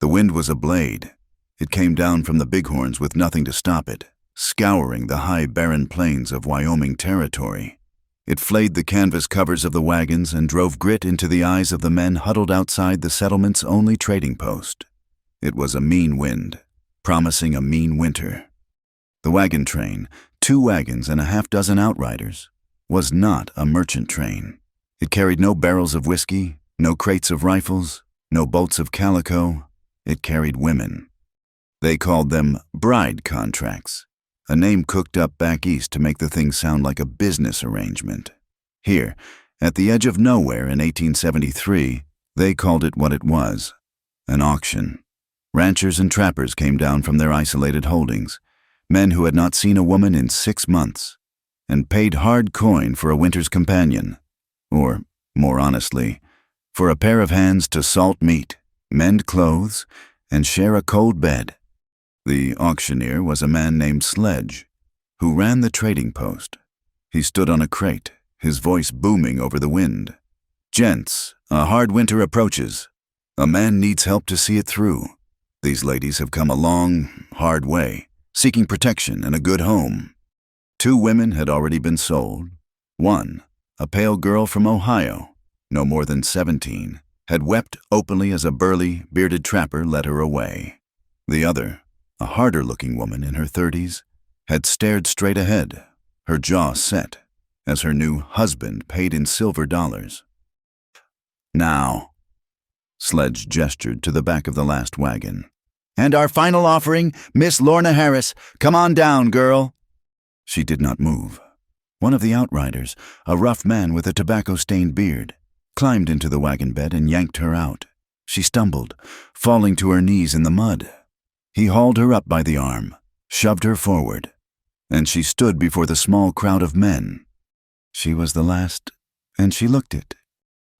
The wind was a blade. It came down from the bighorns with nothing to stop it, scouring the high barren plains of Wyoming territory. It flayed the canvas covers of the wagons and drove grit into the eyes of the men huddled outside the settlement's only trading post. It was a mean wind, promising a mean winter. The wagon train, 2 wagons and a half-dozen outriders, was not a merchant train. It carried no barrels of whiskey, no crates of rifles, no bolts of calico. It carried women. They called them bride contracts, a name cooked up back east to make the thing sound like a business arrangement. Here, at the edge of nowhere in 1873, they called it what it was, an auction. Ranchers and trappers came down from their isolated holdings, men who had not seen a woman in 6 months, and paid hard coin for a winter's companion, or, more honestly, for a pair of hands to salt meat, mend clothes, and share a cold bed. The auctioneer was a man named Sledge, who ran the trading post. He stood on a crate, his voice booming over the wind. "Gents, a hard winter approaches. A man needs help to see it through. These ladies have come a long, hard way, seeking protection and a good home." 2 women had already been sold. One, a pale girl from Ohio, no more than 17, had wept openly as a burly, bearded trapper led her away. The other, a harder-looking woman in her 30s, had stared straight ahead, her jaw set, as her new husband paid in silver dollars. "Now," Sledge gestured to the back of the last wagon. "And our final offering, Miss Lorna Harris. Come on down, girl." She did not move. One of the outriders, a rough man with a tobacco-stained beard, climbed into the wagon bed and yanked her out. She stumbled, falling to her knees in the mud. He hauled her up by the arm, shoved her forward, and she stood before the small crowd of men. She was the last, and she looked it.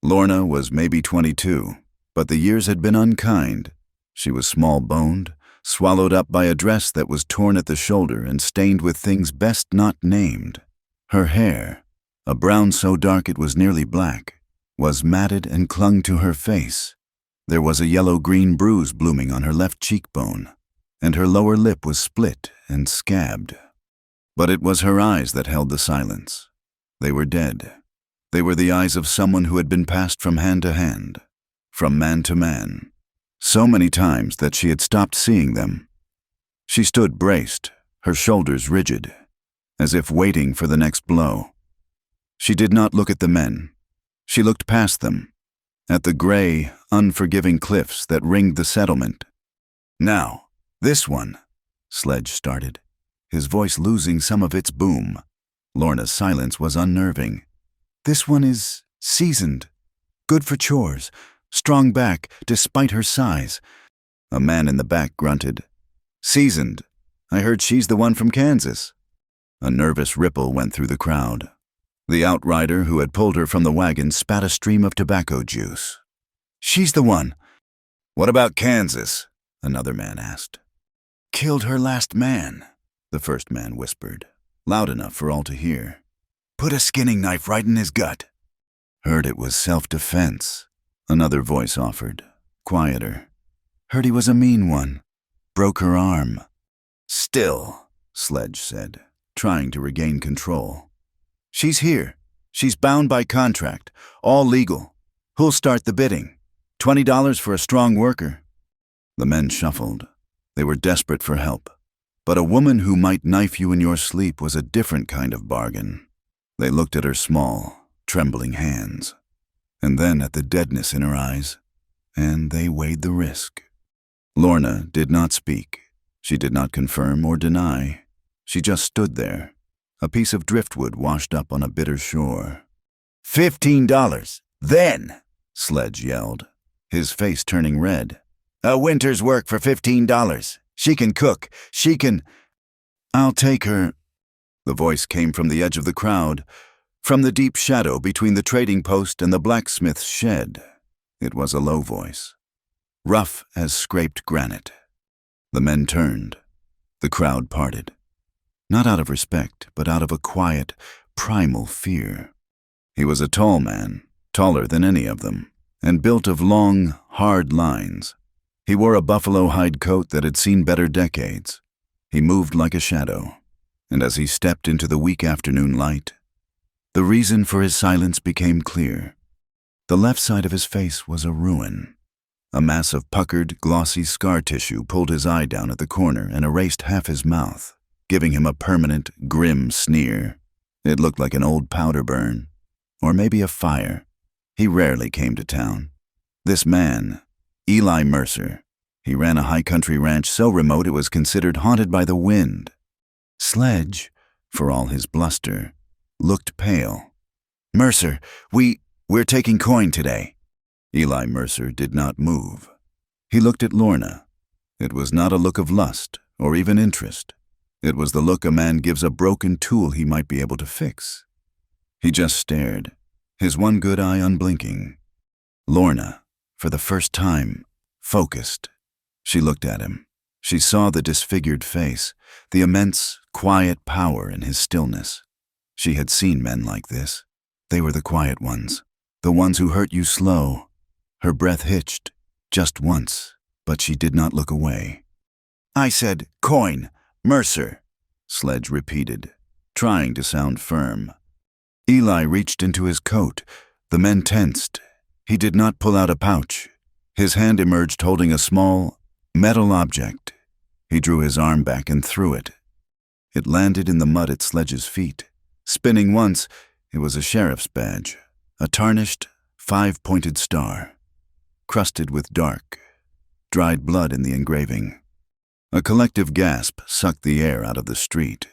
Lorna was maybe 22, but the years had been unkind. She was small-boned, swallowed up by a dress that was torn at the shoulder and stained with things best not named. Her hair, a brown so dark it was nearly black, was matted and clung to her face. There was a yellow-green bruise blooming on her left cheekbone, and her lower lip was split and scabbed. But it was her eyes that held the silence. They were dead. They were the eyes of someone who had been passed from hand to hand, from man to man, so many times that she had stopped seeing them. She stood braced, her shoulders rigid, as if waiting for the next blow. She did not look at the men. She looked past them, at the gray, unforgiving cliffs that ringed the settlement. "Now, this one," Sledge started, his voice losing some of its boom. Lorna's silence was unnerving. "This one is seasoned, good for chores, strong back despite her size." A man in the back grunted. "Seasoned? I heard she's the one from Kansas." A nervous ripple went through the crowd. The outrider who had pulled her from the wagon spat a stream of tobacco juice. "She's the one." "What about Kansas?" another man asked. "Killed her last man," the first man whispered, loud enough for all to hear. "Put a skinning knife right in his gut." "Heard it was self-defense," another voice offered, quieter. "Heard he was a mean one. Broke her arm." "Still," Sledge said, trying to regain control. "She's here. She's bound by contract, all legal. Who'll start the bidding? $20 for a strong worker." The men shuffled. They were desperate for help. But a woman who might knife you in your sleep was a different kind of bargain. They looked at her small, trembling hands, and then at the deadness in her eyes, and they weighed the risk. Lorna did not speak. She did not confirm or deny. She just stood there, a piece of driftwood washed up on a bitter shore. $15, then!" Sledge yelled, his face turning red. "A winter's work for $15. She can cook. She can—" "I'll take her." The voice came from the edge of the crowd, from the deep shadow between the trading post and the blacksmith's shed. It was a low voice, rough as scraped granite. The men turned. The crowd parted. Not out of respect, but out of a quiet, primal fear. He was a tall man, taller than any of them, and built of long, hard lines. He wore a buffalo hide coat that had seen better decades. He moved like a shadow, and as he stepped into the weak afternoon light, the reason for his silence became clear. The left side of his face was a ruin. A mass of puckered, glossy scar tissue pulled his eye down at the corner and erased half his mouth, giving him a permanent, grim sneer. It looked like an old powder burn, or maybe a fire. He rarely came to town. This man, Eli Mercer, he ran a high-country ranch so remote it was considered haunted by the wind. Sledge, for all his bluster, looked pale. "Mercer, we're taking coin today." Eli Mercer did not move. He looked at Lorna. It was not a look of lust or even interest. It was the look a man gives a broken tool he might be able to fix. He just stared, his one good eye unblinking. Lorna, for the first time, focused. She looked at him. She saw the disfigured face, the immense, quiet power in his stillness. She had seen men like this. They were the quiet ones, the ones who hurt you slow. Her breath hitched, just once, but she did not look away. "I said, coin, Mercer," Sledge repeated, trying to sound firm. Eli reached into his coat. The men tensed. He did not pull out a pouch. His hand emerged holding a small, metal object. He drew his arm back and threw it. It landed in the mud at Sledge's feet. Spinning once, it was a sheriff's badge, a tarnished, 5-pointed star, crusted with dark, dried blood in the engraving. A collective gasp sucked the air out of the street.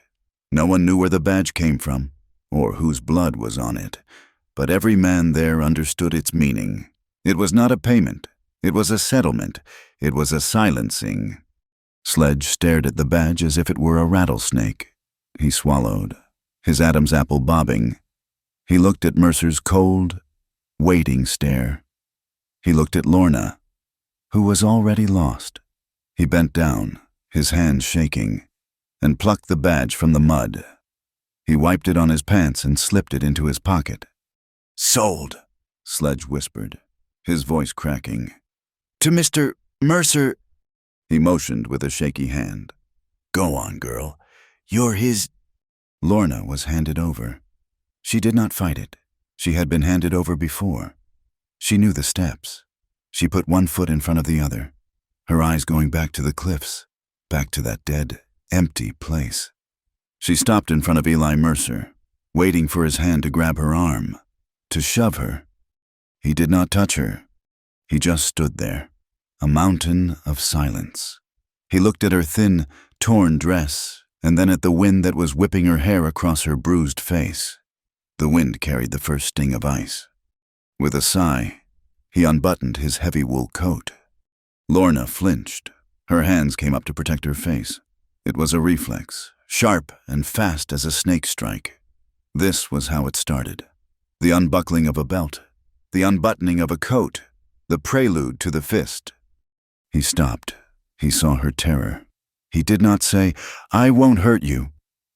No one knew where the badge came from, or whose blood was on it, but every man there understood its meaning. It was not a payment. It was a settlement. It was a silencing. Sledge stared at the badge as if it were a rattlesnake. He swallowed, his Adam's apple bobbing. He looked at Mercer's cold, waiting stare. He looked at Lorna, who was already lost. He bent down, his hands shaking, and plucked the badge from the mud. He wiped it on his pants and slipped it into his pocket. "Sold," Sledge whispered, his voice cracking. "To Mr. Mercer." He motioned with a shaky hand. "Go on, girl. You're his—" Lorna was handed over. She did not fight it. She had been handed over before. She knew the steps. She put one foot in front of the other, her eyes going back to the cliffs, back to that dead, empty place. She stopped in front of Eli Mercer, waiting for his hand to grab her arm, to shove her. He did not touch her. He just stood there, a mountain of silence. He looked at her thin, torn dress, and then at the wind that was whipping her hair across her bruised face. The wind carried the first sting of ice. With a sigh, he unbuttoned his heavy wool coat. Lorna flinched. Her hands came up to protect her face. It was a reflex, sharp and fast as a snake strike. This was how it started. The unbuckling of a belt, the unbuttoning of a coat, the prelude to the fist. He stopped. He saw her terror. He did not say, "I won't hurt you."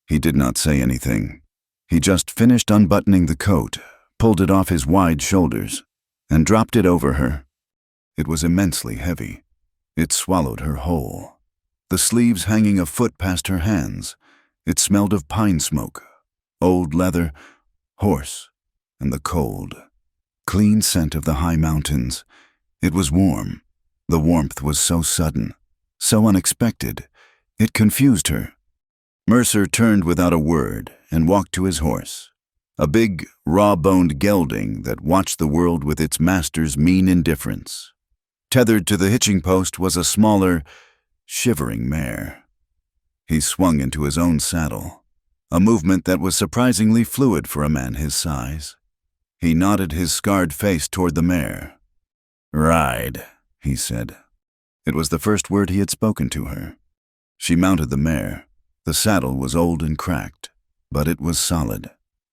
He did not say anything. He just finished unbuttoning the coat, pulled it off his wide shoulders, and dropped it over her. It was immensely heavy. It swallowed her whole. The sleeves hanging a foot past her hands. It smelled of pine smoke, old leather, horse, and the cold. Clean scent of the high mountains. It was warm. The warmth was so sudden, so unexpected. It confused her. Mercer turned without a word and walked to his horse, a big, raw-boned gelding that watched the world with its master's mean indifference. Tethered to the hitching post was a smaller, shivering mare. He swung into his own saddle, a movement that was surprisingly fluid for a man his size. He nodded his scarred face toward the mare. "Ride," he said. It was the first word he had spoken to her. She mounted the mare. The saddle was old and cracked, but it was solid.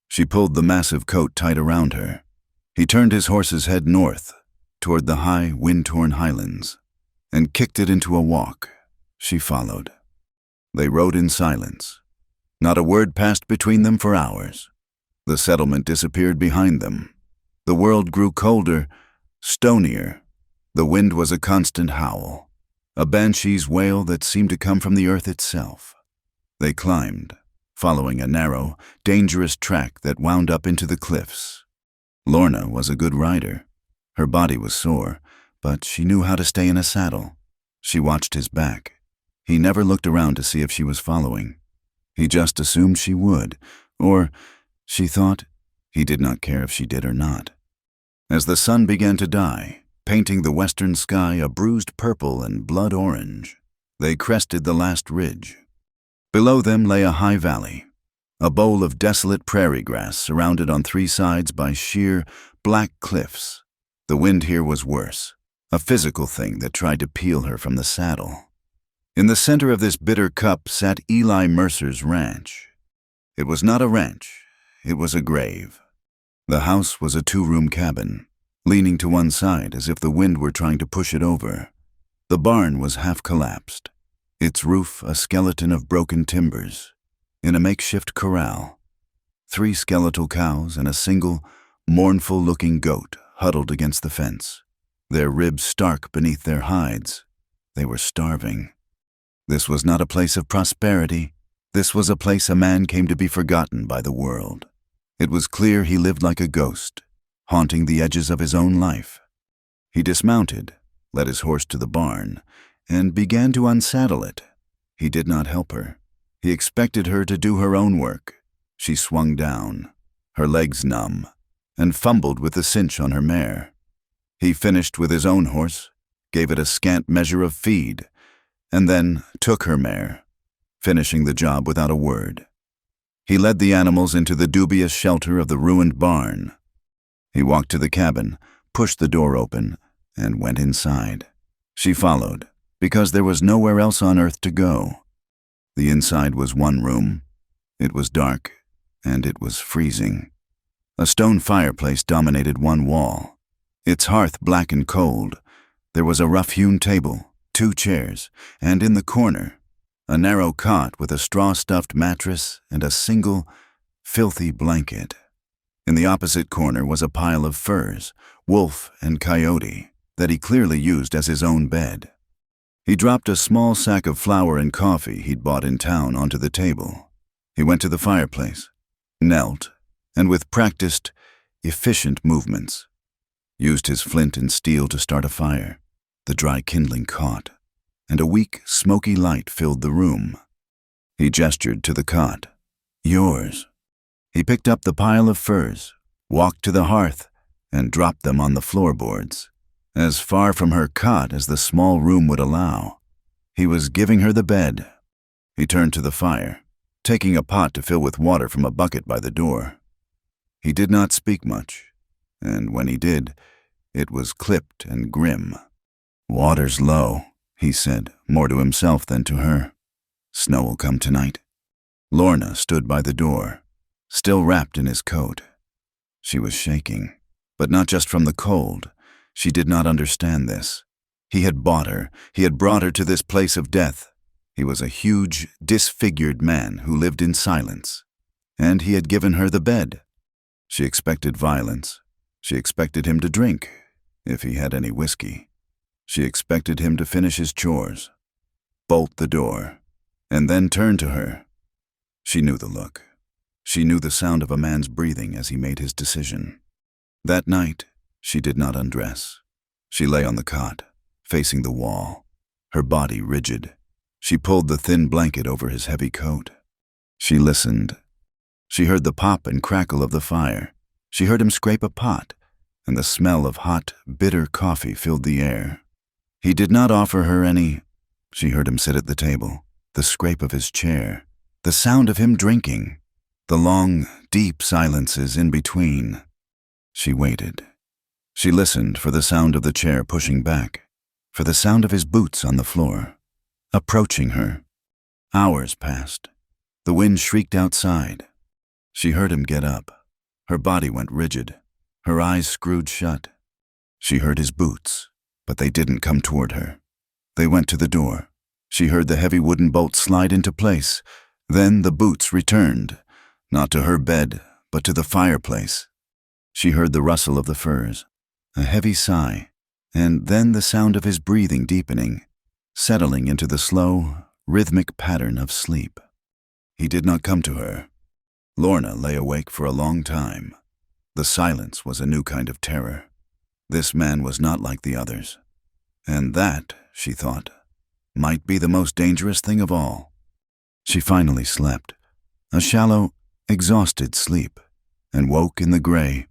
She pulled the massive coat tight around her. He turned his horse's head north, toward the high, wind-torn highlands, and kicked it into a walk. She followed. They rode in silence. Not a word passed between them for hours. The settlement disappeared behind them. The world grew colder, stonier. The wind was a constant howl. a banshee's wail that seemed to come from the earth itself. They climbed, following a narrow, dangerous track that wound up into the cliffs. Lorna was a good rider. Her body was sore, but she knew how to stay in a saddle. She watched his back. He never looked around to see if she was following. He just assumed she would, or, she thought, he did not care if she did or not. As the sun began to die, painting the western sky a bruised purple and blood orange, they crested the last ridge. Below them lay a high valley, a bowl of desolate prairie grass surrounded on three sides by sheer, black cliffs. The wind here was worse, a physical thing that tried to peel her from the saddle. In the center of this bitter cup sat Eli Mercer's ranch. It was not a ranch, it was a grave. The house was a two-room cabin, leaning to one side as if the wind were trying to push it over. The barn was half collapsed, its roof a skeleton of broken timbers. In a makeshift corral, 3 skeletal cows and a single, mournful-looking goat huddled against the fence, their ribs stark beneath their hides. They were starving. This was not a place of prosperity. This was a place a man came to be forgotten by the world. It was clear he lived like a ghost, haunting the edges of his own life. He dismounted, led his horse to the barn, and began to unsaddle it. He did not help her. He expected her to do her own work. She swung down, her legs numb, and fumbled with the cinch on her mare. He finished with his own horse, gave it a scant measure of feed, and then took her mare, finishing the job without a word. He led the animals into the dubious shelter of the ruined barn. He walked to the cabin, pushed the door open, and went inside. She followed, because there was nowhere else on earth to go. The inside was one room. It was dark, and it was freezing. A stone fireplace dominated one wall, its hearth black and cold. There was a rough-hewn table, 2 chairs, and in the corner, a narrow cot with a straw-stuffed mattress and a single, filthy blanket. In the opposite corner was a pile of furs, wolf and coyote, that he clearly used as his own bed. He dropped a small sack of flour and coffee he'd bought in town onto the table. He went to the fireplace, knelt, and with practiced, efficient movements, used his flint and steel to start a fire. The dry kindling caught, and a weak, smoky light filled the room. He gestured to the cot. "Yours." He picked up the pile of furs, walked to the hearth, and dropped them on the floorboards, as far from her cot as the small room would allow. He was giving her the bed. He turned to the fire, taking a pot to fill with water from a bucket by the door. He did not speak much, and when he did, it was clipped and grim. "Water's low," he said, more to himself than to her. "Snow will come tonight." Lorna stood by the door, still wrapped in his coat. She was shaking, but not just from the cold. She did not understand this. He had bought her. He had brought her to this place of death. He was a huge, disfigured man who lived in silence. And he had given her the bed. She expected violence. She expected him to drink, if he had any whiskey. She expected him to finish his chores, bolt the door, and then turn to her. She knew the look. She knew the sound of a man's breathing as he made his decision. That night, she did not undress. She lay on the cot, facing the wall, her body rigid. She pulled the thin blanket over his heavy coat. She listened. She heard the pop and crackle of the fire. She heard him scrape a pot, and the smell of hot, bitter coffee filled the air. He did not offer her any. She heard him sit at the table, the scrape of his chair, the sound of him drinking, the long, deep silences in between. She waited. She listened for the sound of the chair pushing back, for the sound of his boots on the floor, approaching her. Hours passed. The wind shrieked outside. She heard him get up. Her body went rigid, her eyes screwed shut. She heard his boots, but they didn't come toward her. They went to the door. She heard the heavy wooden bolt slide into place. Then the boots returned, not to her bed, but to the fireplace. She heard the rustle of the furs, a heavy sigh, and then the sound of his breathing deepening. settling into the slow, rhythmic pattern of sleep. He did not come to her. Lorna lay awake for a long time. The silence was a new kind of terror. This man was not like the others. And that, she thought, might be the most dangerous thing of all. She finally slept, a shallow, exhausted sleep, and woke in the gray,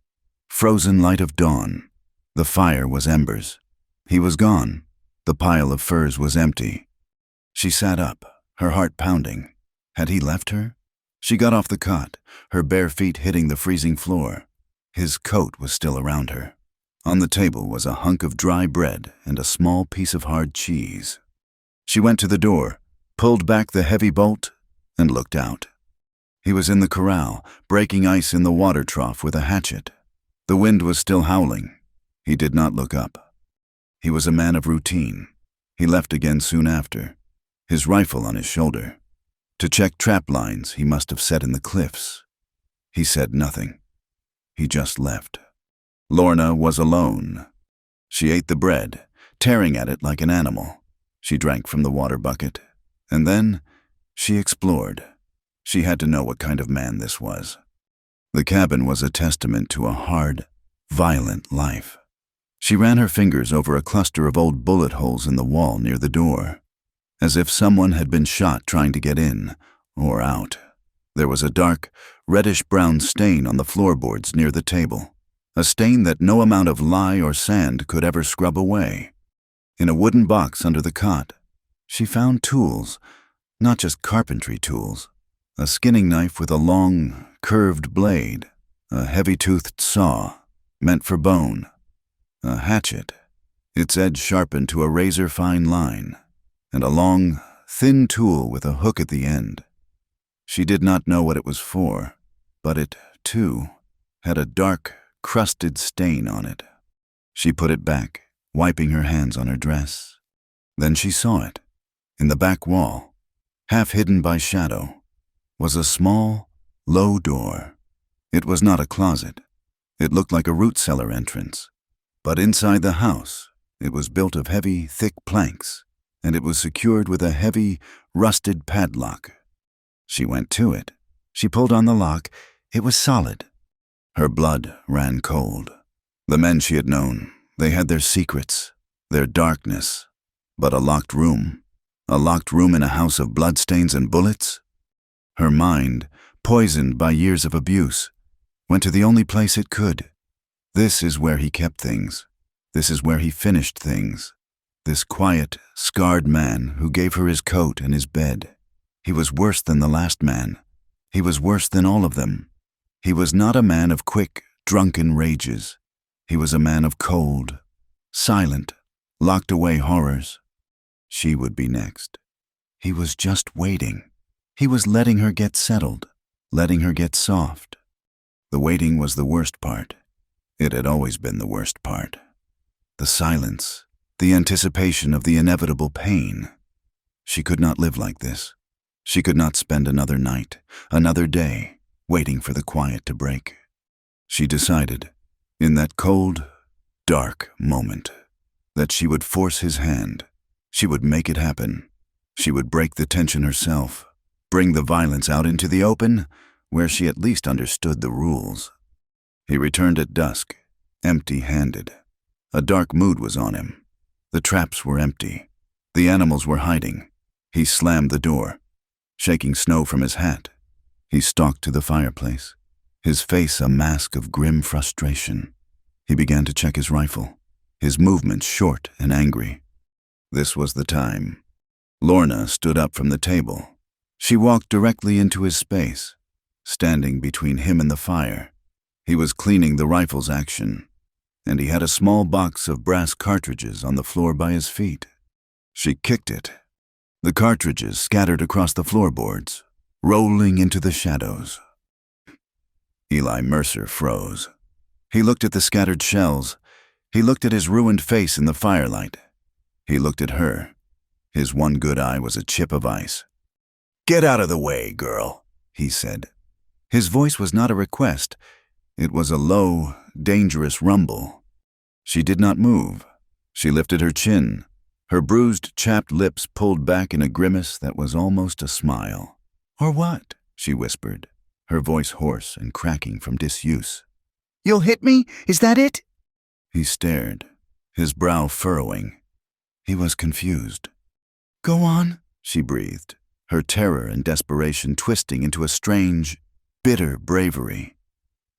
frozen light of dawn. The fire was embers. He was gone. The pile of furs was empty. She sat up, her heart pounding. Had he left her? She got off the cot, her bare feet hitting the freezing floor. His coat was still around her. On the table was a hunk of dry bread and a small piece of hard cheese. She went to the door, pulled back the heavy bolt, and looked out. He was in the corral, breaking ice in the water trough with a hatchet. The wind was still howling. He did not look up. He was a man of routine. He left again soon after, his rifle on his shoulder. To check trap lines he must have set in the cliffs. He said nothing. He just left. Lorna was alone. She ate the bread, tearing at it like an animal. She drank from the water bucket, and then she explored. She had to know what kind of man this was. The cabin was a testament to a hard, violent life. She ran her fingers over a cluster of old bullet holes in the wall near the door, as if someone had been shot trying to get in or out. There was a dark, reddish-brown stain on the floorboards near the table, a stain that no amount of lye or sand could ever scrub away. In a wooden box under the cot, she found tools, not just carpentry tools, a skinning knife with a long, curved blade, a heavy-toothed saw, meant for bone, a hatchet, its edge sharpened to a razor-fine line, and a long, thin tool with a hook at the end. She did not know what it was for, but it, too, had a dark, crusted stain on it. She put it back, wiping her hands on her dress. Then she saw it. In the back wall, half hidden by shadow, was a small, low door. It was not a closet. It looked like a root cellar entrance. But inside the house, it was built of heavy, thick planks, and it was secured with a heavy, rusted padlock. She went to it. She pulled on the lock. It was solid. Her blood ran cold. The men she had known, they had their secrets, their darkness. But a locked room in a house of bloodstains and bullets? Her mind, poisoned by years of abuse, went to the only place it could. This is where he kept things. This is where he finished things. This quiet, scarred man who gave her his coat and his bed. He was worse than the last man. He was worse than all of them. He was not a man of quick, drunken rages. He was a man of cold, silent, locked away horrors. She would be next. He was just waiting. He was letting her get settled, letting her get soft. The waiting was the worst part. It had always been the worst part. The silence, the anticipation of the inevitable pain. She could not live like this. She could not spend another night, another day, waiting for the quiet to break. She decided, in that cold, dark moment, that she would force his hand. She would make it happen. She would break the tension herself, bring the violence out into the open, where she at least understood the rules. He returned at dusk, empty-handed. A dark mood was on him. The traps were empty. The animals were hiding. He slammed the door. Shaking snow from his hat, he stalked to the fireplace, his face a mask of grim frustration. He began to check his rifle, his movements short and angry. This was the time. Lorna stood up from the table. She walked directly into his space, standing between him and the fire. He was cleaning the rifle's action, and he had a small box of brass cartridges on the floor by his feet. She kicked it. The cartridges scattered across the floorboards, rolling into the shadows. Eli Mercer froze. He looked at the scattered shells. He looked at his ruined face in the firelight. He looked at her. His one good eye was a chip of ice. "Get out of the way, girl," he said. His voice was not a request. It was a low, dangerous rumble. She did not move. She lifted her chin. Her bruised, chapped lips pulled back in a grimace that was almost a smile. "Or what?" she whispered, her voice hoarse and cracking from disuse. "You'll hit me? Is that it?" He stared, his brow furrowing. He was confused. "Go on," she breathed, her terror and desperation twisting into a strange, bitter bravery.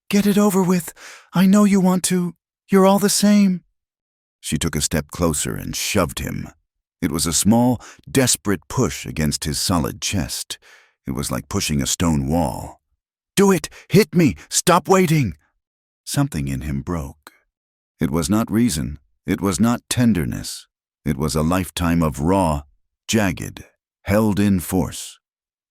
"Get it over with. I know you want to. You're all the same." She took a step closer and shoved him. It was a small, desperate push against his solid chest. It was like pushing a stone wall. "Do it! Hit me! Stop waiting!" Something in him broke. It was not reason. It was not tenderness. It was a lifetime of raw, jagged, held-in force.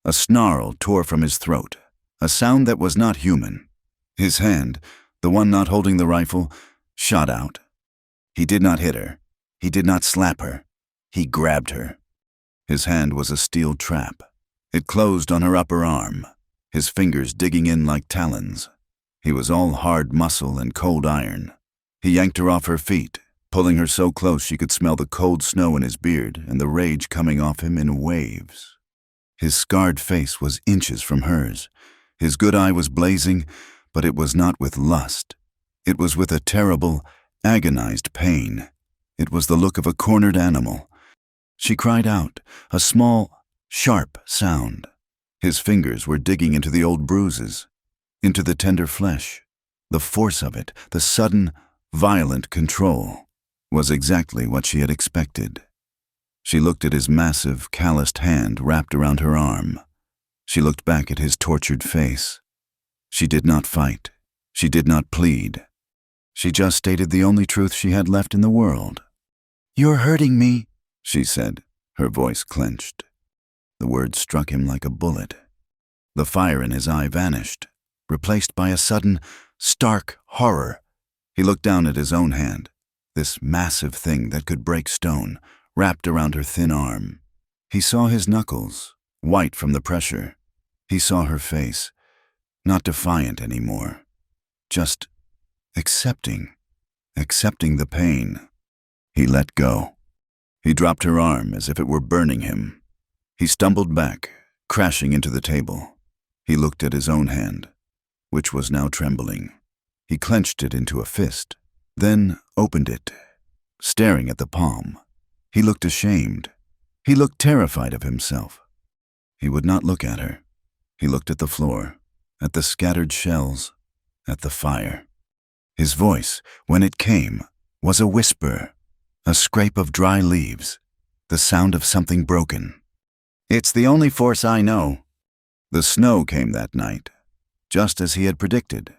A snarl tore from his throat, a sound that was not human. His hand, the one not holding the rifle, shot out. He did not hit her. He did not slap her. He grabbed her. His hand was a steel trap. It closed on her upper arm, his fingers digging in like talons. He was all hard muscle and cold iron. He yanked her off her feet, pulling her so close she could smell the cold snow in his beard and the rage coming off him in waves. His scarred face was inches from hers. His good eye was blazing, but it was not with lust. It was with a terrible, agonized pain. It was the look of a cornered animal. She cried out, a small, sharp sound. His fingers were digging into the old bruises, into the tender flesh. The force of it, the sudden, violent control, was exactly what she had expected. She looked at his massive, calloused hand wrapped around her arm. She looked back at his tortured face. She did not fight. She did not plead. She just stated the only truth she had left in the world. "You're hurting me," she said, her voice clenched. The words struck him like a bullet. The fire in his eye vanished, replaced by a sudden, stark horror. He looked down at his own hand, this massive thing that could break stone, wrapped around her thin arm. He saw his knuckles, white from the pressure. He saw her face, not defiant anymore, just accepting the pain. He let go. He dropped her arm as if it were burning him. He stumbled back, crashing into the table. He looked at his own hand, which was now trembling. He clenched it into a fist, then opened it, staring at the palm. He looked ashamed. He looked terrified of himself. He would not look at her. He looked at the floor, at the scattered shells, at the fire. His voice, when it came, was a whisper, a scrape of dry leaves, the sound of something broken. "It's the only force I know." The snow came that night, just as he had predicted.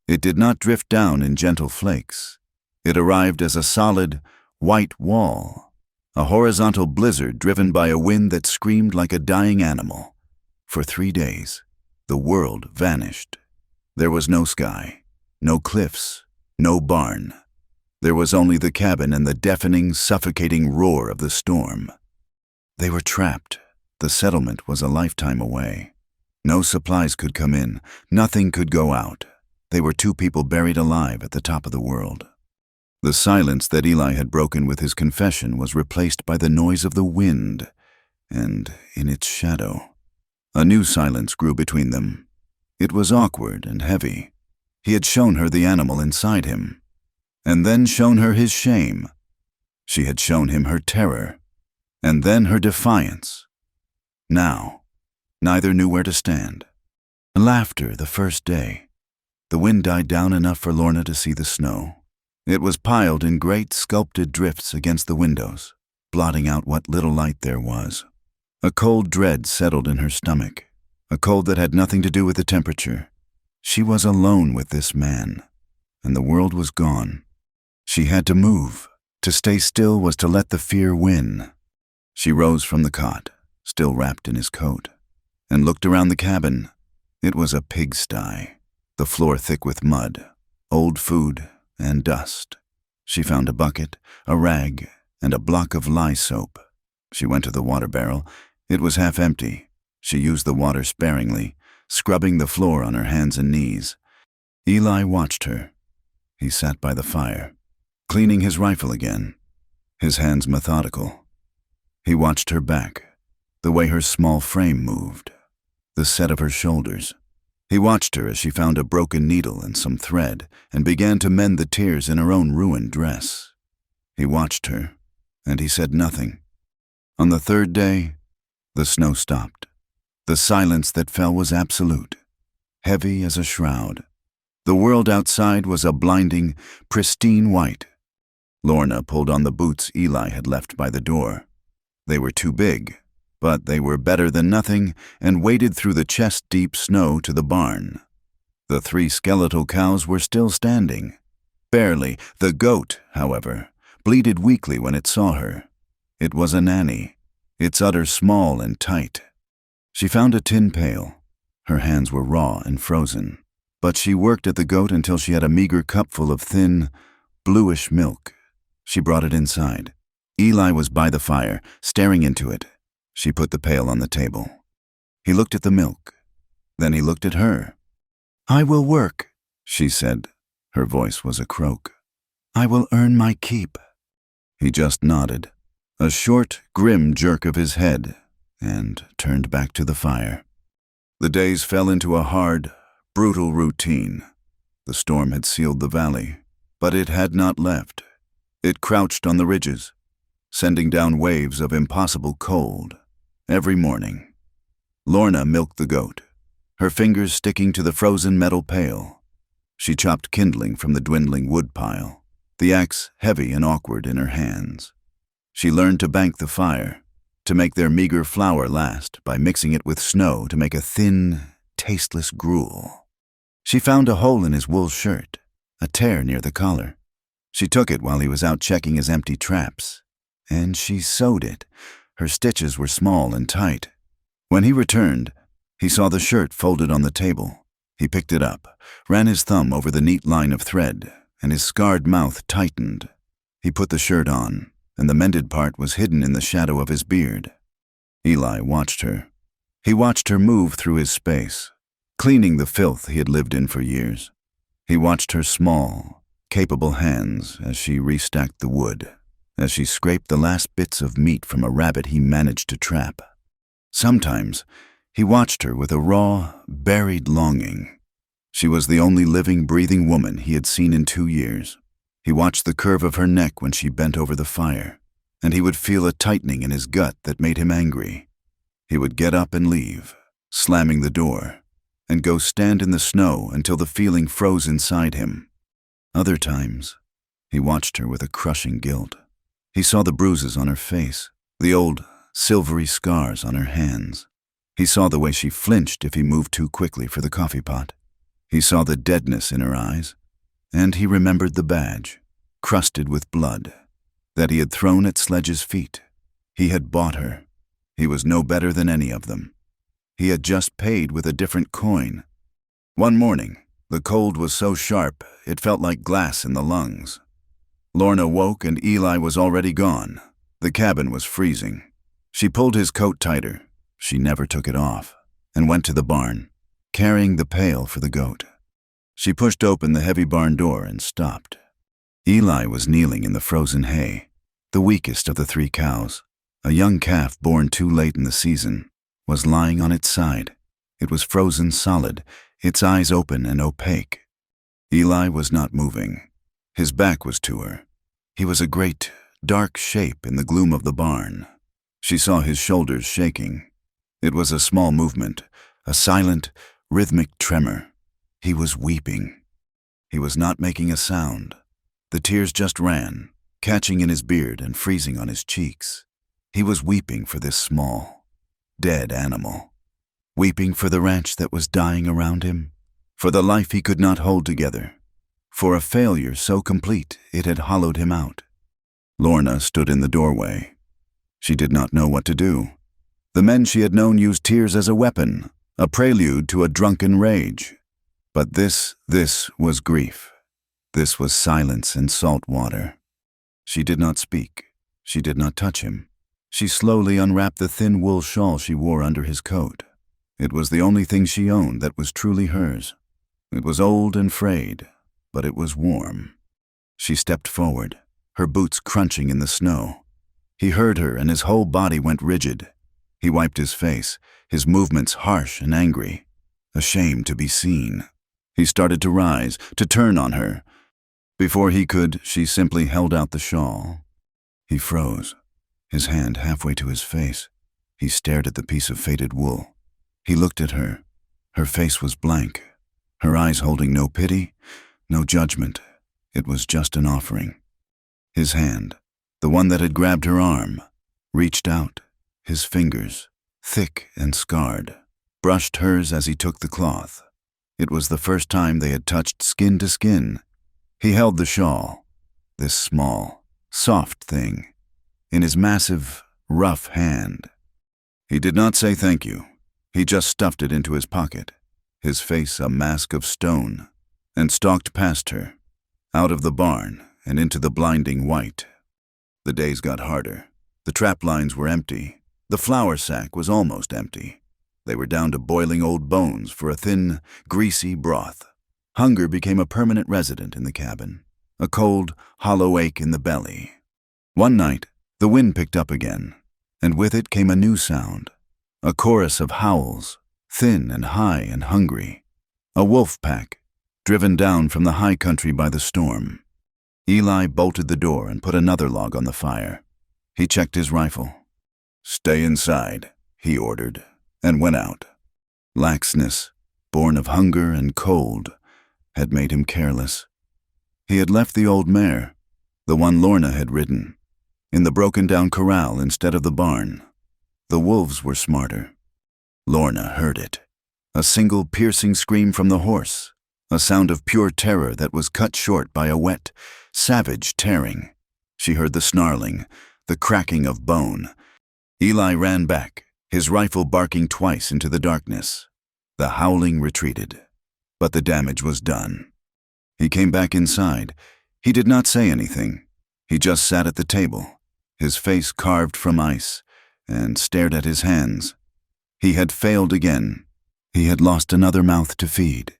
It did not drift down in gentle flakes. It arrived as a solid, white wall, a horizontal blizzard driven by a wind that screamed like a dying animal. For 3 days, the world vanished. There was no sky, no cliffs, no barn. There was only the cabin and the deafening, suffocating roar of the storm. They were trapped. The settlement was a lifetime away. No supplies could come in. Nothing could go out. They were 2 people buried alive at the top of the world. The silence that Eli had broken with his confession was replaced by the noise of the wind, and in its shadow, a new silence grew between them. It was awkward and heavy. He had shown her the animal inside him, and then shown her his shame. She had shown him her terror, and then her defiance. Now, neither knew where to stand. Laughter the first day. The wind died down enough for Lorna to see the snow. It was piled in great sculpted drifts against the windows, blotting out what little light there was. A cold dread settled in her stomach, a cold that had nothing to do with the temperature. She was alone with this man, and the world was gone. She had to move. To stay still was to let the fear win. She rose from the cot, still wrapped in his coat, and looked around the cabin. It was a pigsty, the floor thick with mud, old food, and dust. She found a bucket, a rag, and a block of lye soap. She went to the water barrel. It was half empty. She used the water sparingly, scrubbing the floor on her hands and knees. Eli watched her. He sat by the fire, cleaning his rifle again, his hands methodical, He watched her back, the way her small frame moved, the set of her shoulders. He watched her as she found a broken needle and some thread and began to mend the tears in her own ruined dress. He watched her, and he said nothing. On the third day, the snow stopped. The silence that fell was absolute, heavy as a shroud. The world outside was a blinding, pristine white. Lorna pulled on the boots Eli had left by the door. They were too big, but they were better than nothing and waded through the chest-deep snow to the barn. The 3 skeletal cows were still standing. Barely. The goat, however, bleated weakly when it saw her. It was a nanny, its udder small and tight. She found a tin pail. Her hands were raw and frozen, but she worked at the goat until she had a meager cupful of thin, bluish milk. She brought it inside. Eli was by the fire, staring into it. She put the pail on the table. He looked at the milk. Then he looked at her. "I will work," she said. Her voice was a croak. "I will earn my keep." He just nodded, a short, grim jerk of his head, and turned back to the fire. The days fell into a hard, brutal routine. The storm had sealed the valley, but it had not left. It crouched on the ridges, sending down waves of impossible cold. Every morning, Lorna milked the goat, her fingers sticking to the frozen metal pail. She chopped kindling from the dwindling wood pile, the axe heavy and awkward in her hands. She learned to bank the fire, to make their meager flour last by mixing it with snow to make a thin, tasteless gruel. She found a hole in his wool shirt, a tear near the collar. She took it while he was out checking his empty traps, and she sewed it. Her stitches were small and tight. When he returned, he saw the shirt folded on the table. He picked it up, ran his thumb over the neat line of thread, and his scarred mouth tightened. He put the shirt on, and the mended part was hidden in the shadow of his beard. Eli watched her. He watched her move through his space, cleaning the filth he had lived in for years. He watched her small, capable hands as she restacked the wood, as she scraped the last bits of meat from a rabbit he managed to trap. Sometimes, he watched her with a raw, buried longing. She was the only living, breathing woman he had seen in 2 years. He watched the curve of her neck when she bent over the fire, and he would feel a tightening in his gut that made him angry. He would get up and leave, slamming the door, and go stand in the snow until the feeling froze inside him. Other times, he watched her with a crushing guilt. He saw the bruises on her face, the old, silvery scars on her hands. He saw the way she flinched if he moved too quickly for the coffee pot. He saw the deadness in her eyes, and he remembered the badge, crusted with blood, that he had thrown at Sledge's feet. He had bought her. He was no better than any of them. He had just paid with a different coin. One morning, the cold was so sharp it felt like glass in the lungs. Lorna woke and Eli was already gone. The cabin was freezing. She pulled his coat tighter. She never took it off, and went to the barn, carrying the pail for the goat. She pushed open the heavy barn door and stopped. Eli was kneeling in the frozen hay, the weakest of the 3 cows. A young calf born too late in the season was lying on its side. It was frozen solid, its eyes open and opaque. Eli was not moving. His back was to her. He was a great, dark shape in the gloom of the barn. She saw his shoulders shaking. It was a small movement, a silent, rhythmic tremor. He was weeping. He was not making a sound. The tears just ran, catching in his beard and freezing on his cheeks. He was weeping for this small, dead animal. Weeping for the ranch that was dying around him, for the life he could not hold together, for a failure so complete it had hollowed him out. Lorna stood in the doorway. She did not know what to do. The men she had known used tears as a weapon, a prelude to a drunken rage. But this was grief. This was silence and salt water. She did not speak. She did not touch him. She slowly unwrapped the thin wool shawl she wore under his coat. It was the only thing she owned that was truly hers. It was old and frayed, but it was warm. She stepped forward, her boots crunching in the snow. He heard her and his whole body went rigid. He wiped his face, his movements harsh and angry, ashamed to be seen. He started to rise, to turn on her. Before he could, she simply held out the shawl. He froze, his hand halfway to his face. He stared at the piece of faded wool. He looked at her. Her face was blank, her eyes holding no pity, no judgment. It was just an offering. His hand, the one that had grabbed her arm, reached out. His fingers, thick and scarred, brushed hers as he took the cloth. It was the first time they had touched skin to skin. He held the shawl, this small, soft thing, in his massive, rough hand. He did not say thank you. He just stuffed it into his pocket, his face a mask of stone, and stalked past her, out of the barn and into the blinding white. The days got harder. The trap lines were empty. The flour sack was almost empty. They were down to boiling old bones for a thin, greasy broth. Hunger became a permanent resident in the cabin, a cold, hollow ache in the belly. One night, the wind picked up again, and with it came a new sound, a chorus of howls, thin and high and hungry. A wolf pack, driven down from the high country by the storm. Eli bolted the door and put another log on the fire. He checked his rifle. "Stay inside," he ordered, and went out. Laxness, born of hunger and cold, had made him careless. He had left the old mare, the one Lorna had ridden, in the broken-down corral instead of the barn. The wolves were smarter. Lorna heard it. A single piercing scream from the horse, a sound of pure terror that was cut short by a wet, savage tearing. She heard the snarling, the cracking of bone. Eli ran back, his rifle barking twice into the darkness. The howling retreated, but the damage was done. He came back inside. He did not say anything. He just sat at the table, his face carved from ice, and stared at his hands. He had failed again. He had lost another mouth to feed.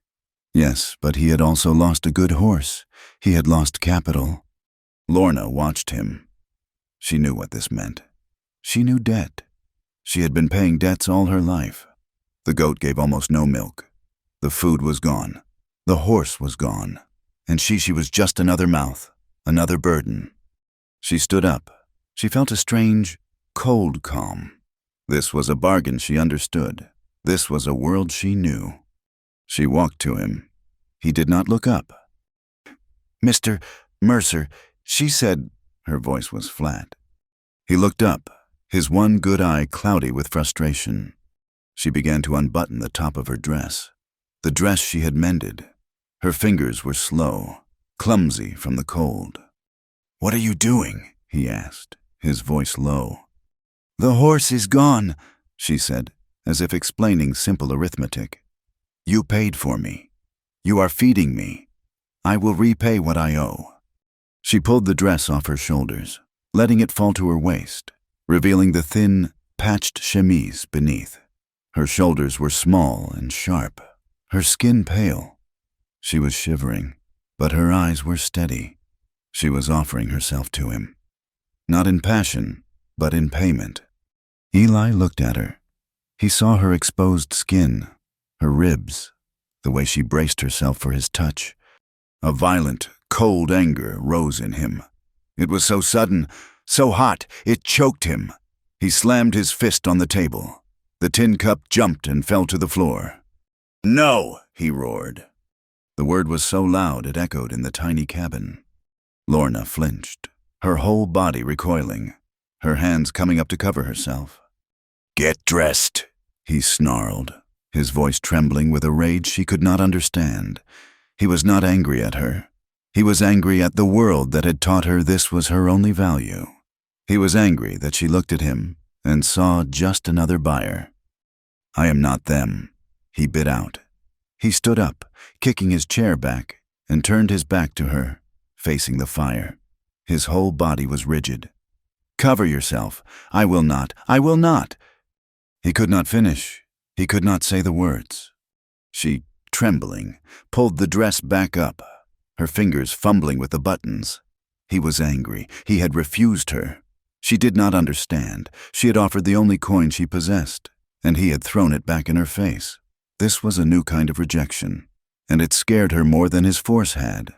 Yes, but he had also lost a good horse. He had lost capital. Lorna watched him. She knew what this meant. She knew debt. She had been paying debts all her life. The goat gave almost no milk. The food was gone. The horse was gone. And she was just another mouth, another burden. She stood up. She felt a strange, cold calm. This was a bargain she understood. This was a world she knew. She walked to him. He did not look up. "Mr. Mercer," she said. Her voice was flat. He looked up, his one good eye cloudy with frustration. She began to unbutton the top of her dress, the dress she had mended. Her fingers were slow, clumsy from the cold. "What are you doing?" he asked, his voice low. "The horse is gone," she said, as if explaining simple arithmetic. "You paid for me. You are feeding me. I will repay what I owe." She pulled the dress off her shoulders, letting it fall to her waist, revealing the thin, patched chemise beneath. Her shoulders were small and sharp, her skin pale. She was shivering, but her eyes were steady. She was offering herself to him. Not in passion, but in payment. Eli looked at her. He saw her exposed skin, her ribs, the way she braced herself for his touch. A violent, cold anger rose in him. It was so sudden, so hot, it choked him. He slammed his fist on the table. The tin cup jumped and fell to the floor. "No!" he roared. The word was so loud it echoed in the tiny cabin. Lorna flinched, her whole body recoiling, her hands coming up to cover herself. "Get dressed," he snarled, his voice trembling with a rage she could not understand. He was not angry at her. He was angry at the world that had taught her this was her only value. He was angry that she looked at him and saw just another buyer. "I am not them," he bit out. He stood up, kicking his chair back, and turned his back to her, facing the fire. His whole body was rigid. "Cover yourself. I will not. I will not." He could not finish. He could not say the words. She, trembling, pulled the dress back up, her fingers fumbling with the buttons. He was angry. He had refused her. She did not understand. She had offered the only coin she possessed, and he had thrown it back in her face. This was a new kind of rejection, and it scared her more than his force had.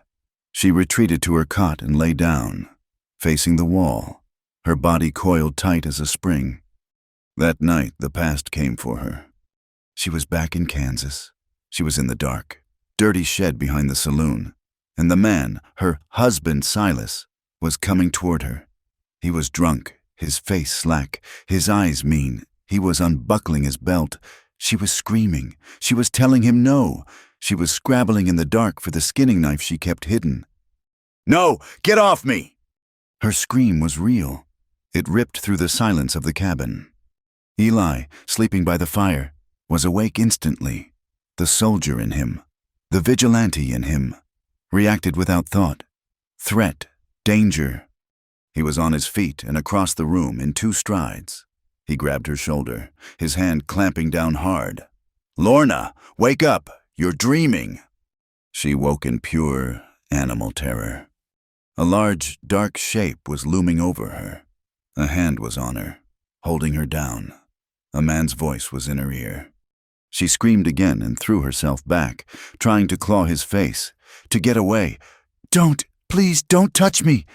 She retreated to her cot and lay down, facing the wall, her body coiled tight as a spring. That night, the past came for her. She was back in Kansas. She was in the dark, dirty shed behind the saloon, and the man, her husband Silas, was coming toward her. He was drunk, his face slack, his eyes mean. He was unbuckling his belt. She was screaming. She was telling him no. She was scrabbling in the dark for the skinning knife she kept hidden. "No! Get off me!" Her scream was real. It ripped through the silence of the cabin. Eli, sleeping by the fire, was awake instantly. The soldier in him, the vigilante in him, reacted without thought. Threat, danger. He was on his feet and across the room in 2 strides. He grabbed her shoulder, his hand clamping down hard. "Lorna, wake up! You're dreaming!" She woke in pure animal terror. A large, dark shape was looming over her. A hand was on her, holding her down. A man's voice was in her ear. She screamed again and threw herself back, trying to claw his face, to get away. "Don't! Please don't touch me!"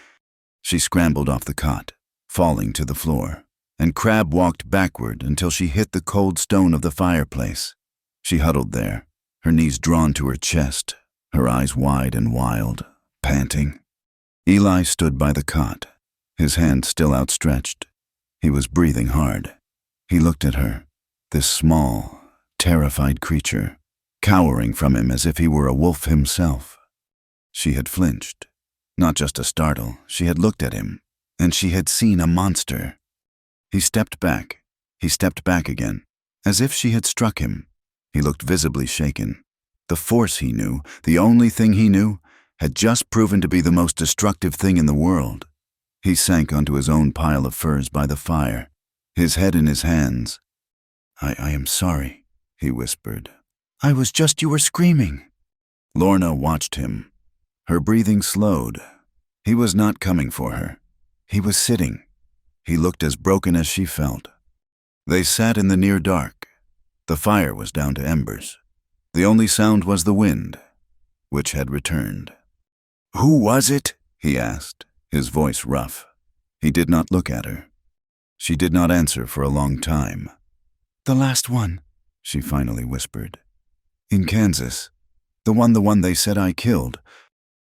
She scrambled off the cot, falling to the floor, and Crab walked backward until she hit the cold stone of the fireplace. She huddled there, her knees drawn to her chest, her eyes wide and wild, panting. Eli stood by the cot, his hand still outstretched. He was breathing hard. He looked at her, this small, terrified creature, cowering from him as if he were a wolf himself. She had flinched. Not just a startle, she had looked at him, and she had seen a monster. He stepped back again, as if she had struck him. He looked visibly shaken. The force he knew, the only thing he knew, had just proven to be the most destructive thing in the world. He sank onto his own pile of furs by the fire, his head in his hands. I am sorry," he whispered. "I was just, you were screaming." Lorna watched him. Her breathing slowed. He was not coming for her. He was sitting. He looked as broken as she felt. They sat in the near dark. The fire was down to embers. The only sound was the wind, which had returned. "Who was it?" he asked, his voice rough. He did not look at her. She did not answer for a long time. "The last one," she finally whispered. "In Kansas. The one they said I killed."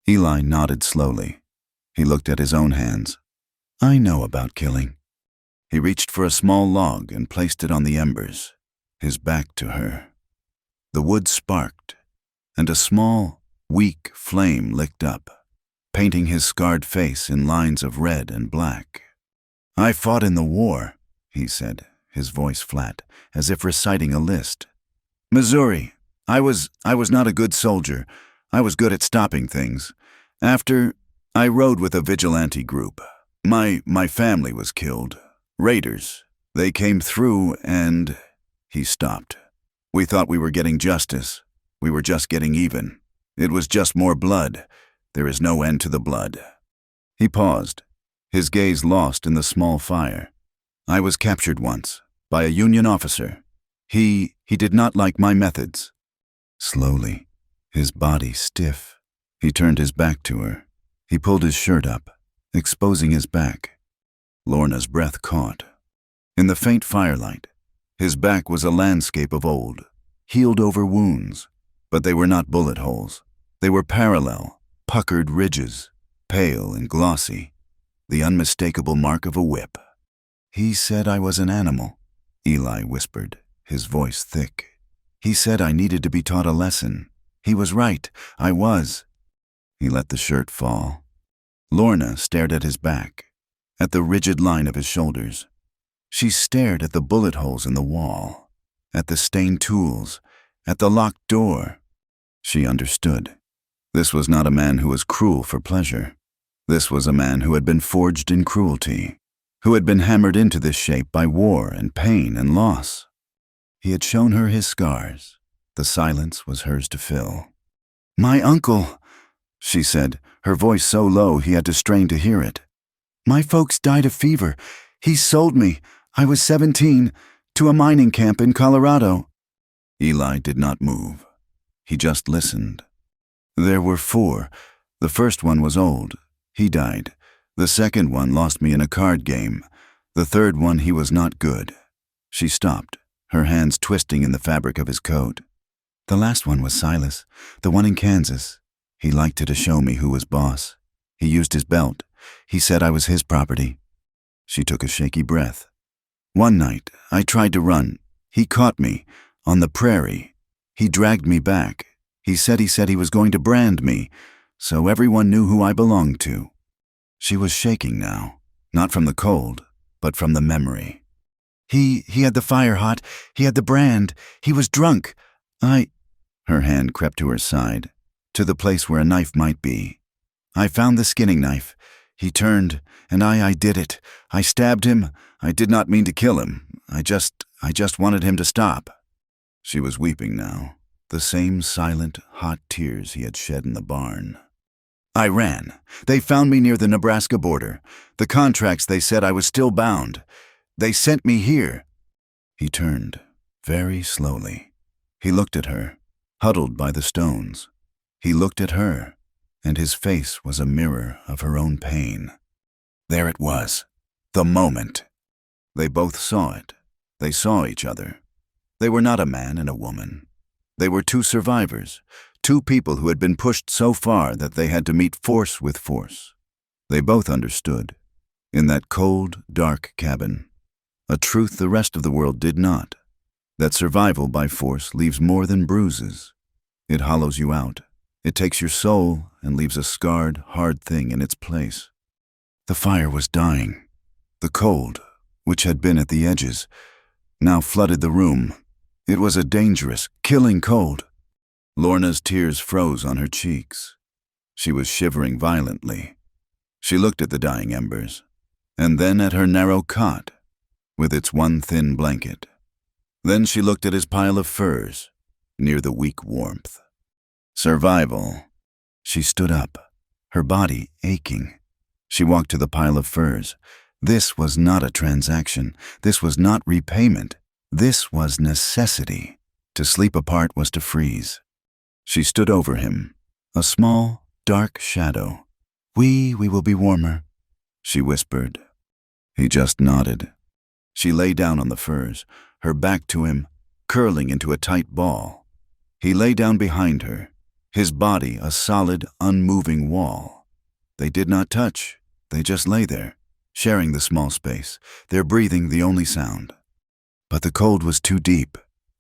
Eli nodded slowly. He looked at his own hands. "I know about killing." He reached for a small log and placed it on the embers, his back to her. The wood sparked, and a small, weak flame licked up, painting his scarred face in lines of red and black. "I fought in the war," he said, his voice flat, as if reciting a list. "Missouri. I was not a good soldier. I was good at stopping things. After, I rode with a vigilante group. My family was killed. Raiders. They came through and..." He stopped. "We thought we were getting justice. We were just getting even. It was just more blood. There is no end to the blood." He paused, his gaze lost in the small fire. "I was captured once, by a Union officer. He did not like my methods." Slowly, his body stiff, he turned his back to her. He pulled his shirt up, exposing his back. Lorna's breath caught. In the faint firelight, his back was a landscape of old, healed-over wounds, but they were not bullet holes. They were parallel, puckered ridges, pale and glossy, the unmistakable mark of a whip. "He said I was an animal," Eli whispered, his voice thick. "He said I needed to be taught a lesson. He was right, I was." He let the shirt fall. Lorna stared at his back, at the rigid line of his shoulders. She stared at the bullet holes in the wall, at the stained tools, at the locked door. She understood. This was not a man who was cruel for pleasure. This was a man who had been forged in cruelty, who had been hammered into this shape by war and pain and loss. He had shown her his scars. The silence was hers to fill. "My uncle," she said, her voice so low he had to strain to hear it. My folks died of fever. He sold me, I was 17, to a mining camp in Colorado." Eli did not move. He just listened. "There were 4. The first one was old. He died. The second one lost me in a card game. The third one, he was not good." She stopped, her hands twisting in the fabric of his coat. "The last one was Silas, the one in Kansas. He liked to show me who was boss. He used his belt. He said I was his property." She took a shaky breath. "One night, I tried to run. He caught me, on the prairie. He dragged me back. He said he was going to brand me, so everyone knew who I belonged to." She was shaking now, not from the cold, but from the memory. He had the fire hot. He had the brand. He was drunk. Her hand crept to her side, to the place where a knife might be. "I found the skinning knife. He turned, and I did it. I stabbed him. I did not mean to kill him. I just wanted him to stop." She was weeping now, the same silent, hot tears he had shed in the barn. "I ran. They found me near the Nebraska border. The contracts, they said I was still bound. They sent me here." He turned, very slowly. He looked at her, huddled by the stones. He looked at her, and his face was a mirror of her own pain. There it was, the moment. They both saw it. They saw each other. They were not a man and a woman. They were 2 survivors, 2 people who had been pushed so far that they had to meet force with force. They both understood, in that cold, dark cabin, a truth the rest of the world did not, that survival by force leaves more than bruises. It hollows you out. It takes your soul and leaves a scarred, hard thing in its place. The fire was dying. The cold, which had been at the edges, now flooded the room. It was a dangerous, killing cold. Lorna's tears froze on her cheeks. She was shivering violently. She looked at the dying embers, and then at her narrow cot, with its one thin blanket. Then she looked at his pile of furs, near the weak warmth. Survival. She stood up, her body aching. She walked to the pile of furs. This was not a transaction. This was not repayment. This was necessity. To sleep apart was to freeze. She stood over him, a small, dark shadow. We will be warmer," she whispered. He just nodded. She lay down on the furs, her back to him, curling into a tight ball. He lay down behind her, his body a solid, unmoving wall. They did not touch. They just lay there, sharing the small space, their breathing the only sound. But the cold was too deep.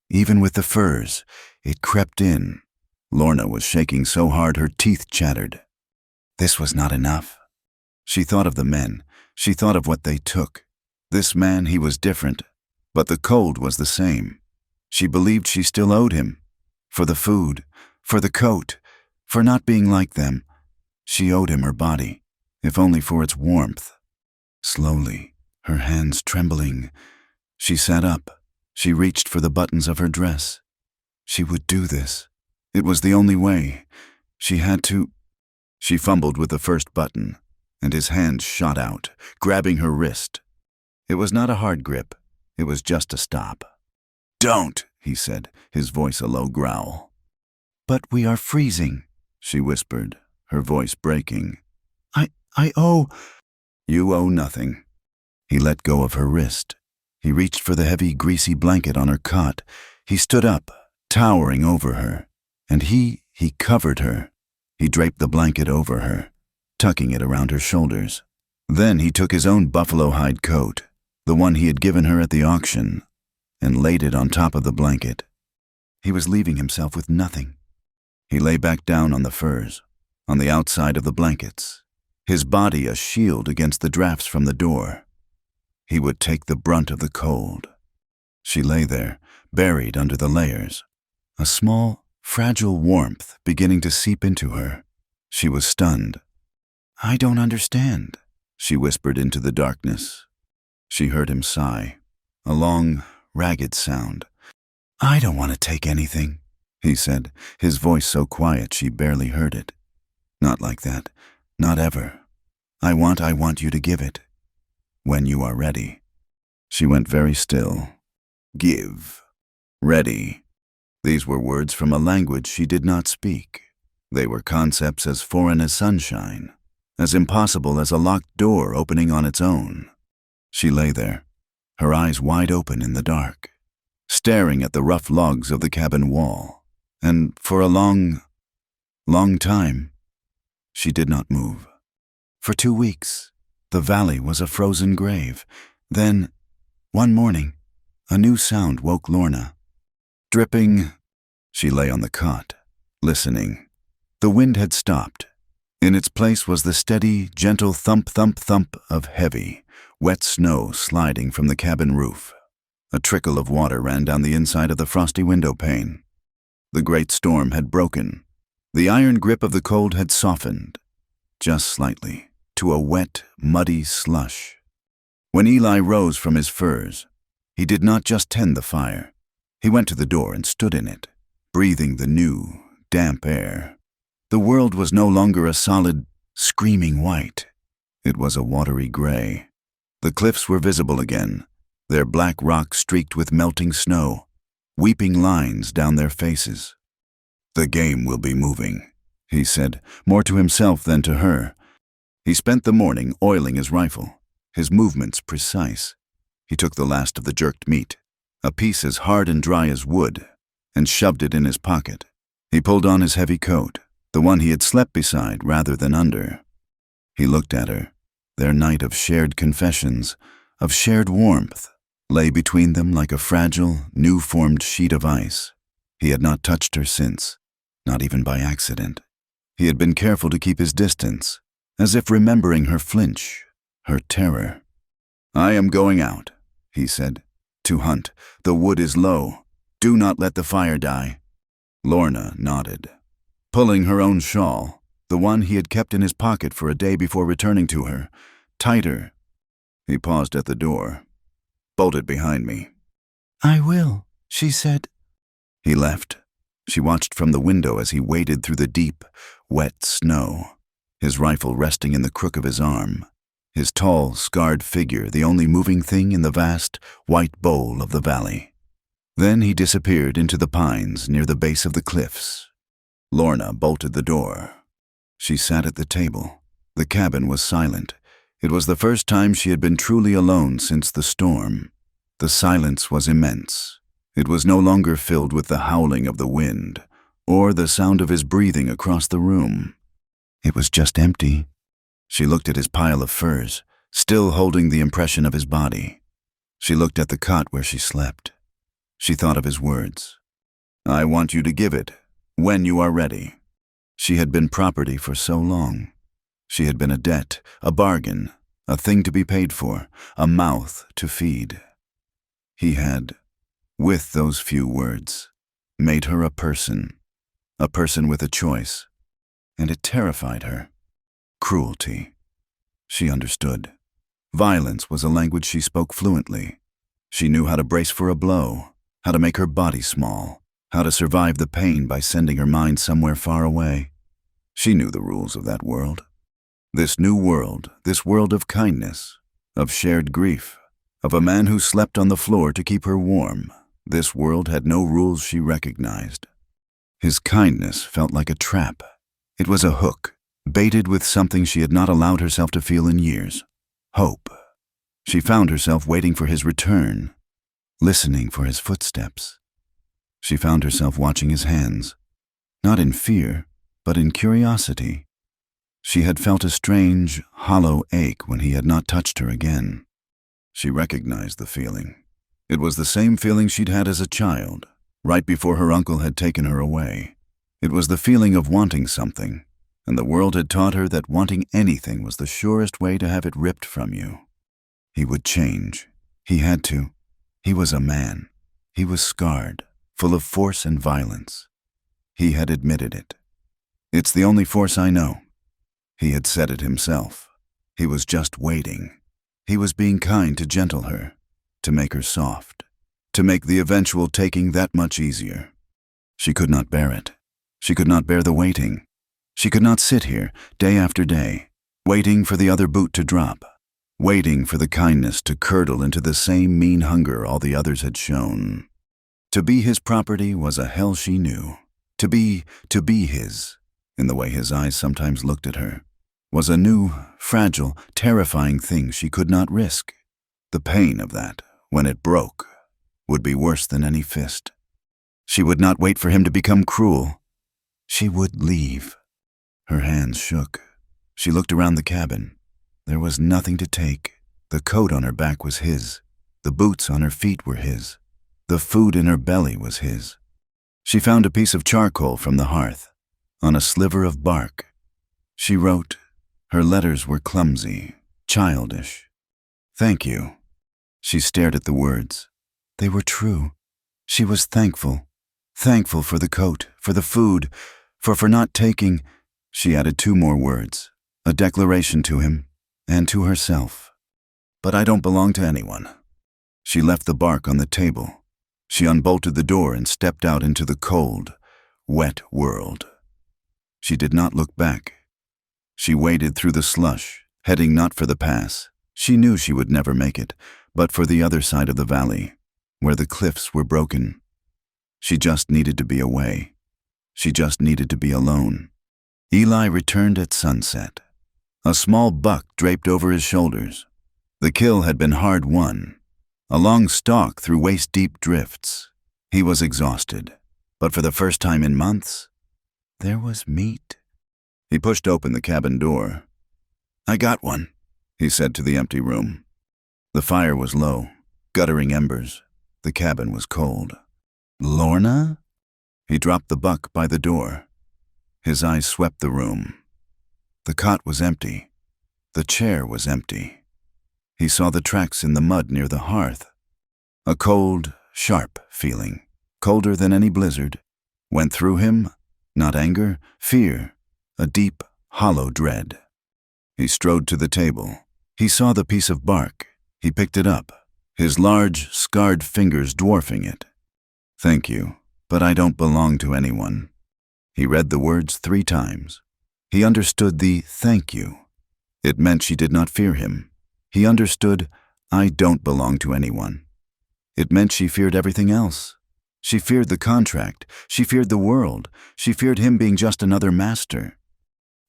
Even with the furs, it crept in. Lorna was shaking so hard her teeth chattered. This was not enough. She thought of the men. She thought of what they took. This man, he was different, but the cold was the same. She believed she still owed him. For the food, for the coat, for not being like them. She owed him her body, if only for its warmth. Slowly, her hands trembling, she sat up. She reached for the buttons of her dress. She would do this. It was the only way. She had to. She fumbled with the first button, and his hand shot out, grabbing her wrist. It was not a hard grip. It was just a stop. "Don't," he said, his voice a low growl. "But we are freezing," she whispered, her voice breaking. I owe." "You owe nothing." He let go of her wrist. He reached for the heavy, greasy blanket on her cot. He stood up, towering over her, and he covered her. He draped the blanket over her, tucking it around her shoulders. Then he took his own buffalo hide coat, the one he had given her at the auction, and laid it on top of the blanket. He was leaving himself with nothing. He lay back down on the furs, on the outside of the blankets, his body a shield against the drafts from the door. He would take the brunt of the cold. She lay there, buried under the layers, a small, fragile warmth beginning to seep into her. She was stunned. "I don't understand," she whispered into the darkness. She heard him sigh, a long, ragged sound. "I don't want to take anything," he said, his voice so quiet she barely heard it. Not like that, not ever. I want you to give it. When you are ready." She went very still. Give. Ready. These were words from a language she did not speak. They were concepts as foreign as sunshine, as impossible as a locked door opening on its own. She lay there, her eyes wide open in the dark, staring at the rough logs of the cabin wall, and for a long time, she did not move. For 2 weeks, the valley was a frozen grave. Then, one morning, a new sound woke Lorna. Dripping, she lay on the cot, listening. The wind had stopped. In its place was the steady, gentle thump, thump, thump of heavy, wet snow sliding from the cabin roof. A trickle of water ran down the inside of the frosty window pane. The great storm had broken. The iron grip of the cold had softened, just slightly, to a wet, muddy slush. When Eli rose from his furs, he did not just tend the fire. He went to the door and stood in it, breathing the new, damp air. The world was no longer a solid, screaming white. It was a watery gray. The cliffs were visible again, their black rock streaked with melting snow, weeping lines down their faces. "The game will be moving," he said, more to himself than to her. He spent the morning oiling his rifle, his movements precise. He took the last of the jerked meat, a piece as hard and dry as wood, and shoved it in his pocket. He pulled on his heavy coat, the one he had slept beside rather than under. He looked at her. Their night of shared confessions, of shared warmth, lay between them like a fragile, new-formed sheet of ice. He had not touched her since, not even by accident. He had been careful to keep his distance, as if remembering her flinch, her terror. "I am going out," he said, "to hunt. The wood is low. Do not let the fire die." Lorna nodded. Pulling her own shawl, the one he had kept in his pocket for a day before returning to her, tighter. He paused at the door. "Bolt it behind me." "I will," she said. He left. She watched from the window as he waded through the deep, wet snow, his rifle resting in the crook of his arm, his tall, scarred figure the only moving thing in the vast, white bowl of the valley. Then he disappeared into the pines near the base of the cliffs. Lorna bolted the door. She sat at the table. The cabin was silent. It was the first time she had been truly alone since the storm. The silence was immense. It was no longer filled with the howling of the wind, or the sound of his breathing across the room. It was just empty. She looked at his pile of furs, still holding the impression of his body. She looked at the cot where she slept. She thought of his words. "I want you to give it, when you are ready." She had been property for so long. She had been a debt, a bargain, a thing to be paid for, a mouth to feed. He had, with those few words, made her a person with a choice, and it terrified her. Cruelty. She understood. Violence was a language she spoke fluently. She knew how to brace for a blow, how to make her body small, how to survive the pain by sending her mind somewhere far away. She knew the rules of that world. This new world, this world of kindness, of shared grief, of a man who slept on the floor to keep her warm, this world had no rules she recognized. His kindness felt like a trap. It was a hook, baited with something she had not allowed herself to feel in years. Hope. She found herself waiting for his return, listening for his footsteps. She found herself watching his hands, not in fear, but in curiosity. She had felt a strange, hollow ache when he had not touched her again. She recognized the feeling. It was the same feeling she'd had as a child, right before her uncle had taken her away. It was the feeling of wanting something, and the world had taught her that wanting anything was the surest way to have it ripped from you. He would change. He had to. He was a man. He was scarred, full of force and violence. He had admitted it. "It's the only force I know." He had said it himself. He was just waiting. He was being kind to gentle her, to make her soft, to make the eventual taking that much easier. She could not bear it. She could not bear the waiting. She could not sit here, day after day, waiting for the other boot to drop, waiting for the kindness to curdle into the same mean hunger all the others had shown. To be his property was a hell she knew. To be his, in the way his eyes sometimes looked at her, was a new, fragile, terrifying thing she could not risk. The pain of that, when it broke, would be worse than any fist. She would not wait for him to become cruel. She would leave. Her hands shook. She looked around the cabin. There was nothing to take. The coat on her back was his. The boots on her feet were his. The food in her belly was his. She found a piece of charcoal from the hearth. On a sliver of bark, she wrote. Her letters were clumsy, childish. "Thank you." She stared at the words. They were true. She was thankful. Thankful for the coat, for the food, for not taking. She added 2 more words, a declaration to him and to herself. "But I don't belong to anyone." She left the bark on the table. She unbolted the door and stepped out into the cold, wet world. She did not look back. She waded through the slush, heading not for the pass. She knew she would never make it, but for the other side of the valley, where the cliffs were broken. She just needed to be away. She just needed to be alone. Eli returned at sunset. A small buck draped over his shoulders. The kill had been hard won. A long stalk through waist-deep drifts. He was exhausted, but for the first time in months, there was meat. He pushed open the cabin door. "I got one," he said to the empty room. The fire was low, guttering embers. The cabin was cold. "Lorna?" He dropped the buck by the door. His eyes swept the room. The cot was empty. The chair was empty. He saw the tracks in the mud near the hearth. A cold, sharp feeling, colder than any blizzard, went through him, not anger, fear, a deep, hollow dread. He strode to the table. He saw the piece of bark. He picked it up, his large, scarred fingers dwarfing it. "Thank you, but I don't belong to anyone." He read the words 3 times. He understood the "thank you." It meant she did not fear him. He understood, "I don't belong to anyone." It meant she feared everything else. She feared the contract. She feared the world. She feared him being just another master.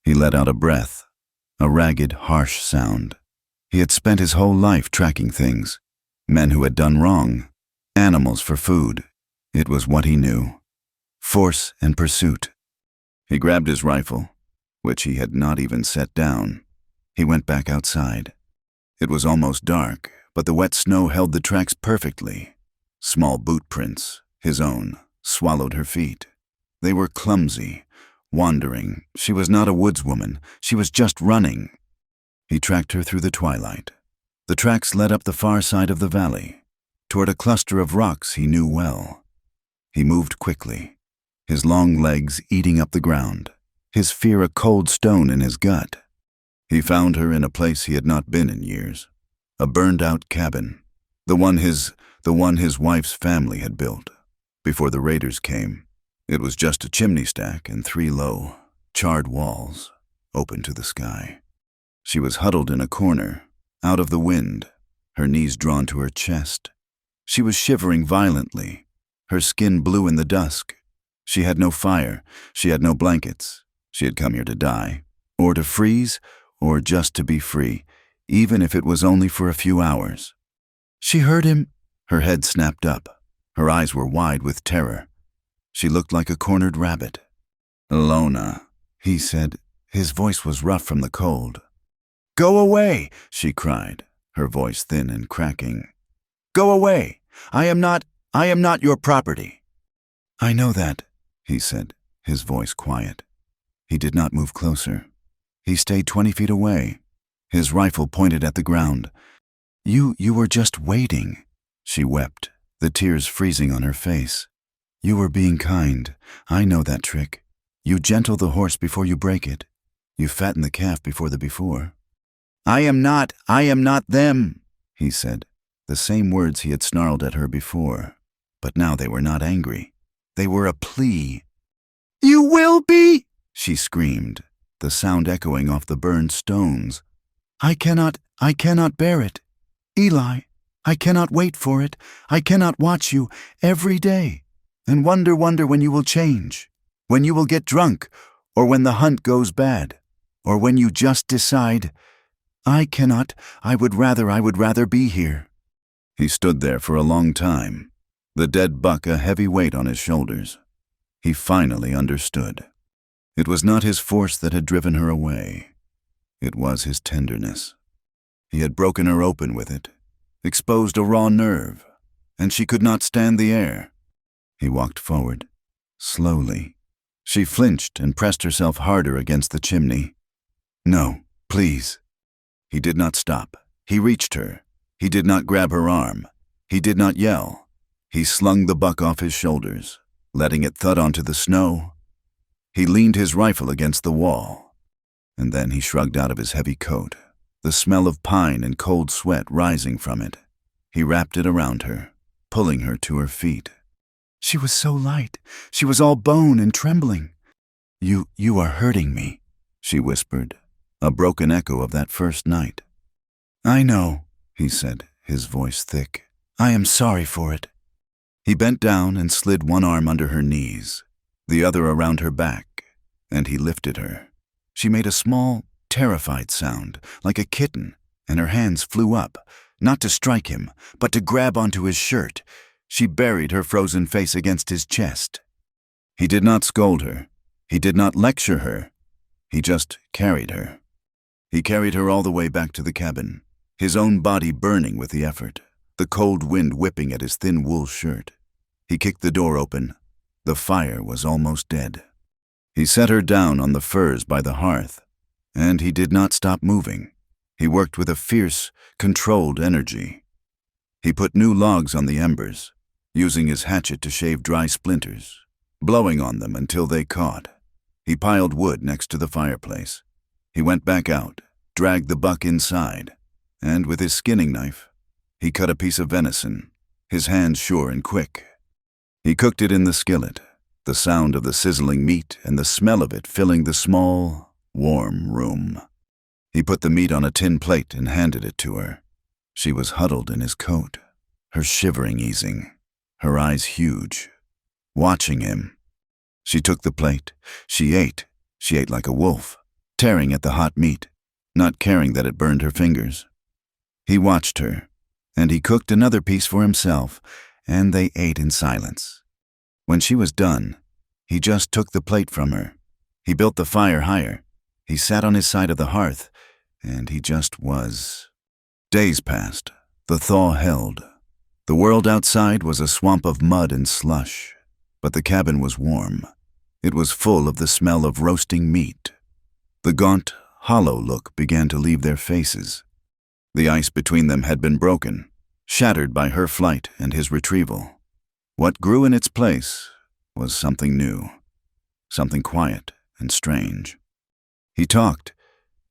He let out a breath, a ragged, harsh sound. He had spent his whole life tracking things, men who had done wrong, animals for food. It was what he knew. Force and pursuit. He grabbed his rifle, which he had not even set down. He went back outside. It was almost dark, but the wet snow held the tracks perfectly. Small boot prints, his own, swallowed her feet. They were clumsy, wandering. She was not a woodswoman. She was just running. He tracked her through the twilight. The tracks led up the far side of the valley, toward a cluster of rocks he knew well. He moved quickly, his long legs eating up the ground, his fear a cold stone in his gut. He found her in a place he had not been in years, a burned-out cabin, the one his wife's family had built before the raiders came. It was just a chimney stack and 3 low, charred walls, open to the sky. She was huddled in a corner, out of the wind, her knees drawn to her chest. She was shivering violently, her skin blue in the dusk. She had no fire, she had no blankets. She had come here to die, or to freeze, or just to be free, even if it was only for a few hours. She heard him. Her head snapped up. Her eyes were wide with terror. She looked like a cornered rabbit. "Lorna," he said. His voice was rough from the cold. "Go away," she cried, her voice thin and cracking. "Go away. I am not your property." "I know that," he said, his voice quiet. He did not move closer. He stayed 20 feet away, his rifle pointed at the ground. You were just waiting," she wept, the tears freezing on her face. "You were being kind. I know that trick. You gentle the horse before you break it. You fatten the calf before the before." I am not them," he said, the same words he had snarled at her before. But now they were not angry. They were a plea. "You will be," she screamed. the sound echoing off the burned stones. I cannot bear it. Eli, I cannot wait for it. I cannot watch you every day and wonder when you will change, when you will get drunk, or when the hunt goes bad, or when you just decide, I would rather be here. He stood there for a long time, the dead buck a heavy weight on his shoulders. He finally understood. It was not his force that had driven her away. It was his tenderness. He had broken her open with it, exposed a raw nerve, and she could not stand the air. He walked forward, slowly. She flinched and pressed herself harder against the chimney. No, please. He did not stop. He reached her. He did not grab her arm. He did not yell. He slung the buck off his shoulders, letting it thud onto the snow. He leaned his rifle against the wall, and then he shrugged out of his heavy coat, the smell of pine and cold sweat rising from it. He wrapped it around her, pulling her to her feet. She was so light. She was all bone and trembling. You are hurting me, she whispered, a broken echo of that first night. I know, he said, his voice thick. I am sorry for it. He bent down and slid one arm under her knees, the other around her back, and he lifted her. She made a small, terrified sound, like a kitten, and her hands flew up, not to strike him, but to grab onto his shirt. She buried her frozen face against his chest. He did not scold her. He did not lecture her. He just carried her. He carried her all the way back to the cabin, his own body burning with the effort, the cold wind whipping at his thin wool shirt. He kicked the door open. The fire was almost dead. He set her down on the furs by the hearth, and he did not stop moving. He worked with a fierce, controlled energy. He put new logs on the embers, using his hatchet to shave dry splinters, blowing on them until they caught. He piled wood next to the fireplace. He went back out, dragged the buck inside, and with his skinning knife, he cut a piece of venison, his hands sure and quick. He cooked it in the skillet, the sound of the sizzling meat and the smell of it filling the small, warm room. He put the meat on a tin plate and handed it to her. She was huddled in his coat, her shivering easing, her eyes huge, watching him. She took the plate. She ate like a wolf, tearing at the hot meat, not caring that it burned her fingers. He watched her, and he cooked another piece for himself, and they ate in silence. When she was done, he just took the plate from her. He built the fire higher. He sat on his side of the hearth, and he just was. Days passed. The thaw held. The world outside was a swamp of mud and slush, but the cabin was warm. It was full of the smell of roasting meat. The gaunt, hollow look began to leave their faces. The ice between them had been broken, shattered by her flight and his retrieval. What grew in its place was something new, something quiet and strange. He talked,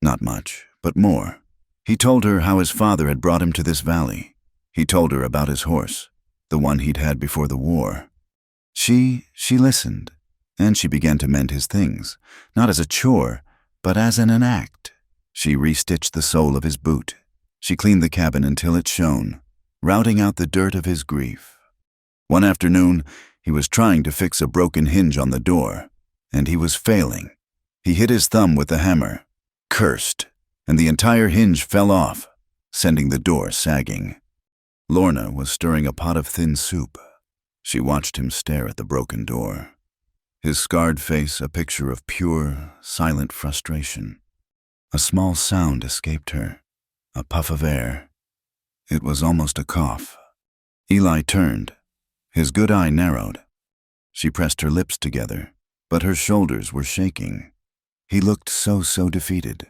not much, but more. He told her how his father had brought him to this valley. He told her about his horse, the one he'd had before the war. She listened, and she began to mend his things, not as a chore, but as an act. She restitched the sole of his boot. She cleaned the cabin until it shone, routing out the dirt of his grief. One afternoon, he was trying to fix a broken hinge on the door, and he was failing. He hit his thumb with the hammer, cursed, and the entire hinge fell off, sending the door sagging. Lorna was stirring a pot of thin soup. She watched him stare at the broken door, his scarred face a picture of pure, silent frustration. A small sound escaped her, a puff of air. It was almost a cough. Eli turned. His good eye narrowed. She pressed her lips together, but her shoulders were shaking. He looked so defeated.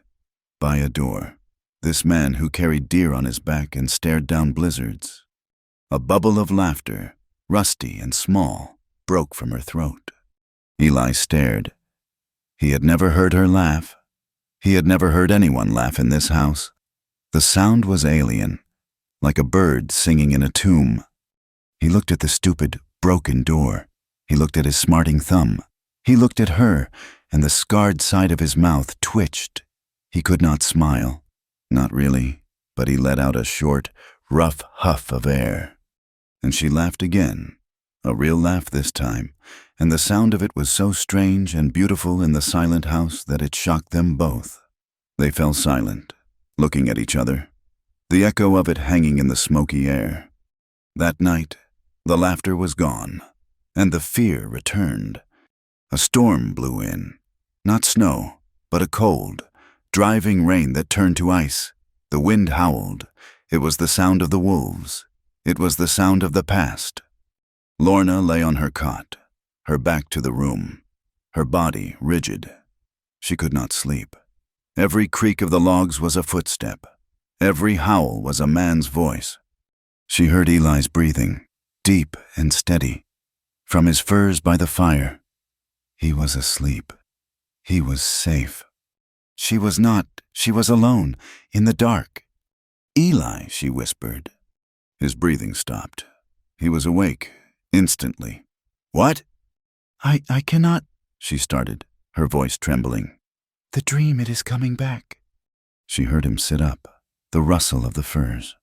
By a door, this man who carried deer on his back and stared down blizzards. A bubble of laughter, rusty and small, broke from her throat. Eli stared. He had never heard her laugh. He had never heard anyone laugh in this house. The sound was alien, like a bird singing in a tomb. He looked at the stupid, broken door. He looked at his smarting thumb. He looked at her, and the scarred side of his mouth twitched. He could not smile. Not really, but he let out a short, rough huff of air. And she laughed again, a real laugh this time, and the sound of it was so strange and beautiful in the silent house that it shocked them both. They fell silent, looking at each other, the echo of it hanging in the smoky air. That night, the laughter was gone, and the fear returned. A storm blew in, not snow, but a cold, driving rain that turned to ice. The wind howled. It was the sound of the wolves. It was the sound of the past. Lorna lay on her cot, her back to the room, her body rigid. She could not sleep. Every creak of the logs was a footstep. Every howl was a man's voice. She heard Eli's breathing, deep and steady, from his furs by the fire. He was asleep. He was safe. She was not. She was alone, in the dark. "Eli," she whispered. His breathing stopped. He was awake, instantly. "What?" I cannot," she started, her voice trembling. "The dream, it is coming back." She heard him sit up, the rustle of the furs.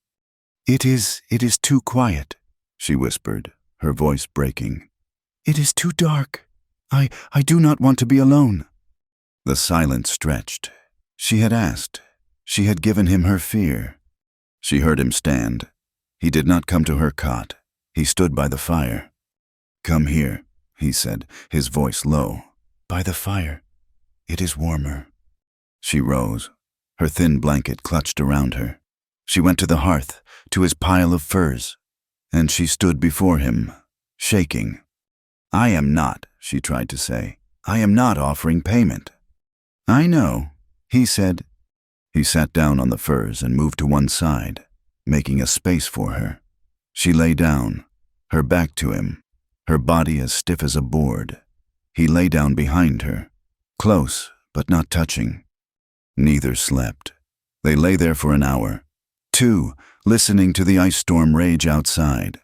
It is too quiet," she whispered, her voice breaking. "It is too dark. I do not want to be alone." The silence stretched. She had asked. She had given him her fear. She heard him stand. He did not come to her cot. He stood by the fire. "Come here," he said, his voice low. "By the fire. It is warmer." She rose, her thin blanket clutched around her. She went to the hearth, to his pile of furs, and she stood before him, shaking. "I am not," she tried to say. "I am not offering payment." "I know," he said. He sat down on the furs and moved to one side, making a space for her. She lay down, her back to him, her body as stiff as a board. He lay down behind her, close but not touching. Neither slept. They lay there for an hour, 2, listening to the ice storm rage outside.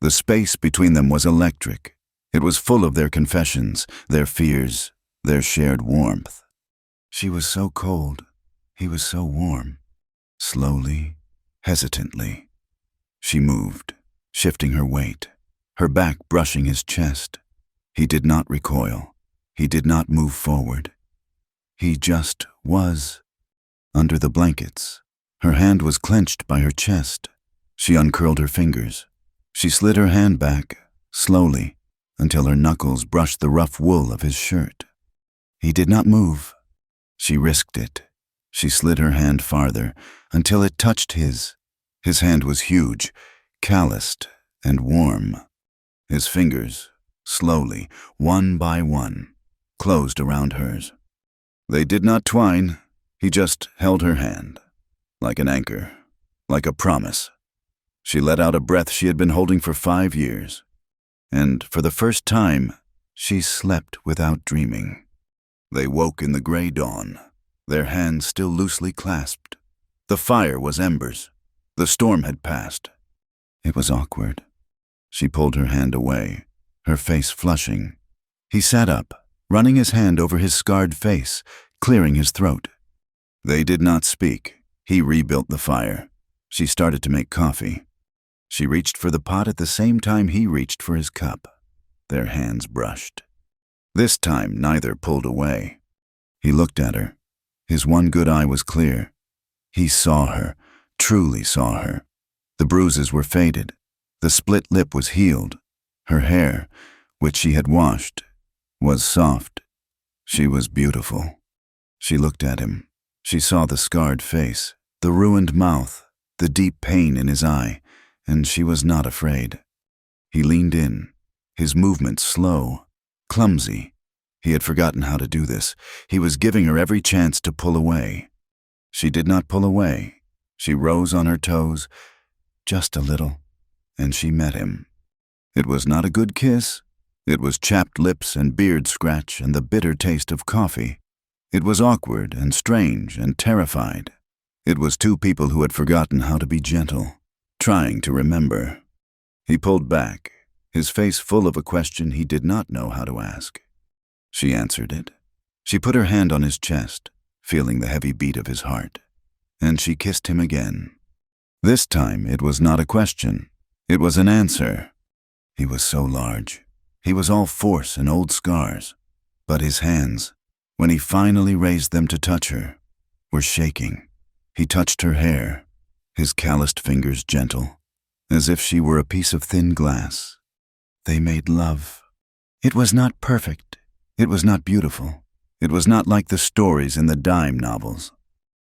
The space between them was electric. It was full of their confessions, their fears, their shared warmth. She was so cold. He was so warm. Slowly, hesitantly, she moved, shifting her weight, her back brushing his chest. He did not recoil. He did not move forward. He just was. Under the blankets, her hand was clenched by her chest. She uncurled her fingers. She slid her hand back, slowly, until her knuckles brushed the rough wool of his shirt. He did not move. She risked it. She slid her hand farther, until it touched his. His hand was huge, calloused, and warm. His fingers, slowly, one by one, closed around hers. They did not twine. He just held her hand, like an anchor, like a promise. She let out a breath she had been holding for 5 years. And for the first time, she slept without dreaming. They woke in the gray dawn, their hands still loosely clasped. The fire was embers. The storm had passed. It was awkward. She pulled her hand away, her face flushing. He sat up, running his hand over his scarred face, clearing his throat. They did not speak. He rebuilt the fire. She started to make coffee. She reached for the pot at the same time he reached for his cup. Their hands brushed. This time, neither pulled away. He looked at her. His one good eye was clear. He saw her, truly saw her. The bruises were faded. The split lip was healed. Her hair, which she had washed, was soft. She was beautiful. She looked at him. She saw the scarred face, the ruined mouth, the deep pain in his eye, and she was not afraid. He leaned in, his movements slow, clumsy. He had forgotten how to do this. He was giving her every chance to pull away. She did not pull away. She rose on her toes, just a little, and she met him. It was not a good kiss. It was chapped lips and beard scratch and the bitter taste of coffee. It was awkward and strange and terrified. It was two people who had forgotten how to be gentle, trying to remember. He pulled back, his face full of a question he did not know how to ask. she answered it. She put her hand on his chest, feeling the heavy beat of his heart, and she kissed him again. This time it was not a question, it was an answer. He was so large. He was all force and old scars, but his hands, when he finally raised them to touch her, were shaking. He touched her hair, his calloused fingers gentle, as if she were a piece of thin glass. They made love. It was not perfect. It was not beautiful. It was not like the stories in the dime novels.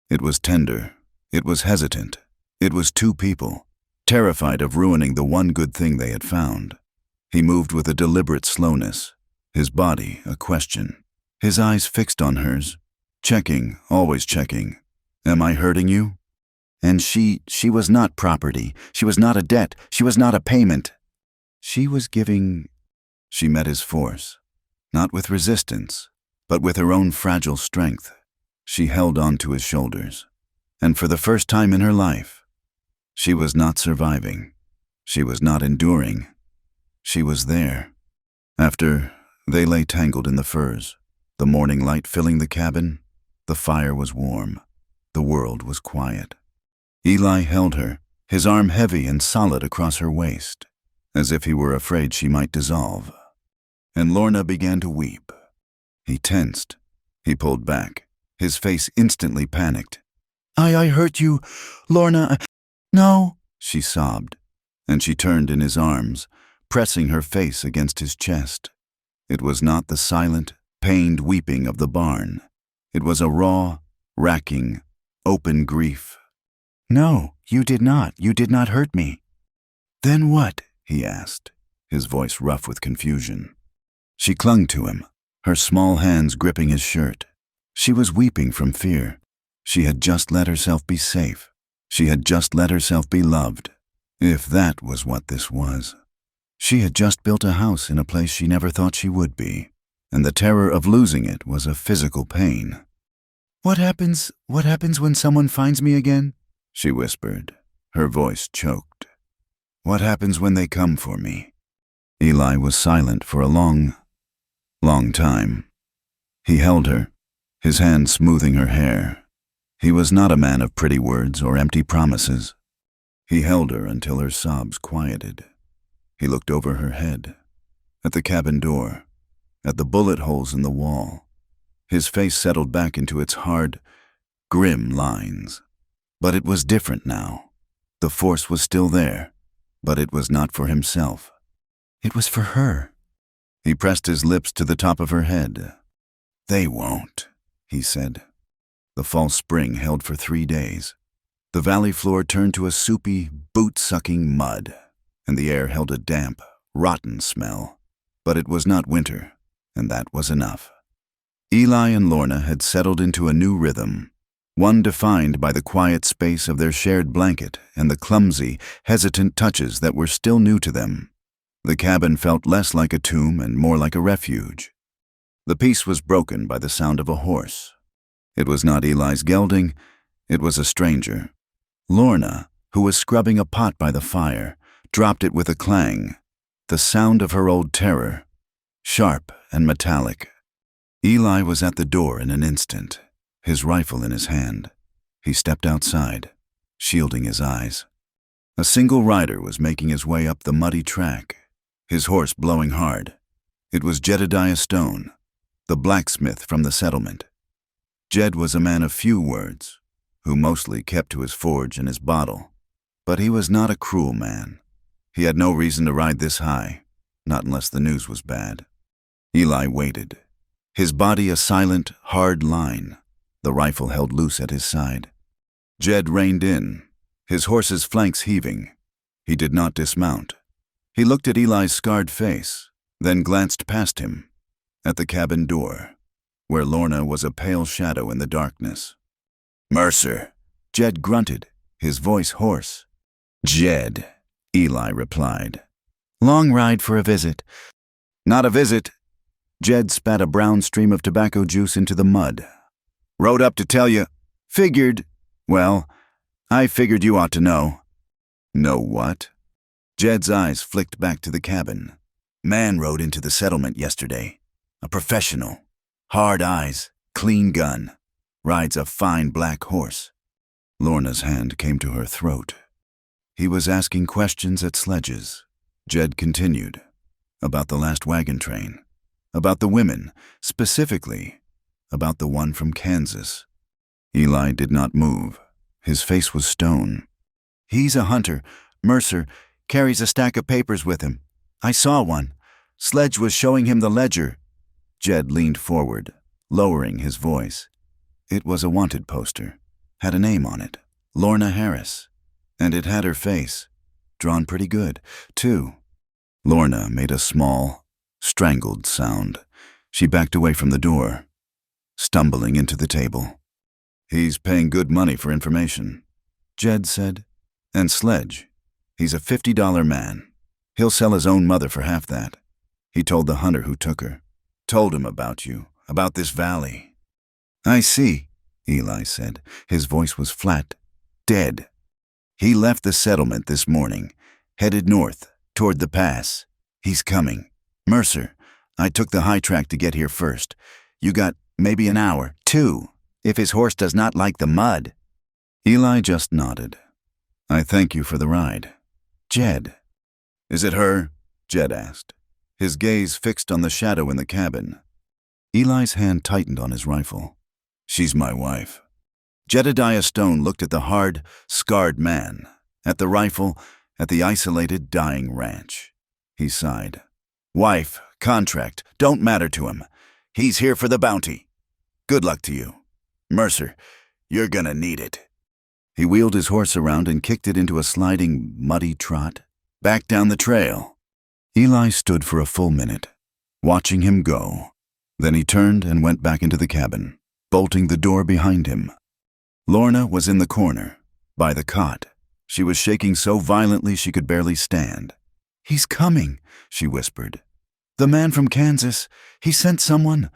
It was tender. It was hesitant. It was two people, terrified of ruining the one good thing they had found. He moved with a deliberate slowness, his body a question, his eyes fixed on hers, checking, always checking. Am I hurting you? And she was not property. She was not a debt. She was not a payment. She was giving. She met his force, not with resistance, but with her own fragile strength. She held on to his shoulders, and for the first time in her life, she was not surviving. She was not enduring. She was there. After they lay tangled in the furs, the morning light filling the cabin, the fire was warm. The world was quiet. Eli held her, his arm heavy and solid across her waist, as if he were afraid she might dissolve. And Lorna began to weep. He tensed. He pulled back, his face instantly panicked. I hurt you, Lorna. No, she sobbed, and she turned in his arms, pressing her face against his chest. It was not the silent, pained weeping of the barn. It was a raw, racking, open grief. No, you did not. You did not hurt me. Then what? He asked, his voice rough with confusion. She clung to him, her small hands gripping his shirt. She was weeping from fear. She had just let herself be safe. She had just let herself be loved, if that was what this was. She had just built a house in a place she never thought she would be, and the terror of losing it was a physical pain. What happens when someone finds me again? She whispered, her voice choked. What happens when they come for me? Eli was silent for a long time. He held her, his hand smoothing her hair. He was not a man of pretty words or empty promises. He held her until her sobs quieted. He looked over her head, at the cabin door, at the bullet holes in the wall. His face settled back into its hard, grim lines. But it was different now. The force was still there, but it was not for himself. It was for her. He pressed his lips to the top of her head. They won't, he said. The false spring held for 3 days. The valley floor turned to a soupy, boot-sucking mud, and the air held a damp, rotten smell. But it was not winter, and that was enough. Eli and Lorna had settled into a new rhythm, one defined by the quiet space of their shared blanket and the clumsy, hesitant touches that were still new to them. The cabin felt less like a tomb and more like a refuge. The peace was broken by the sound of a horse. It was not Eli's gelding, it was a stranger. Lorna, who was scrubbing a pot by the fire, dropped it with a clang, the sound of her old terror, sharp and metallic. Eli was at the door in an instant, his rifle in his hand. He stepped outside, shielding his eyes. A single rider was making his way up the muddy track, his horse blowing hard. It was Jedediah Stone, the blacksmith from the settlement. Jed was a man of few words, who mostly kept to his forge and his bottle. But he was not a cruel man. He had no reason to ride this high, not unless the news was bad. Eli waited, his body a silent, hard line, the rifle held loose at his side. Jed reined in, his horse's flanks heaving. He did not dismount. He looked at Eli's scarred face, then glanced past him, at the cabin door, where Lorna was a pale shadow in the darkness. Mercer, Jed grunted, his voice hoarse. Jed, Eli replied. Long ride for a visit. Not a visit. Jed spat a brown stream of tobacco juice into the mud. Rode up to tell you. Figured. Well, I figured you ought to know. Know what? Jed's eyes flicked back to the cabin. Man rode into the settlement yesterday. A professional. Hard eyes, clean gun. Rides a fine black horse. Lorna's hand came to her throat. He was asking questions at Sledge's. Jed continued. About the last wagon train. About the women, specifically. About the one from Kansas. Eli did not move. His face was stone. He's a hunter. Mercer carries a stack of papers with him. I saw one. Sledge was showing him the ledger. Jed leaned forward, lowering his voice. It was a wanted poster. Had a name on it. Lorna Harris. And it had her face. Drawn pretty good, too. Lorna made a small, strangled sound. She backed away from the door, stumbling into the table. He's paying good money for information, Jed said. And Sledge. He's a $50 man. He'll sell his own mother for half that. He told the hunter who took her. Told him about you, about this valley. I see, Eli said. His voice was flat, dead. He left the settlement this morning, headed north, toward the pass. He's coming. Mercer, I took the high track to get here first. You got maybe an hour, 2, if his horse does not like the mud. Eli just nodded. I thank you for the ride. Jed. Is it her? Jed asked, his gaze fixed on the shadow in the cabin. Eli's hand tightened on his rifle. She's my wife. Jedediah Stone looked at the hard, scarred man, at the rifle, at the isolated, dying ranch. He sighed. Wife, contract, don't matter to him. He's here for the bounty. Good luck to you. Mercer, you're gonna need it. He wheeled his horse around and kicked it into a sliding, muddy trot, back down the trail. Eli stood for a full minute, watching him go. Then he turned and went back into the cabin, bolting the door behind him. Lorna was in the corner, by the cot. She was shaking so violently she could barely stand. He's coming, she whispered. The man from Kansas, he sent someone.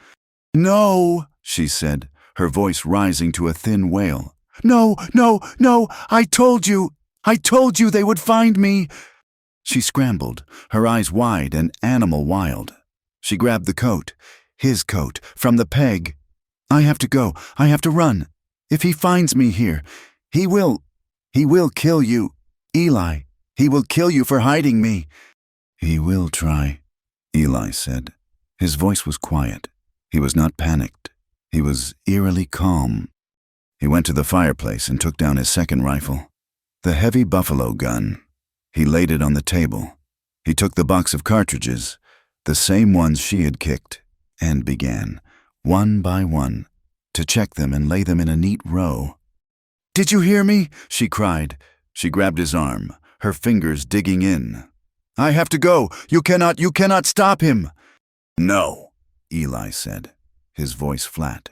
No, she said, her voice rising to a thin wail. No, no, no, I told you they would find me. She scrambled, her eyes wide and animal wild. She grabbed the coat, his coat, from the peg. I have to go, I have to run. If he finds me here, he will kill you. Eli, he will kill you for hiding me. He will try, Eli said. His voice was quiet. He was not panicked. He was eerily calm. He went to the fireplace and took down his second rifle, the heavy buffalo gun. He laid it on the table. He took the box of cartridges, the same ones she had kicked, and began, one by one, to check them and lay them in a neat row. Did you hear me? She cried. She grabbed his arm, her fingers digging in. I have to go. You cannot stop him. No, Eli said, his voice flat.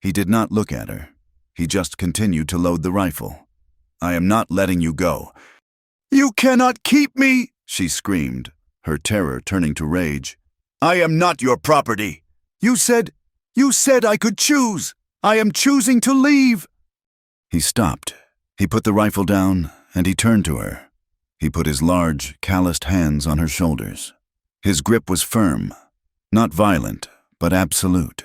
He did not look at her. He just continued to load the rifle. I am not letting you go. You cannot keep me, she screamed, her terror turning to rage. I am not your property. You said I could choose. I am choosing to leave. He stopped. He put the rifle down, and he turned to her. He put his large, calloused hands on her shoulders. His grip was firm, not violent, but absolute.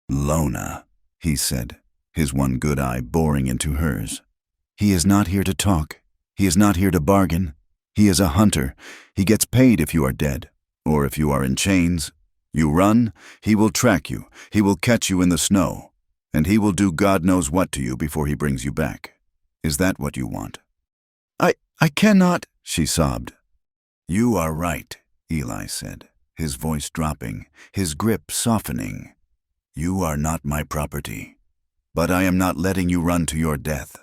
Lona, he said, his one good eye boring into hers. He is not here to talk. He is not here to bargain. He is a hunter. He gets paid if you are dead, or if you are in chains. You run, he will track you. He will catch you in the snow, and he will do God knows what to you before he brings you back. Is that what you want? I cannot, she sobbed. You are right, Eli said, his voice dropping, his grip softening. You are not my property, but I am not letting you run to your death.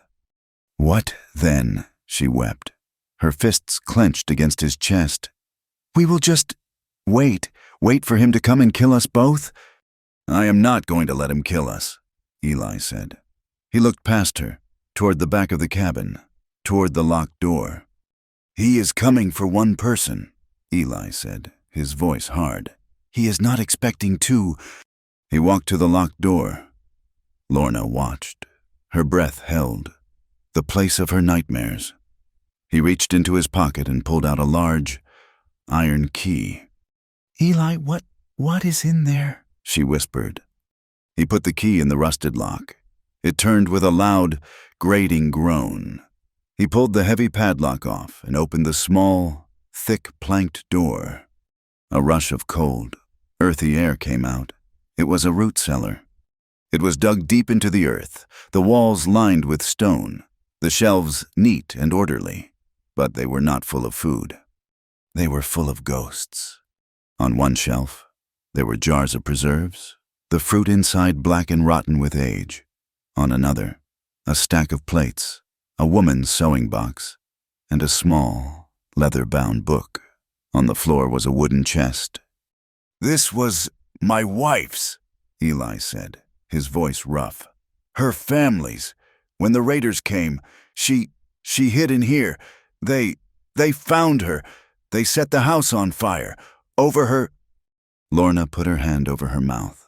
What then? She wept, her fists clenched against his chest. We will just wait for him to come and kill us both? I am not going to let him kill us, Eli said. He looked past her, toward the back of the cabin, toward the locked door. He is coming for one person, Eli said, his voice hard. He is not expecting two. He walked to the locked door. Lorna watched, her breath held, the place of her nightmares. He reached into his pocket and pulled out a large, iron key. Eli, what is in there? she whispered. He put the key in the rusted lock. It turned with a loud, grating groan. He pulled the heavy padlock off and opened the small, thick planked door. A rush of cold, earthy air came out. It was a root cellar. It was dug deep into the earth, the walls lined with stone, the shelves neat and orderly, but they were not full of food. They were full of ghosts. On one shelf, there were jars of preserves, the fruit inside black and rotten with age. On another, a stack of plates, a woman's sewing box, and a small, leather-bound book. On the floor was a wooden chest. "This was my wife's," Eli said, his voice rough. "Her family's. When the raiders came, she hid in here. They found her. They set the house on fire. Over her—" Lorna put her hand over her mouth.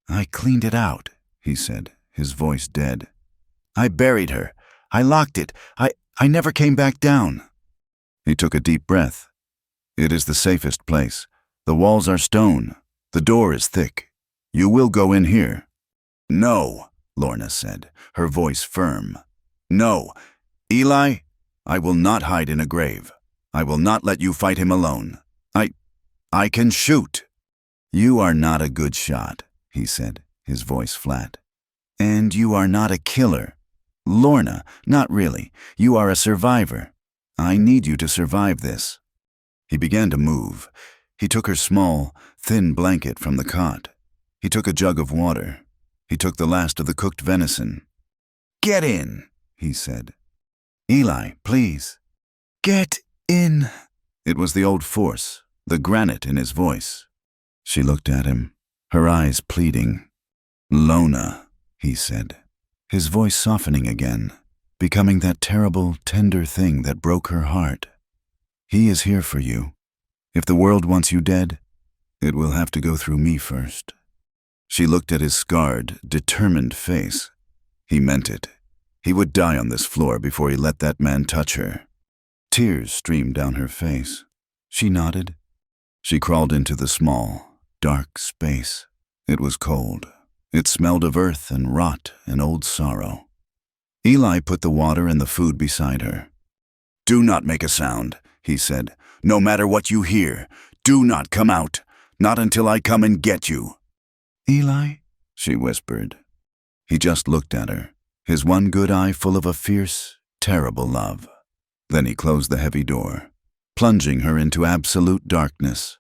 "I cleaned it out," he said, his voice dead. "I buried her. I locked it. I never came back down." He took a deep breath. "It is the safest place. The walls are stone. The door is thick. You will go in here." "No," Lorna said, her voice firm. "No. Eli, I will not hide in a grave. I will not let you fight him alone. I can shoot." "You are not a good shot," he said, his voice flat. "And you are not a killer. Lorna, not really. You are a survivor. I need you to survive this." He began to move. He took her small, thin blanket from the cot. He took a jug of water. He took the last of the cooked venison. "Get in," he said. "Eli, please." "Get in." It was the old force, the granite in his voice. She looked at him, her eyes pleading. "Lorna," he said, his voice softening again, becoming that terrible, tender thing that broke her heart. "He is here for you. If the world wants you dead, it will have to go through me first." She looked at his scarred, determined face. He meant it. He would die on this floor before he let that man touch her. Tears streamed down her face. She nodded. She crawled into the small, dark space. It was cold. It smelled of earth and rot and old sorrow. Eli put the water and the food beside her. "Do not make a sound," he said. "No matter what you hear, do not come out. Not until I come and get you." "Eli?" she whispered. He just looked at her, his one good eye full of a fierce, terrible love. Then he closed the heavy door, plunging her into absolute darkness.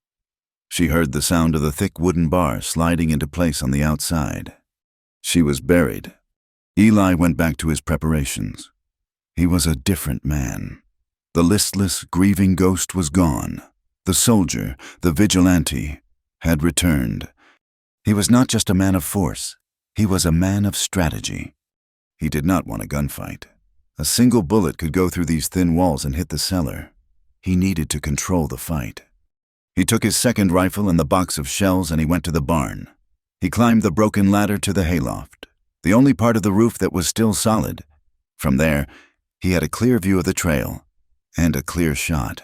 She heard the sound of the thick wooden bar sliding into place on the outside. She was buried. Eli went back to his preparations. He was a different man. The listless, grieving ghost was gone. The soldier, the vigilante, had returned. He was not just a man of force. He was a man of strategy. He did not want a gunfight. A single bullet could go through these thin walls and hit the cellar. He needed to control the fight. He took his second rifle and the box of shells and he went to the barn. He climbed the broken ladder to the hayloft, the only part of the roof that was still solid. From there, he had a clear view of the trail and a clear shot.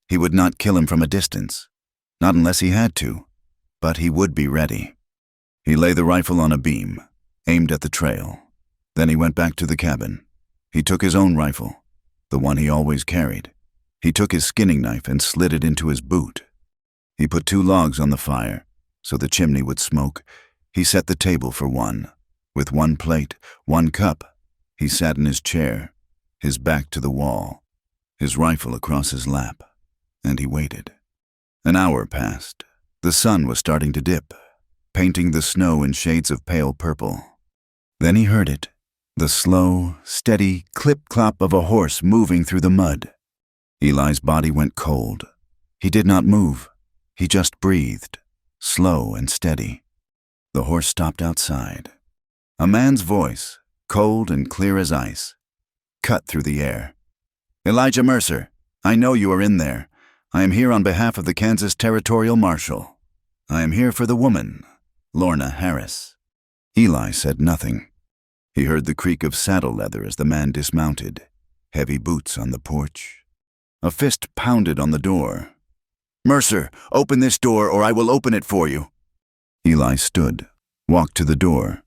He would not kill him from a distance, not unless he had to, but he would be ready. He lay the rifle on a beam, aimed at the trail. Then he went back to the cabin. He took his own rifle, the one he always carried. He took his skinning knife and slid it into his boot. He put 2 logs on the fire, so the chimney would smoke. He set the table for one. With 1 plate, 1 cup, he sat in his chair, his back to the wall, his rifle across his lap, and he waited. An hour passed. The sun was starting to dip, painting the snow in shades of pale purple. Then he heard it, the slow, steady clip-clop of a horse moving through the mud. Eli's body went cold. He did not move. He just breathed, slow and steady. The horse stopped outside. A man's voice, cold and clear as ice, cut through the air. "Elijah Mercer, I know you are in there. I am here on behalf of the Kansas Territorial Marshal. I am here for the woman, Lorna Harris." Eli said nothing. He heard the creak of saddle leather as the man dismounted, heavy boots on the porch. A fist pounded on the door. "Mercer, open this door or I will open it for you." Eli stood, walked to the door,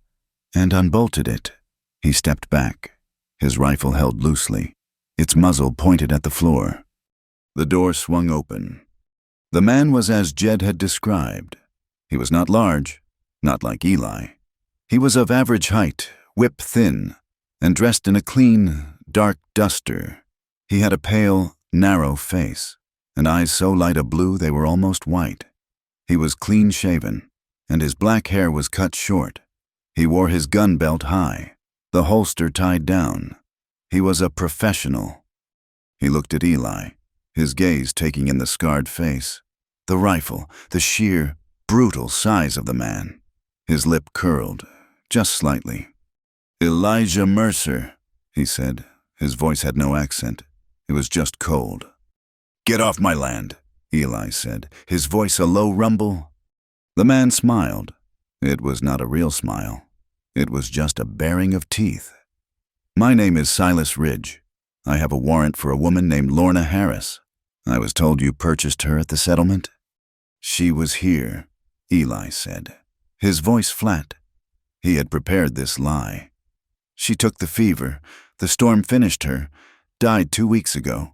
and unbolted it. He stepped back, his rifle held loosely, its muzzle pointed at the floor. The door swung open. The man was as Jed had described. He was not large, not like Eli. He was of average height, whip-thin, and dressed in a clean, dark duster. He had a pale, narrow face, and eyes so light a blue they were almost white. He was clean-shaven, and his black hair was cut short. He wore his gun belt high, the holster tied down. He was a professional. He looked at Eli, his gaze taking in the scarred face, the rifle, the sheer, brutal size of the man. His lip curled, just slightly. "Elijah Mercer," he said. His voice had no accent. It was just cold. "Get off my land," Eli said, his voice a low rumble. The man smiled. It was not a real smile. It was just a baring of teeth. "My name is Silas Ridge. I have a warrant for a woman named Lorna Harris. I was told you purchased her at the settlement." "She was here," Eli said, his voice flat. He had prepared this lie. "She took the fever. The storm finished her. Died 2 weeks ago."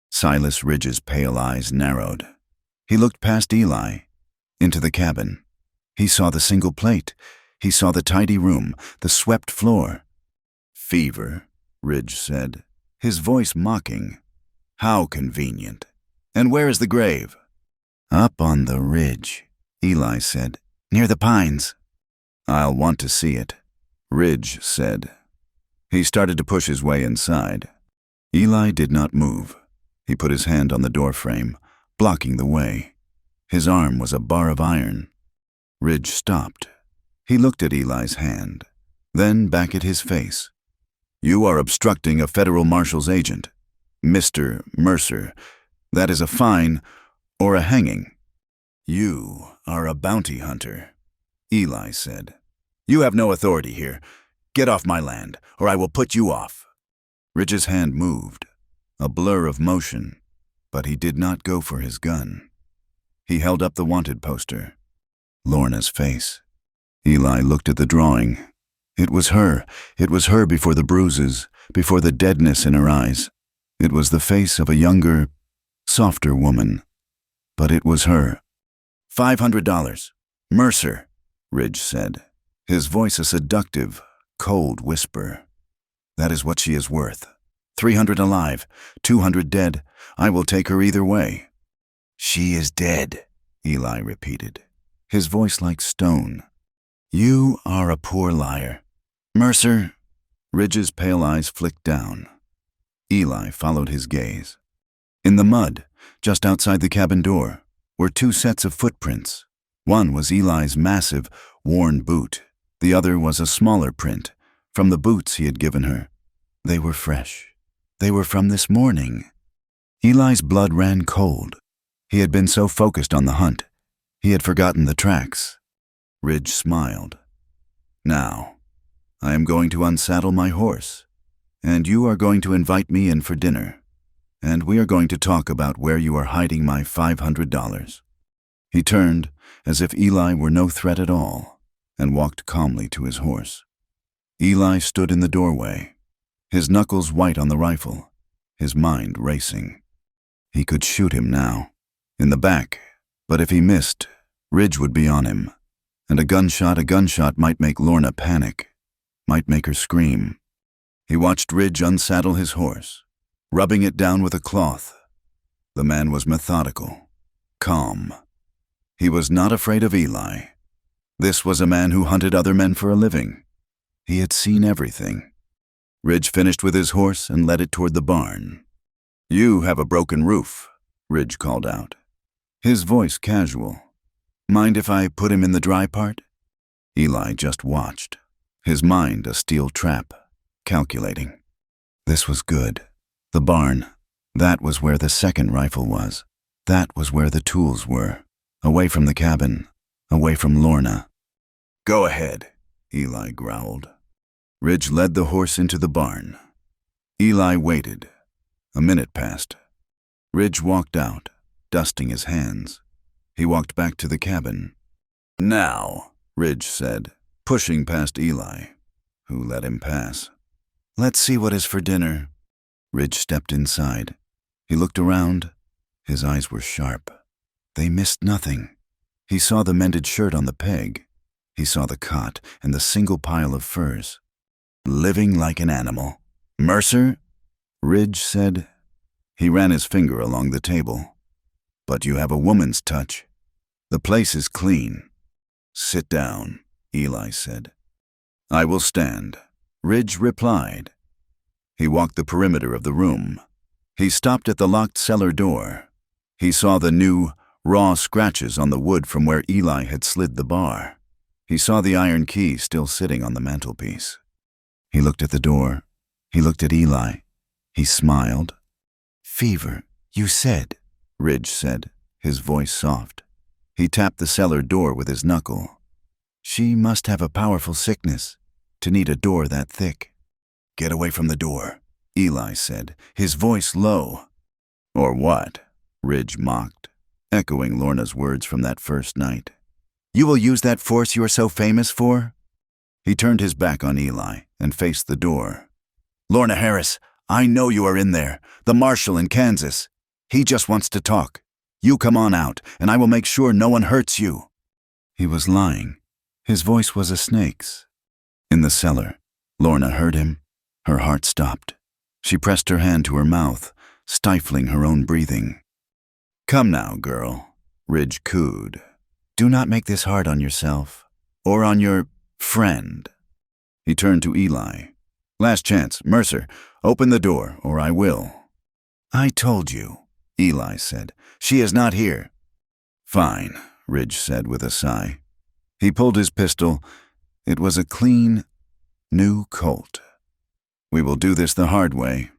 Silas Ridge's pale eyes narrowed. He looked past Eli, into the cabin. He saw the single plate. He saw the tidy room, the swept floor. "Fever," Ridge said, his voice mocking. "How convenient. And where is the grave?" "Up on the ridge," Eli said, "near the pines." "I'll want to see it," Ridge said. He started to push his way inside. Eli did not move. He put his hand on the doorframe, blocking the way. His arm was a bar of iron. Ridge stopped. He looked at Eli's hand, then back at his face. "You are obstructing a federal marshal's agent, Mr. Mercer. That is a fine or a hanging." "You are a bounty hunter," Eli said. "You have no authority here. Get off my land, or I will put you off." Ridge's hand moved, a blur of motion, but he did not go for his gun. He held up the wanted poster. Lorna's face. Eli looked at the drawing. It was her. It was her before the bruises, before the deadness in her eyes. It was the face of a younger, softer woman. But it was her. $500. Mercer, Ridge said, his voice a seductive, cold whisper. "That is what she is worth. 300 alive, 200 dead. I will take her either way." "She is dead," Eli repeated, his voice like stone. "You are a poor liar. Mercer." Ridge's pale eyes flicked down. Eli followed his gaze. In the mud, just outside the cabin door, were 2 sets of footprints. One was Eli's massive, worn boot. The other was a smaller print, from the boots he had given her. They were fresh. They were from this morning. Eli's blood ran cold. He had been so focused on the hunt, he had forgotten the tracks. Ridge smiled. "Now, I am going to unsaddle my horse, and you are going to invite me in for dinner, and we are going to talk about where you are hiding my $500. He turned, as if Eli were no threat at all, and walked calmly to his horse. Eli stood in the doorway, his knuckles white on the rifle, his mind racing. He could shoot him now, in the back, but if he missed, Ridge would be on him, and a gunshot might make Lorna panic, might make her scream. He watched Ridge unsaddle his horse, rubbing it down with a cloth. The man was methodical, calm. He was not afraid of Eli. This was a man who hunted other men for a living. He had seen everything. Ridge finished with his horse and led it toward the barn. "You have a broken roof," Ridge called out, his voice casual. "Mind if I put him in the dry part?" Eli just watched, his mind a steel trap, calculating. This was good. The barn, that was where the second rifle was. That was where the tools were, away from the cabin, away from Lorna. "Go ahead," Eli growled. Ridge led the horse into the barn. Eli waited. A minute passed. Ridge walked out, dusting his hands. He walked back to the cabin. Now, Ridge said, pushing past Eli, who let him pass. Let's see what is for dinner. Ridge stepped inside. He looked around. His eyes were sharp. They missed nothing. He saw the mended shirt on the peg. He saw the cot and the single pile of furs. Living like an animal. Mercer? Ridge said. He ran his finger along the table. But you have a woman's touch. The place is clean. Sit down, Eli said. I will stand, Ridge replied. He walked the perimeter of the room. He stopped at the locked cellar door. He saw the new, raw scratches on the wood from where Eli had slid the bar. He saw the iron key still sitting on the mantelpiece. He looked at the door. He looked at Eli. He smiled. Fever, you said, Ridge said, his voice soft. He tapped the cellar door with his knuckle. She must have a powerful sickness to need a door that thick. Get away from the door, Eli said, his voice low. Or what? Ridge mocked, echoing Lorna's words from that first night. You will use that force you are so famous for? He turned his back on Eli and faced the door. Lorna Harris, I know you are in there, the marshal in Kansas. He just wants to talk. You come on out, and I will make sure no one hurts you. He was lying. His voice was a snake's. In the cellar, Lorna heard him. Her heart stopped. She pressed her hand to her mouth, stifling her own breathing. Come now, girl, Ridge cooed. Do not make this hard on yourself, or on your friend. He turned to Eli. Last chance, Mercer, open the door, or I will. I told you, Eli said. She is not here. Fine, Ridge said with a sigh. He pulled his pistol. It was a clean, new Colt. We will do this the hard way.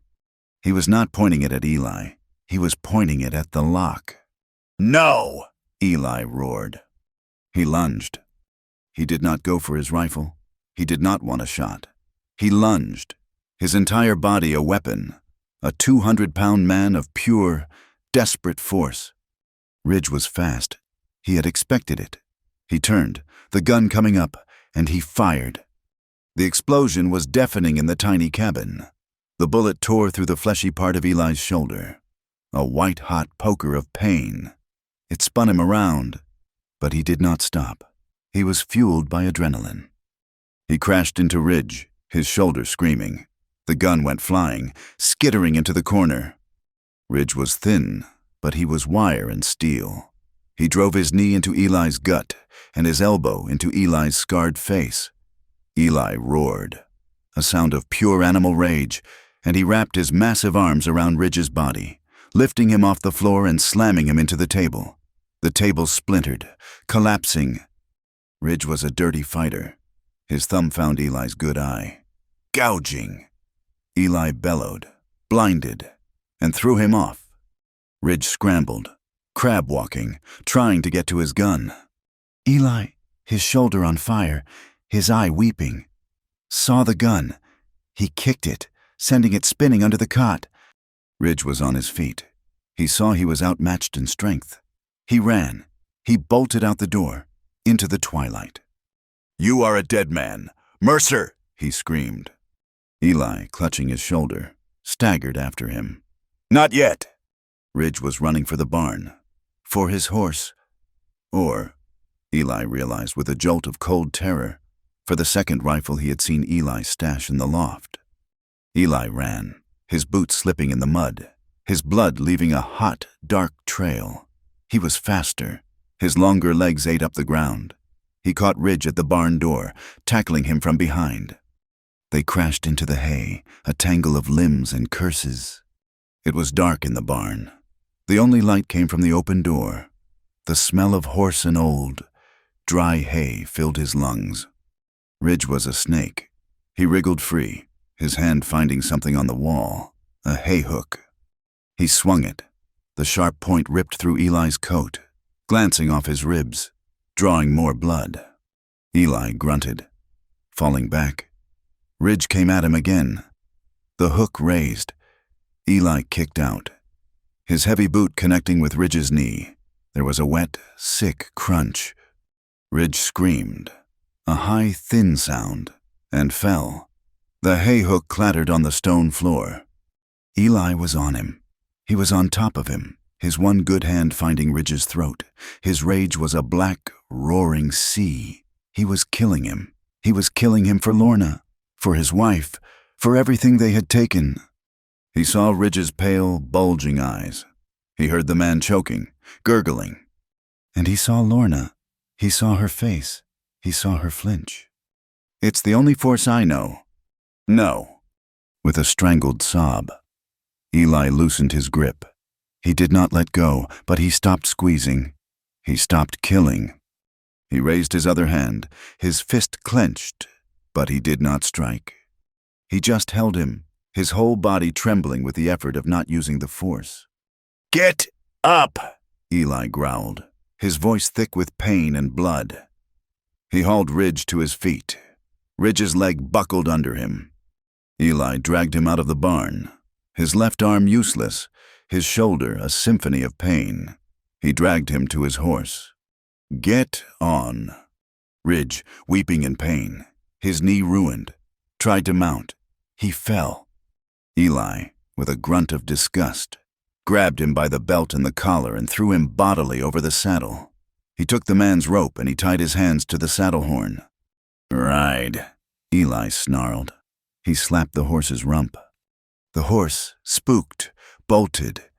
He was not pointing it at Eli. He was pointing it at the lock. No! Eli roared. He lunged. He did not go for his rifle. He did not want a shot. He lunged, his entire body a weapon, a 200-pound man of pure, desperate force. Ridge was fast. He had expected it. He turned, the gun coming up, and he fired. The explosion was deafening in the tiny cabin. The bullet tore through the fleshy part of Eli's shoulder, a white-hot poker of pain. It spun him around, but he did not stop. He was fueled by adrenaline. He crashed into Ridge, his shoulder screaming. The gun went flying, skittering into the corner. Ridge was thin, but he was wire and steel. He drove his knee into Eli's gut and his elbow into Eli's scarred face. Eli roared, a sound of pure animal rage, and he wrapped his massive arms around Ridge's body, lifting him off the floor and slamming him into the table. The table splintered, collapsing. Ridge was a dirty fighter. His thumb found Eli's good eye. Gouging. Eli bellowed, blinded, and threw him off. Ridge scrambled, crab-walking, trying to get to his gun. Eli, his shoulder on fire, his eye weeping, saw the gun. He kicked it, sending it spinning under the cot. Ridge was on his feet. He saw he was outmatched in strength. He ran. He bolted out the door, into the twilight. You are a dead man. Mercer! He screamed. Eli, clutching his shoulder, staggered after him. Not yet! Ridge was running for the barn. For his horse. Or, Eli realized with a jolt of cold terror, for the second rifle he had seen Eli stash in the loft. Eli ran, his boots slipping in the mud, his blood leaving a hot, dark trail. He was faster. His longer legs ate up the ground. He caught Ridge at the barn door, tackling him from behind. They crashed into the hay, a tangle of limbs and curses. It was dark in the barn. The only light came from the open door. The smell of horse and old, dry hay filled his lungs. Ridge was a snake. He wriggled free, his hand finding something on the wall, a hay hook. He swung it. The sharp point ripped through Eli's coat, glancing off his ribs, drawing more blood. Eli grunted, falling back. Ridge came at him again. The hook raised. Eli kicked out. His heavy boot connecting with Ridge's knee. There was a wet, sick crunch. Ridge screamed, a high, thin sound, and fell. The hay hook clattered on the stone floor. Eli was on him. He was on top of him, his one good hand finding Ridge's throat. His rage was a black, roaring sea. He was killing him. He was killing him for Lorna, for his wife, for everything they had taken. He saw Ridge's pale, bulging eyes. He heard the man choking, gurgling. And he saw Lorna. He saw her face. He saw her flinch. "It's the only force I know." "No." With a strangled sob, Eli loosened his grip. He did not let go, but he stopped squeezing. He stopped killing. He raised his other hand, his fist clenched, but he did not strike. He just held him, his whole body trembling with the effort of not using the force. "Get up!" Eli growled, his voice thick with pain and blood. He hauled Ridge to his feet. Ridge's leg buckled under him. Eli dragged him out of the barn, his left arm useless, his shoulder a symphony of pain. He dragged him to his horse. "Get on." Ridge, weeping in pain, his knee ruined, tried to mount. He fell. Eli, with a grunt of disgust, grabbed him by the belt and the collar and threw him bodily over the saddle. He took the man's rope and he tied his hands to the saddle horn. "Ride," Eli snarled. He slapped the horse's rump. The horse, spooked, bolted,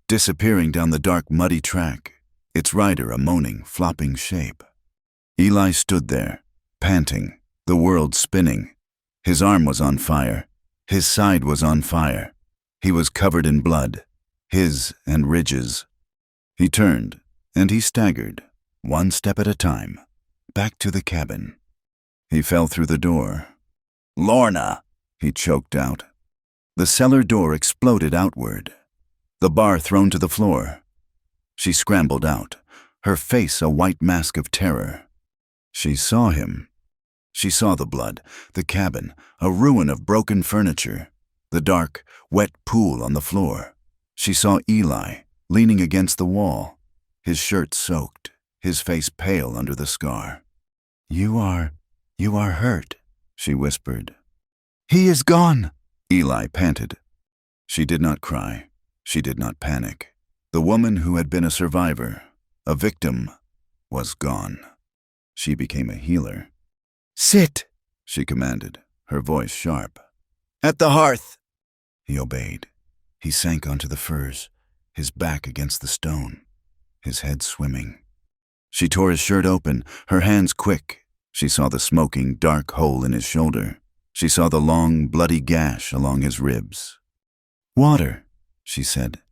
disappearing down the dark, muddy track, its rider a moaning, flopping shape. Eli stood there, panting, the world spinning. His arm was on fire. His side was on fire. He was covered in blood, his and Ridge's. He turned, and he staggered, one step at a time, back to the cabin. He fell through the door. "Lorna!" he choked out. The cellar door exploded outward, the bar thrown to the floor. She scrambled out, her face a white mask of terror. She saw him. She saw the blood, the cabin, a ruin of broken furniture, the dark, wet pool on the floor. She saw Eli, leaning against the wall, his shirt soaked, his face pale under the scar. You are hurt," she whispered. "He is gone," Eli panted. She did not cry. She did not panic. The woman who had been a survivor, a victim, was gone. She became a healer. "Sit," she commanded, her voice sharp. "At the hearth." He obeyed. He sank onto the furs, his back against the stone, his head swimming. She tore his shirt open, her hands quick. She saw the smoking, dark hole in his shoulder. She saw the long, bloody gash along his ribs. "Water," she said.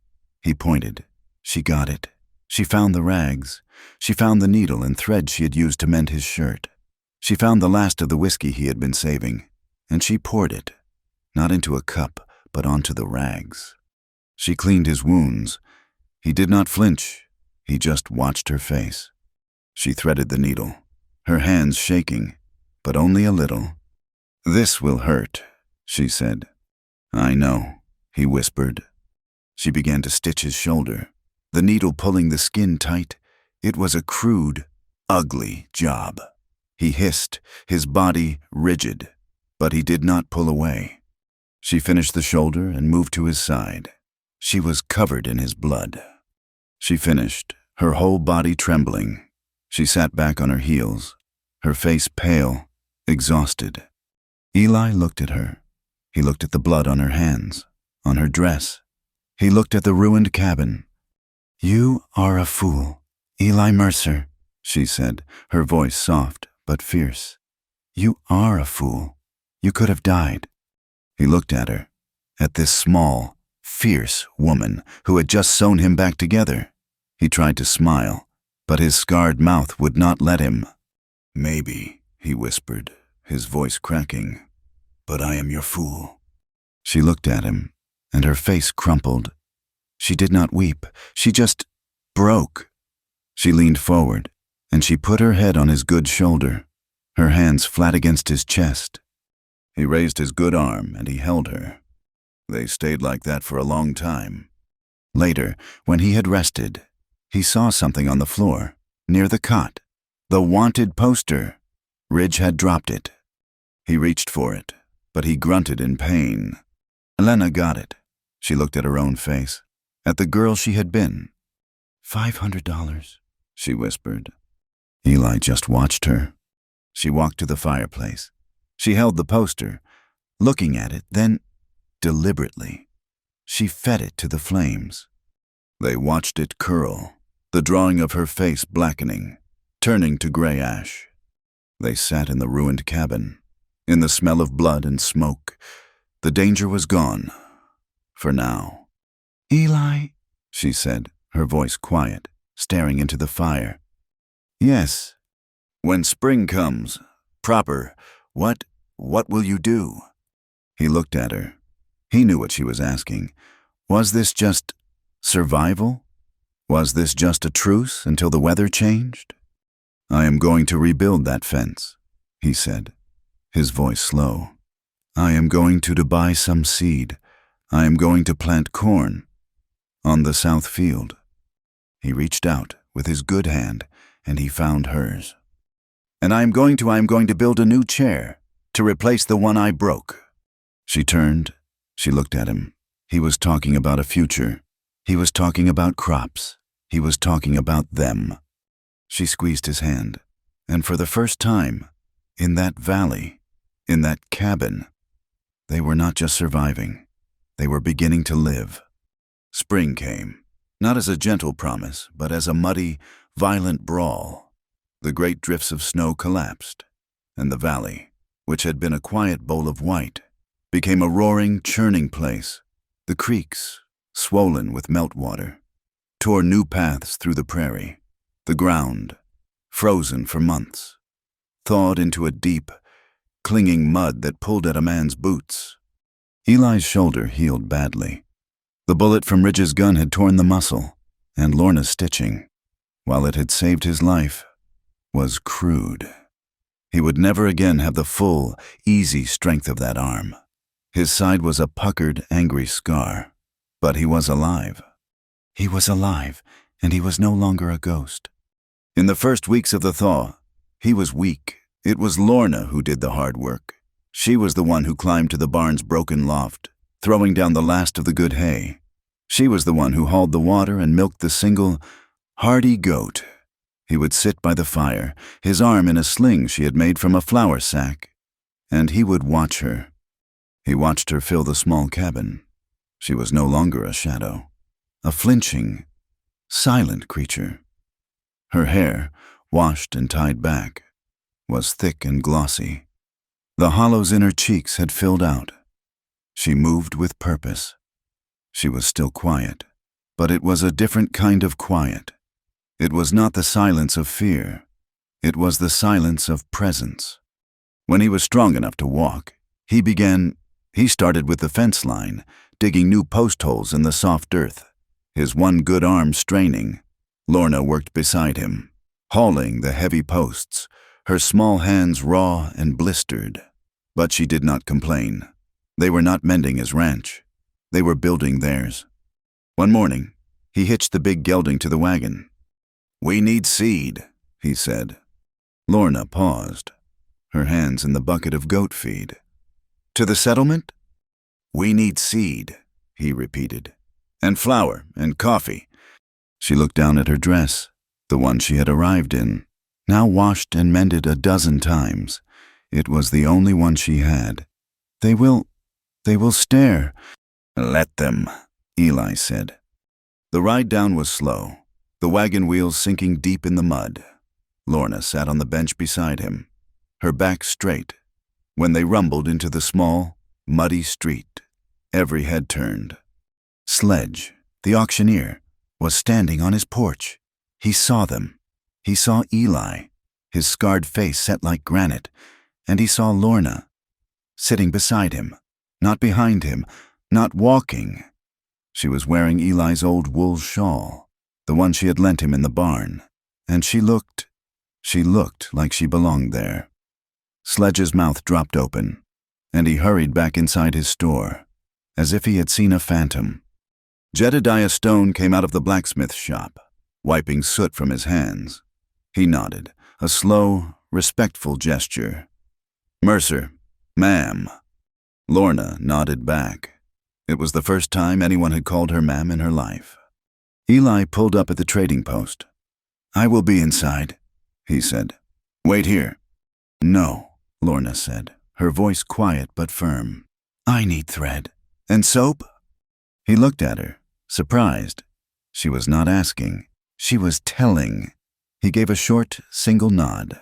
He pointed. She got it. She found the rags. She found the needle and thread she had used to mend his shirt. She found the last of the whiskey he had been saving, and she poured it, not into a cup, but onto the rags. She cleaned his wounds. He did not flinch. He just watched her face. She threaded the needle, her hands shaking, but only a little. "This will hurt," she said. "I know," he whispered. She began to stitch his shoulder, the needle pulling the skin tight. It was a crude, ugly job. He hissed, his body rigid, but he did not pull away. She finished the shoulder and moved to his side. She was covered in his blood. She finished, her whole body trembling. She sat back on her heels, her face pale, exhausted. Eli looked at her. He looked at the blood on her hands, on her dress. He looked at the ruined cabin. "You are a fool, Eli Mercer," she said, her voice soft but fierce. "You are a fool. You could have died." He looked at her, at this small, fierce woman who had just sewn him back together. He tried to smile, but his scarred mouth would not let him. "Maybe," he whispered, his voice cracking, "but I am your fool." She looked at him, and her face crumpled. She did not weep. She just broke. She leaned forward, and she put her head on his good shoulder, her hands flat against his chest. He raised his good arm, and he held her. They stayed like that for a long time. Later, when he had rested, he saw something on the floor, near the cot. The wanted poster. Ridge had dropped it. He reached for it, but he grunted in pain. Elena got it. She looked at her own face, at the girl she had been. $500, she whispered. Eli just watched her. She walked to the fireplace. She held the poster, looking at it, then, deliberately, she fed it to the flames. They watched it curl, the drawing of her face blackening, turning to gray ash. They sat in the ruined cabin, in the smell of blood and smoke. The danger was gone, for now. Eli, she said, her voice quiet, staring into the fire. Yes. When spring comes, proper, what will you do? He looked at her. He knew what she was asking. Was this just survival? Was this just a truce until the weather changed? I am going to rebuild that fence, he said, his voice slow. I am going to buy some seed. I am going to plant corn on the south field. He reached out with his good hand, and he found hers. And I am going to build a new chair to replace the one I broke. She turned. She looked at him. He was talking about a future. He was talking about crops. He was talking about them. She squeezed his hand, and for the first time, in that valley, in that cabin, they were not just surviving. They were beginning to live. Spring came, not as a gentle promise, but as a muddy, violent brawl. The great drifts of snow collapsed, and the valley, which had been a quiet bowl of white, became a roaring, churning place. The creeks, swollen with meltwater, tore new paths through the prairie. The ground, frozen for months, thawed into a deep, clinging mud that pulled at a man's boots. Eli's shoulder healed badly. The bullet from Ridge's gun had torn the muscle, and Lorna's stitching, while it had saved his life, was crude. He would never again have the full, easy strength of that arm. His side was a puckered, angry scar, but he was alive. He was alive, and he was no longer a ghost. In the first weeks of the thaw, he was weak. It was Lorna who did the hard work. She was the one who climbed to the barn's broken loft, throwing down the last of the good hay. She was the one who hauled the water and milked the single, hardy goat. He would sit by the fire, his arm in a sling she had made from a flour sack, and he would watch her. He watched her fill the small cabin. She was no longer a shadow, a flinching, silent creature. Her hair, washed and tied back, was thick and glossy. The hollows in her cheeks had filled out. She moved with purpose. She was still quiet, but it was a different kind of quiet. It was not the silence of fear. It was the silence of presence. When he was strong enough to walk, he started with the fence line, digging new post holes in the soft earth, his one good arm straining. Lorna worked beside him, hauling the heavy posts, her small hands raw and blistered. But she did not complain. They were not mending his ranch. They were building theirs. One morning, he hitched the big gelding to the wagon. "We need seed," he said. Lorna paused, her hands in the bucket of goat feed. "To the settlement?" "We need seed," he repeated. "And flour and coffee." She looked down at her dress, the one she had arrived in, now washed and mended a dozen times. It was the only one she had. They will stare." "Let them," Eli said. The ride down was slow, the wagon wheels sinking deep in the mud. Lorna sat on the bench beside him, her back straight. When they rumbled into the small, muddy street, every head turned. Sledge, the auctioneer, was standing on his porch. He saw them. He saw Eli, his scarred face set like granite, and he saw Lorna, sitting beside him, not behind him, not walking. She was wearing Eli's old wool shawl, the one she had lent him in the barn, and she looked like she belonged there. Sledge's mouth dropped open, and he hurried back inside his store, as if he had seen a phantom. Jedediah Stone came out of the blacksmith shop, wiping soot from his hands. He nodded, a slow, respectful gesture. "Mercer, ma'am." Lorna nodded back. It was the first time anyone had called her ma'am in her life. Eli pulled up at the trading post. "I will be inside," he said. "Wait here." "No," Lorna said, her voice quiet but firm. "I need thread. And soap?" He looked at her, surprised. She was not asking. She was telling. He gave a short, single nod.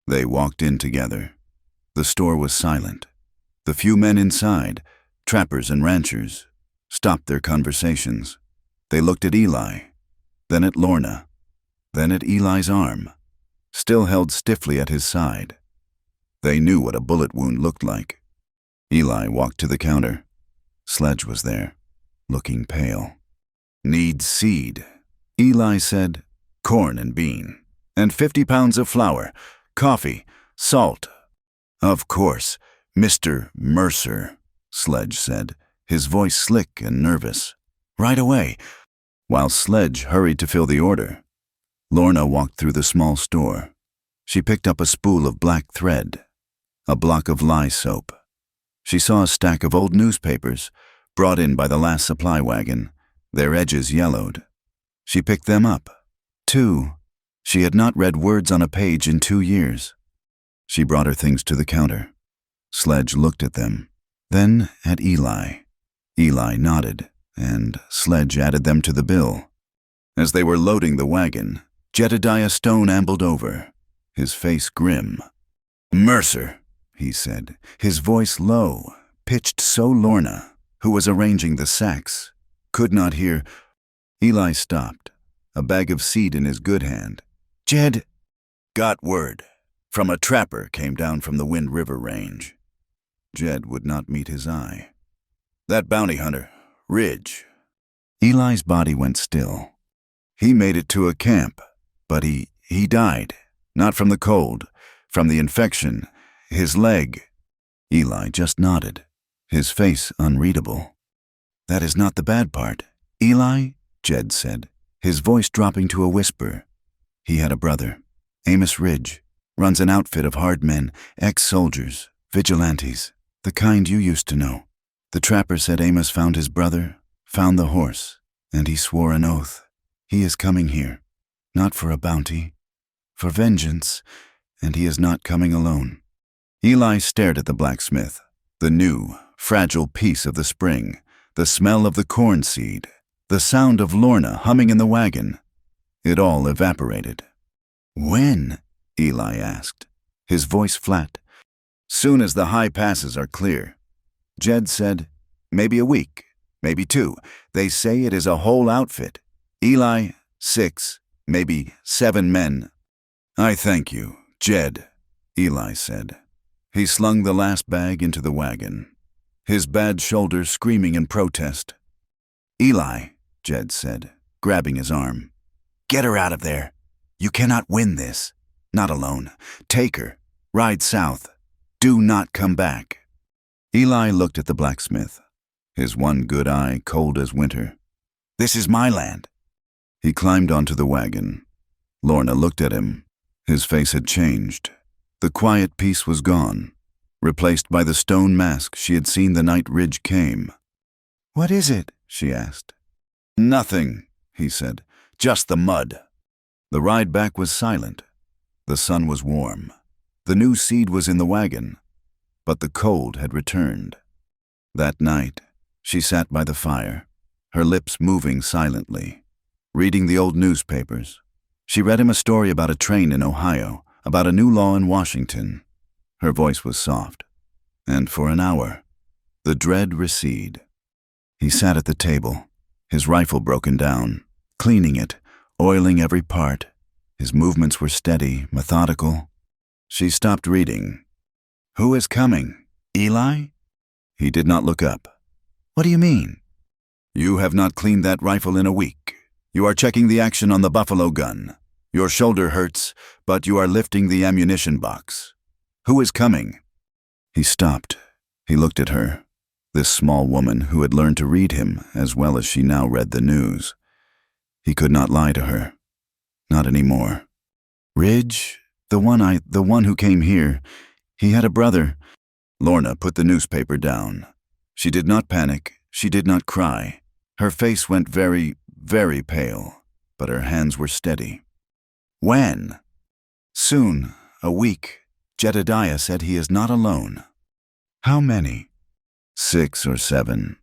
They walked in together. The store was silent. The few men inside, trappers and ranchers, stopped their conversations. They looked at Eli, then at Lorna, then at Eli's arm, still held stiffly at his side. They knew what a bullet wound looked like. Eli walked to the counter. Sledge was there, looking pale. "Needs seed," Eli said. "Corn and bean, and 50 pounds of flour, coffee, salt." "Of course, Mr. Mercer," Sledge said, his voice slick and nervous. "Right away." While Sledge hurried to fill the order, Lorna walked through the small store. She picked up a spool of black thread, a block of lye soap. She saw a stack of old newspapers, brought in by the last supply wagon, their edges yellowed. She picked them up. 2. She had not read words on a page in 2 years. She brought her things to the counter. Sledge looked at them, then at Eli. Eli nodded, and Sledge added them to the bill. As they were loading the wagon, Jedediah Stone ambled over, his face grim. "Mercer," he said, his voice low, pitched so Lorna, who was arranging the sacks, could not hear. Eli stopped, a bag of seed in his good hand. "Jed." "Got word. From a trapper came down from the Wind River range." Jed would not meet his eye. "That bounty hunter, Ridge." Eli's body went still. "He made it to a camp, but he died. Not from the cold, from the infection. His leg." Eli just nodded, his face unreadable. "That is not the bad part. Eli," Jed said, his voice dropping to a whisper. "He had a brother, Amos Ridge, runs an outfit of hard men, ex-soldiers, vigilantes, the kind you used to know. The trapper said Amos found his brother, found the horse, and he swore an oath. He is coming here, not for a bounty, for vengeance, and he is not coming alone." Eli stared at the blacksmith, the new, fragile piece of the spring, the smell of the corn seed, the sound of Lorna humming in the wagon. It all evaporated. "When?" Eli asked, his voice flat. "Soon as the high passes are clear." Jed said, "Maybe a week, maybe 2. They say it is a whole outfit. Eli, 6, maybe 7 men." "I thank you, Jed," Eli said. He slung the last bag into the wagon, his bad shoulder screaming in protest. "Eli," Jed said, grabbing his arm, "get her out of there. You cannot win this. Not alone. Take her. Ride south. Do not come back." Eli looked at the blacksmith, his one good eye cold as winter. "This is my land." He climbed onto the wagon. Lorna looked at him. His face had changed. The quiet peace was gone, replaced by the stone mask she had seen the night Ridge came. "What is it?" she asked. "Nothing," he said. "Just the mud." The ride back was silent. The sun was warm. The new seed was in the wagon, but the cold had returned. That night, she sat by the fire, her lips moving silently, reading the old newspapers. She read him a story about a train in Ohio, about a new law in Washington. Her voice was soft, and for an hour, the dread receded. He sat at the table, his rifle broken down, cleaning it, oiling every part. His movements were steady, methodical. She stopped reading. "Who is coming? Eli?" He did not look up. "What do you mean?" "You have not cleaned that rifle in a week. You are checking the action on the buffalo gun. Your shoulder hurts, but you are lifting the ammunition box. Who is coming?" He stopped. He looked at her, this small woman who had learned to read him as well as she now read the news. He could not lie to her. Not anymore. "Ridge, The one who came here. He had a brother." Lorna put the newspaper down. She did not panic. She did not cry. Her face went very, very pale, but her hands were steady. "When?" "Soon. A week. Jedediah said he is not alone." "How many?" "6 or 7.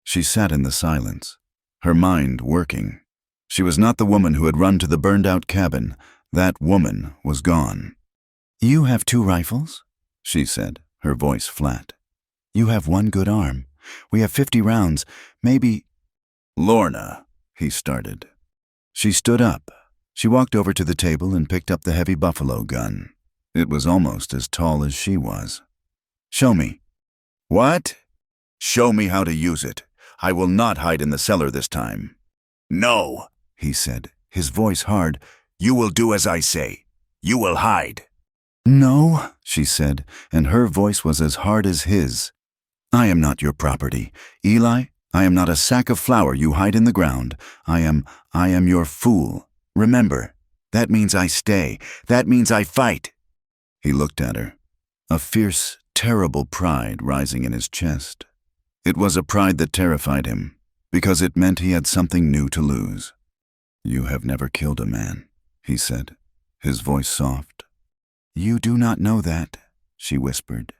She sat in the silence, her mind working. She was not the woman who had run to the burned-out cabin. That woman was gone. "You have 2 rifles?" she said, her voice flat. "You have 1 good arm. We have 50 rounds. Maybe—" "Lorna," he started. She stood up. She walked over to the table and picked up the heavy buffalo gun. It was almost as tall as she was. "Show me." "What?" "Show me how to use it. I will not hide in the cellar this time." "No," he said, his voice hard. "You will do as I say. You will hide." "No," she said, and her voice was as hard as his. "I am not your property. Eli, I am not a sack of flour you hide in the ground. I am your fool. Remember, that means I stay. That means I fight." He looked at her, a fierce, terrible pride rising in his chest. It was a pride that terrified him, because it meant he had something new to lose. "You have never killed a man," he said, his voice soft. "You do not know that," she whispered.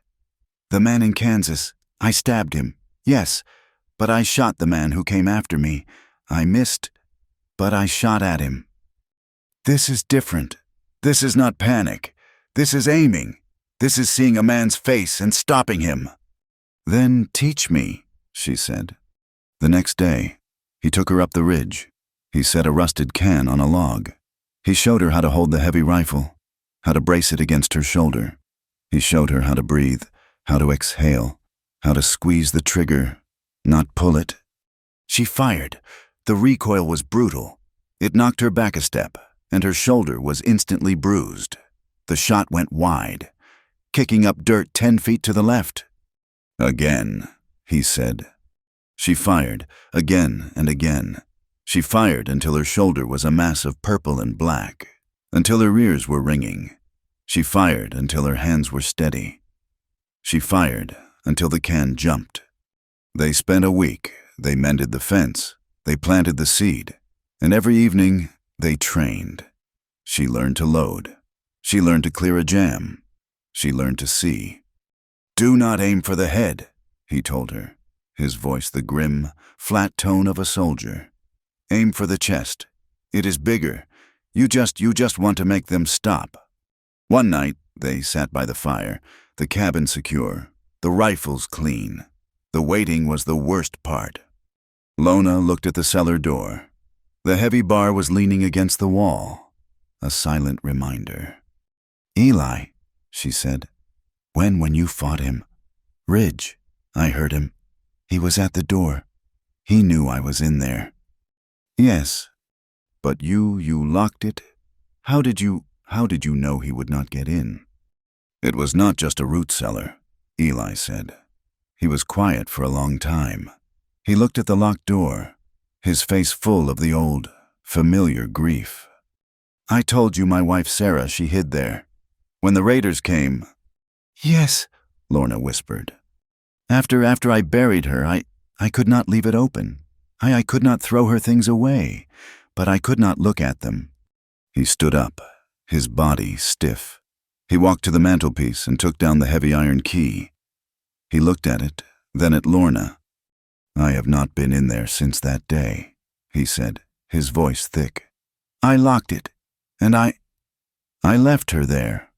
"The man in Kansas, I stabbed him, yes, but I shot the man who came after me. I missed, but I shot at him. This is different. This is not panic. This is aiming. This is seeing a man's face and stopping him." "Then teach me," she said. The next day, he took her up the ridge. He set a rusted can on a log. He showed her how to hold the heavy rifle, how to brace it against her shoulder. He showed her how to breathe, how to exhale, how to squeeze the trigger, not pull it. She fired. The recoil was brutal. It knocked her back a step, and her shoulder was instantly bruised. The shot went wide, kicking up dirt 10 feet to the left. "Again," he said. She fired, again and again. She fired until her shoulder was a mass of purple and black, until her ears were ringing. She fired until her hands were steady. She fired until the can jumped. They spent a week. They mended the fence. They planted the seed. And every evening, they trained. She learned to load. She learned to clear a jam. She learned to see. "Do not aim for the head," he told her, his voice the grim, flat tone of a soldier. "Aim for the chest. It is bigger. You just want to make them stop." One night, they sat by the fire, the cabin secure, the rifles clean. The waiting was the worst part. Lorna looked at the cellar door. The heavy bar was leaning against the wall, a silent reminder. "Eli," she said, when you fought him. Ridge, I heard him. He was at the door. He knew I was in there." "Yes, but you locked it? How did you know he would not get in?" "It was not just a root cellar," Eli said. He was quiet for a long time. He looked at the locked door, his face full of the old, familiar grief. "I told you my wife Sarah, she hid there. When the raiders came—" "Yes," Lorna whispered. After I buried her, I could not leave it open. I could not throw her things away, but I could not look at them." He stood up, his body stiff. He walked to the mantelpiece and took down the heavy iron key. He looked at it, then at Lorna. "I have not been in there since that day," he said, his voice thick. "I locked it, and I left her there.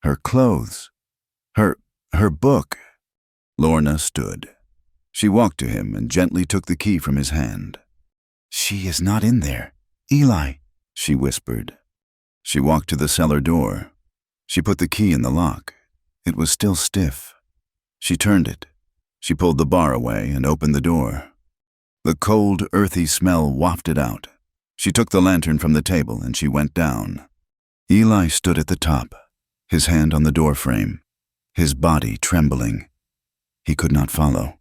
Her clothes, her book." Lorna stood. She walked to him and gently took the key from his hand. "She is not in there. Eli," she whispered. She walked to the cellar door. She put the key in the lock. It was still stiff. She turned it. She pulled the bar away and opened the door. The cold, earthy smell wafted out. She took the lantern from the table and she went down. Eli stood at the top, his hand on the doorframe, his body trembling. He could not follow.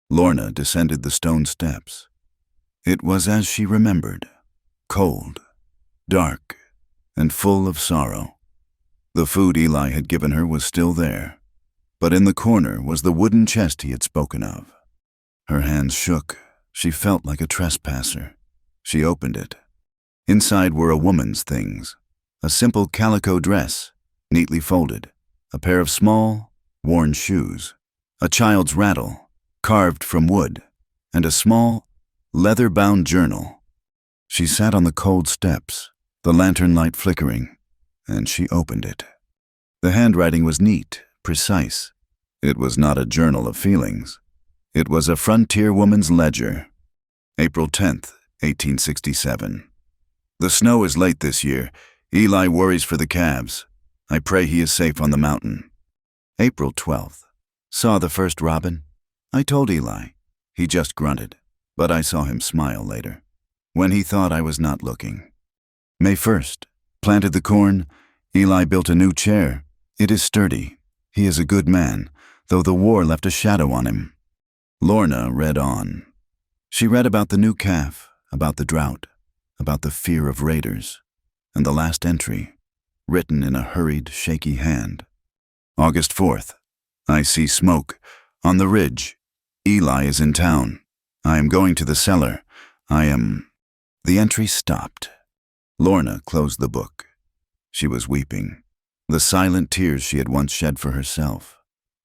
Lorna descended the stone steps. It was as she remembered, cold, dark, and full of sorrow. The food Eli had given her was still there, but in the corner was the wooden chest he had spoken of. Her hands shook. She felt like a trespasser. She opened it. Inside were a woman's things, a simple calico dress, neatly folded, a pair of small, worn shoes, a child's rattle, carved from wood, and a small, leather-bound journal. She sat on the cold steps, the lantern light flickering, and she opened it. The handwriting was neat, precise. It was not a journal of feelings. It was a frontier woman's ledger. April 10th, 1867. The snow is late this year. Eli worries for the calves. I pray he is safe on the mountain. April 12th. Saw the first robin? I told Eli. He just grunted, but I saw him smile later, when he thought I was not looking. May 1st. Planted the corn. Eli built a new chair. It is sturdy. He is a good man, though the war left a shadow on him. Lorna read on. She read about the new calf, about the drought, about the fear of raiders, and the last entry, written in a hurried, shaky hand. August 4th. I see smoke. On the ridge. Eli is in town. I am going to the cellar. The entry stopped. Lorna closed the book. She was weeping. The silent tears she had once shed for herself,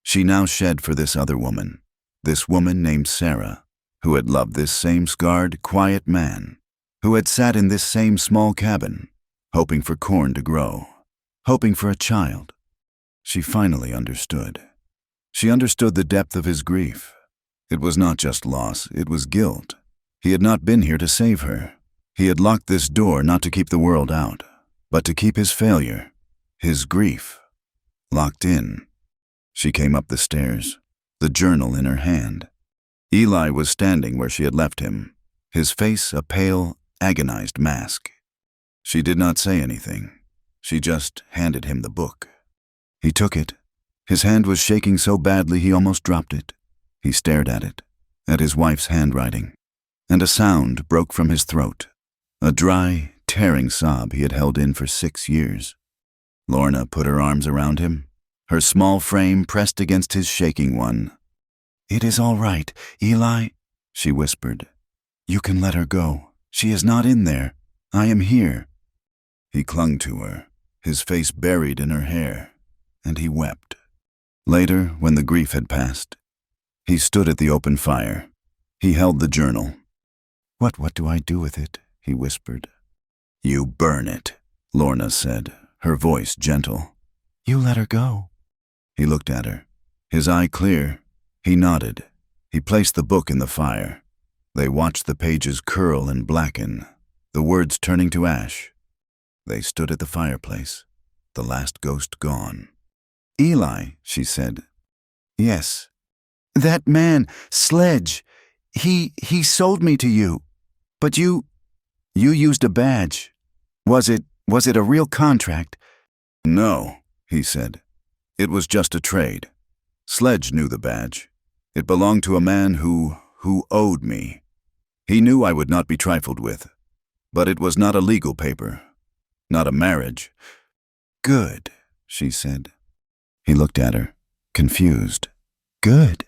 she now shed for this other woman, this woman named Sarah, who had loved this same scarred, quiet man, who had sat in this same small cabin, hoping for corn to grow, hoping for a child. She finally understood. She understood the depth of his grief. It was not just loss, it was guilt. He had not been here to save her. He had locked this door not to keep the world out, but to keep his failure, his grief, locked in. She came up the stairs, the journal in her hand. Eli was standing where she had left him, his face a pale, agonized mask. She did not say anything. She just handed him the book. He took it. His hand was shaking so badly he almost dropped it. He stared at it, at his wife's handwriting, and a sound broke from his throat, a dry, tearing sob he had held in for 6 years. Lorna put her arms around him, her small frame pressed against his shaking one. "It is all right, Eli," she whispered. "You can let her go. She is not in there. I am here." He clung to her, his face buried in her hair, and he wept. Later, when the grief had passed, he stood at the open fire. He held the journal. What do I do with it?" he whispered. "You burn it," Lorna said, her voice gentle. "You let her go." He looked at her, his eye clear. He nodded. He placed the book in the fire. They watched the pages curl and blacken, the words turning to ash. They stood at the fireplace, the last ghost gone. "Eli," she said. "Yes." "That man, Sledge, he sold me to you. But you used a badge. Was it a real contract?" "No," he said. "It was just a trade. Sledge knew the badge. It belonged to a man who owed me. He knew I would not be trifled with. But it was not a legal paper, not a marriage." "Good," she said. He looked at her, confused. "Good."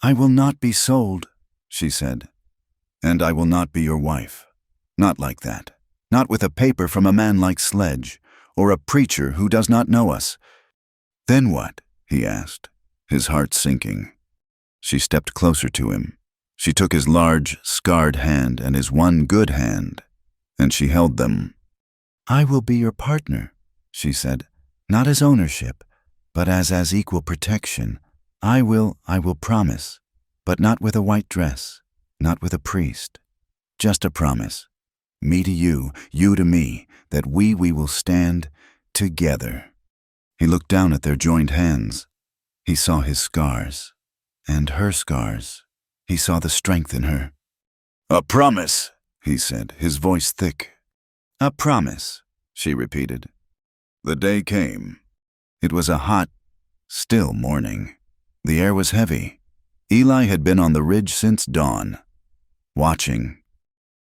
"I will not be sold," she said. "And I will not be your wife. Not like that. Not with a paper from a man like Sledge, or a preacher who does not know us." "Then what?" he asked, his heart sinking. She stepped closer to him. She took his large, scarred hand and his one good hand, and she held them. "I will be your partner," she said, "not as ownership, but as equal protection. I will promise, but not with a white dress, not with a priest. Just a promise. Me to you, you to me, that we will stand together." He looked down at their joined hands. He saw his scars, and her scars. He saw the strength in her. "A promise," he said, his voice thick. "A promise," she repeated. The day came. It was a hot, still morning. The air was heavy. Eli had been on the ridge since dawn, watching.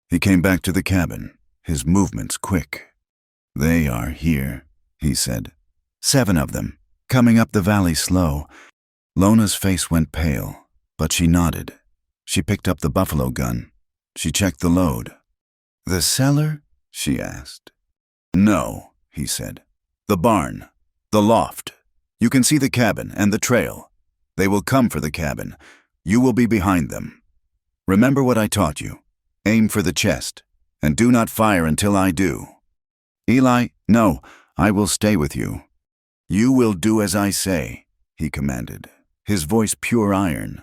He came back to the cabin, his movements quick. "They are here," he said. 7 of them, coming up the valley slow. Lona's face went pale, but she nodded. She picked up the buffalo gun. She checked the load. "The cellar?" she asked. "No," he said. "The barn. The loft. You can see the cabin and the trail. They will come for the cabin. You will be behind them. Remember what I taught you. Aim for the chest, and do not fire until I do." "Eli, no, I will stay with you." "You will do as I say," he commanded, his voice pure iron.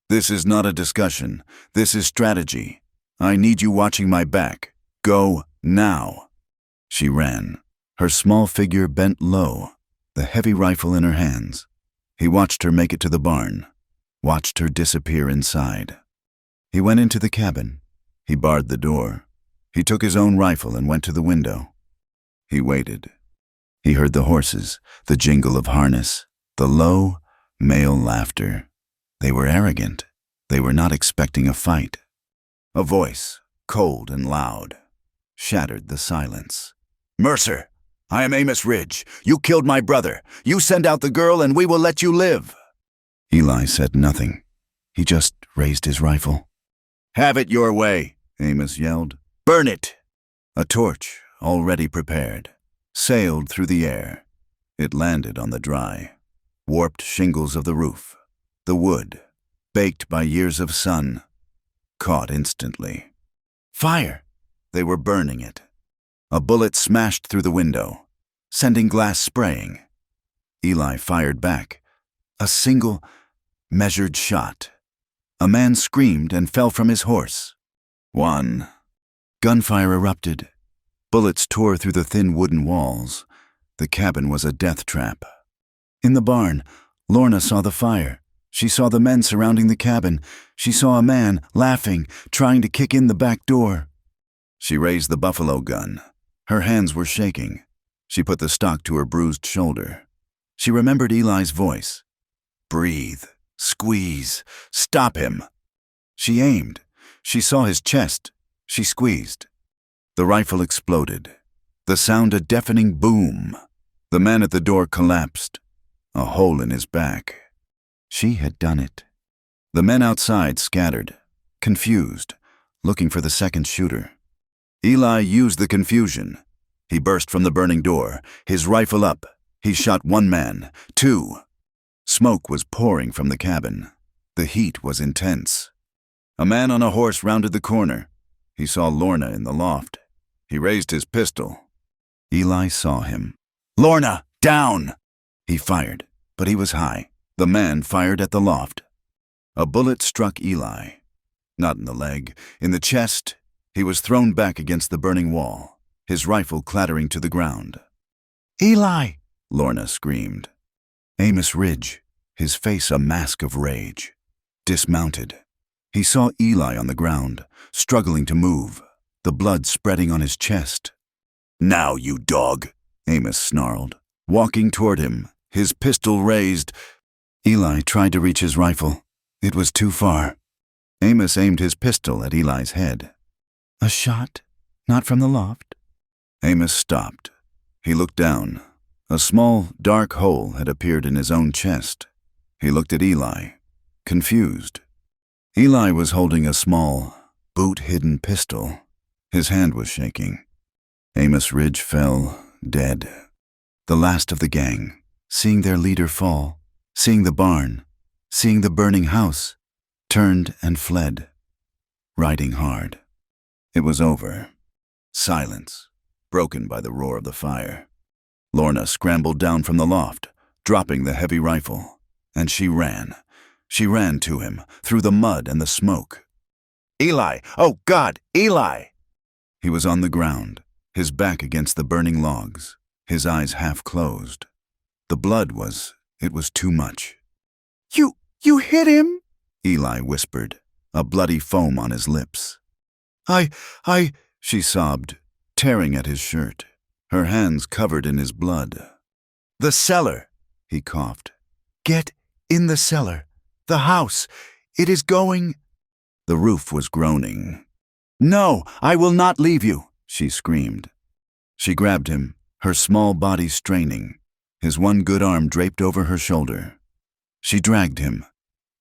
"This is not a discussion. This is strategy. I need you watching my back. Go now." She ran, her small figure bent low, the heavy rifle in her hands. He watched her make it to the barn, watched her disappear inside. He went into the cabin. He barred the door. He took his own rifle and went to the window. He waited. He heard the horses, the jingle of harness, the low, male laughter. They were arrogant. They were not expecting a fight. A voice, cold and loud, shattered the silence. "Mercer, I am Amos Ridge. You killed my brother. You send out the girl and we will let you live." Eli said nothing. He just raised his rifle. "Have it your way," Amos yelled. "Burn it!" A torch, already prepared, sailed through the air. It landed on the dry, warped shingles of the roof. The wood, baked by years of sun, caught instantly. Fire! They were burning it. A bullet smashed through the window, sending glass spraying. Eli fired back. A single, measured shot. A man screamed and fell from his horse. 1. Gunfire erupted. Bullets tore through the thin wooden walls. The cabin was a death trap. In the barn, Lorna saw the fire. She saw the men surrounding the cabin. She saw a man, laughing, trying to kick in the back door. She raised the buffalo gun. Her hands were shaking. She put the stock to her bruised shoulder. She remembered Eli's voice. "Breathe. Squeeze. Stop him." She aimed. She saw his chest. She squeezed. The rifle exploded. The sound a deafening boom. The man at the door collapsed. A hole in his back. She had done it. The men outside scattered, confused, looking for the second shooter. Eli used the confusion. He burst from the burning door, his rifle up. He shot 1 man, 2. Smoke was pouring from the cabin. The heat was intense. A man on a horse rounded the corner. He saw Lorna in the loft. He raised his pistol. Eli saw him. "Lorna, down!" He fired, but he was high. The man fired at the loft. A bullet struck Eli. Not in the leg, in the chest. He was thrown back against the burning wall, his rifle clattering to the ground. "Eli!" Lorna screamed. Amos Ridge, his face a mask of rage, dismounted. He saw Eli on the ground, struggling to move, the blood spreading on his chest. "Now, you dog!" Amos snarled, walking toward him, his pistol raised. Eli tried to reach his rifle. It was too far. Amos aimed his pistol at Eli's head. "A shot? Not from the loft?" Amos stopped. He looked down. A small, dark hole had appeared in his own chest. He looked at Eli, confused. Eli was holding a small, boot-hidden pistol. His hand was shaking. Amos Ridge fell, dead. The last of the gang, seeing their leader fall, seeing the barn, seeing the burning house, turned and fled, riding hard. It was over. Silence, broken by the roar of the fire. Lorna scrambled down from the loft, dropping the heavy rifle, and she ran. She ran to him, through the mud and the smoke. "Eli! Oh, God! Eli!" He was on the ground, his back against the burning logs, his eyes half closed. The blood it was too much. You hit him?" Eli whispered, a bloody foam on his lips. I, she sobbed, tearing at his shirt, her hands covered in his blood. "The cellar," he coughed. "Get in the cellar. The house. It is going—" The roof was groaning. "No, I will not leave you," she screamed. She grabbed him, her small body straining. his one good arm draped over her shoulder. She dragged him.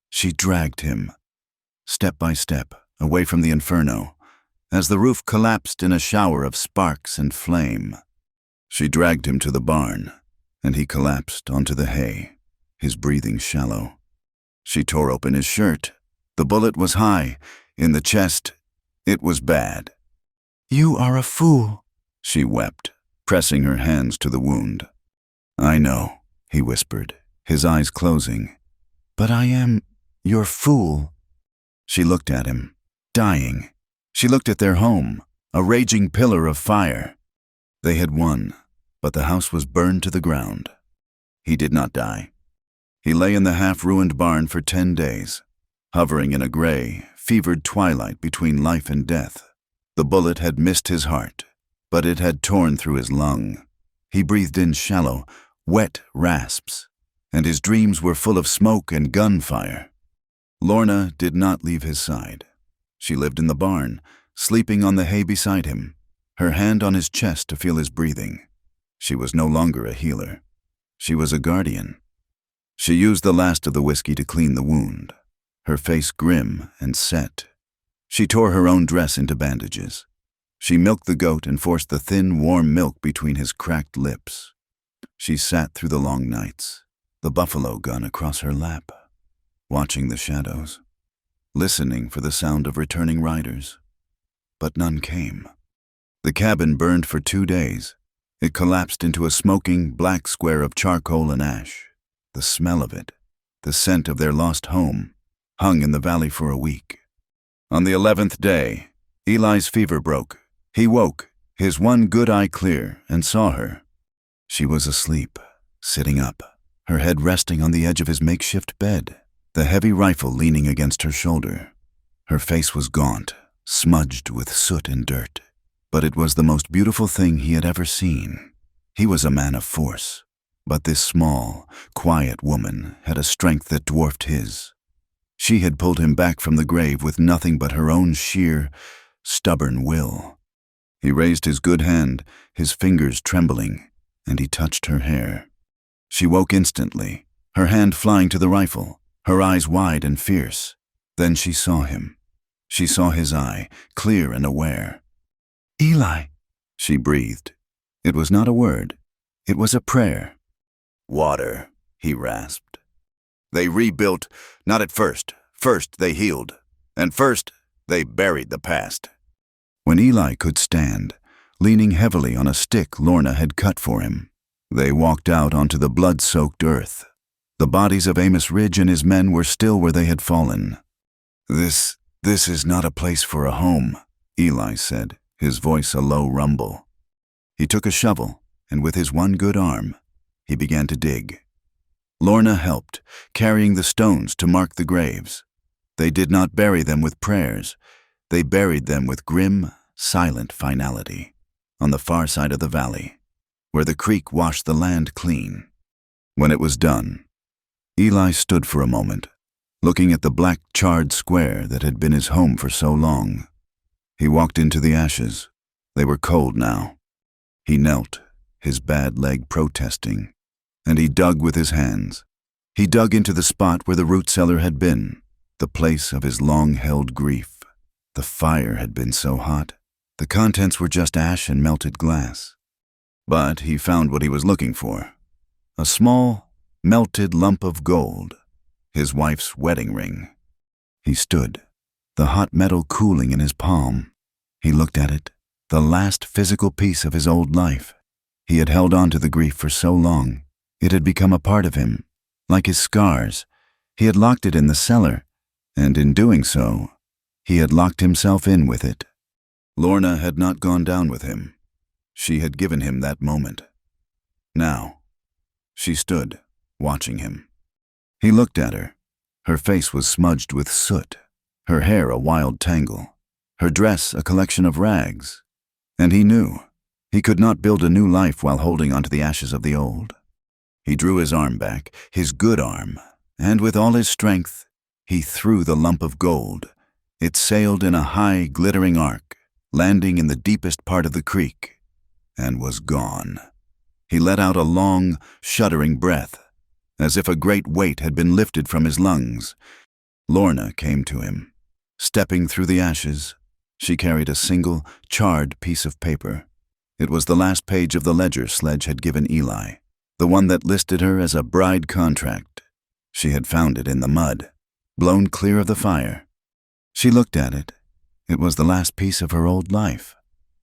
She dragged him, step by step, away from the inferno, as the roof collapsed in a shower of sparks and flame. She dragged him to the barn, and he collapsed onto the hay, his breathing shallow. She tore open his shirt. The bullet was high, in the chest. It was bad. "You are a fool," she wept, pressing her hands to the wound. "I know," he whispered, his eyes closing. "But I am your fool." She looked at him, dying. She looked at their home, a raging pillar of fire. They had won, but the house was burned to the ground. He did not die. He lay in the half-ruined barn for 10 days, hovering in a gray, fevered twilight between life and death. The bullet had missed his heart, but it had torn through his lung. He breathed in shallow, wet rasps, and his dreams were full of smoke and gunfire. Lorna did not leave his side. She lived in the barn, sleeping on the hay beside him, her hand on his chest to feel his breathing. She was no longer a healer. She was a guardian. She used the last of the whiskey to clean the wound, her face grim and set. She tore her own dress into bandages. She milked the goat and forced the thin, warm milk between his cracked lips. She sat through the long nights, the buffalo gun across her lap, watching the shadows, listening for the sound of returning riders. But none came. The cabin burned for 2 days. It collapsed into a smoking, black square of charcoal and ash. The smell of it, the scent of their lost home, hung in the valley for a week. On the 11th day, Eli's fever broke. He woke, his one good eye clear, and saw her. She was asleep, sitting up, her head resting on the edge of his makeshift bed, the heavy rifle leaning against her shoulder. Her face was gaunt, smudged with soot and dirt, but it was the most beautiful thing he had ever seen. He was a man of force, but this small, quiet woman had a strength that dwarfed his. She had pulled him back from the grave with nothing but her own sheer, stubborn will. He raised his good hand, his fingers trembling, and he touched her hair. She woke instantly, her hand flying to the rifle, her eyes wide and fierce. Then she saw him. She saw his eye, clear and aware. "Eli," she breathed. It was not a word. It was a prayer. "Water," he rasped. "They rebuilt, not at first. First they healed, and first they buried the past." When Eli could stand, leaning heavily on a stick Lorna had cut for him, they walked out onto the blood-soaked earth. The bodies of Amos Ridge and his men were still where they had fallen. This is not a place for a home," Eli said, his voice a low rumble. He took a shovel, and with his one good arm, he began to dig. Lorna helped, carrying the stones to mark the graves. They did not bury them with prayers. They buried them with grim, silent finality, on the far side of the valley, where the creek washed the land clean. When it was done, Eli stood for a moment, looking at the black, charred square that had been his home for so long. He walked into the ashes. They were cold now. He knelt, his bad leg protesting, and he dug with his hands. He dug into the spot where the root cellar had been, the place of his long-held grief. The fire had been so hot. The contents were just ash and melted glass. But he found what he was looking for. A small, melted lump of gold, his wife's wedding ring. He stood, the hot metal cooling in his palm. He looked at it, the last physical piece of his old life. He had held on to the grief for so long. It had become a part of him, like his scars. He had locked it in the cellar, and in doing so, he had locked himself in with it. Lorna had not gone down with him. She had given him that moment. Now, she stood, watching him. He looked at her. Her face was smudged with soot, her hair a wild tangle, her dress a collection of rags. And he knew he could not build a new life while holding onto the ashes of the old. He drew his arm back, his good arm, and with all his strength, he threw the lump of gold. It sailed in a high, glittering arc, landing in the deepest part of the creek, and was gone. He let out a long, shuddering breath, as if a great weight had been lifted from his lungs. Lorna came to him. Stepping through the ashes, she carried a single, charred piece of paper. It was the last page of the ledger Sledge had given Eli, the one that listed her as a bride contract. She had found it in the mud, blown clear of the fire. She looked at it. It was the last piece of her old life,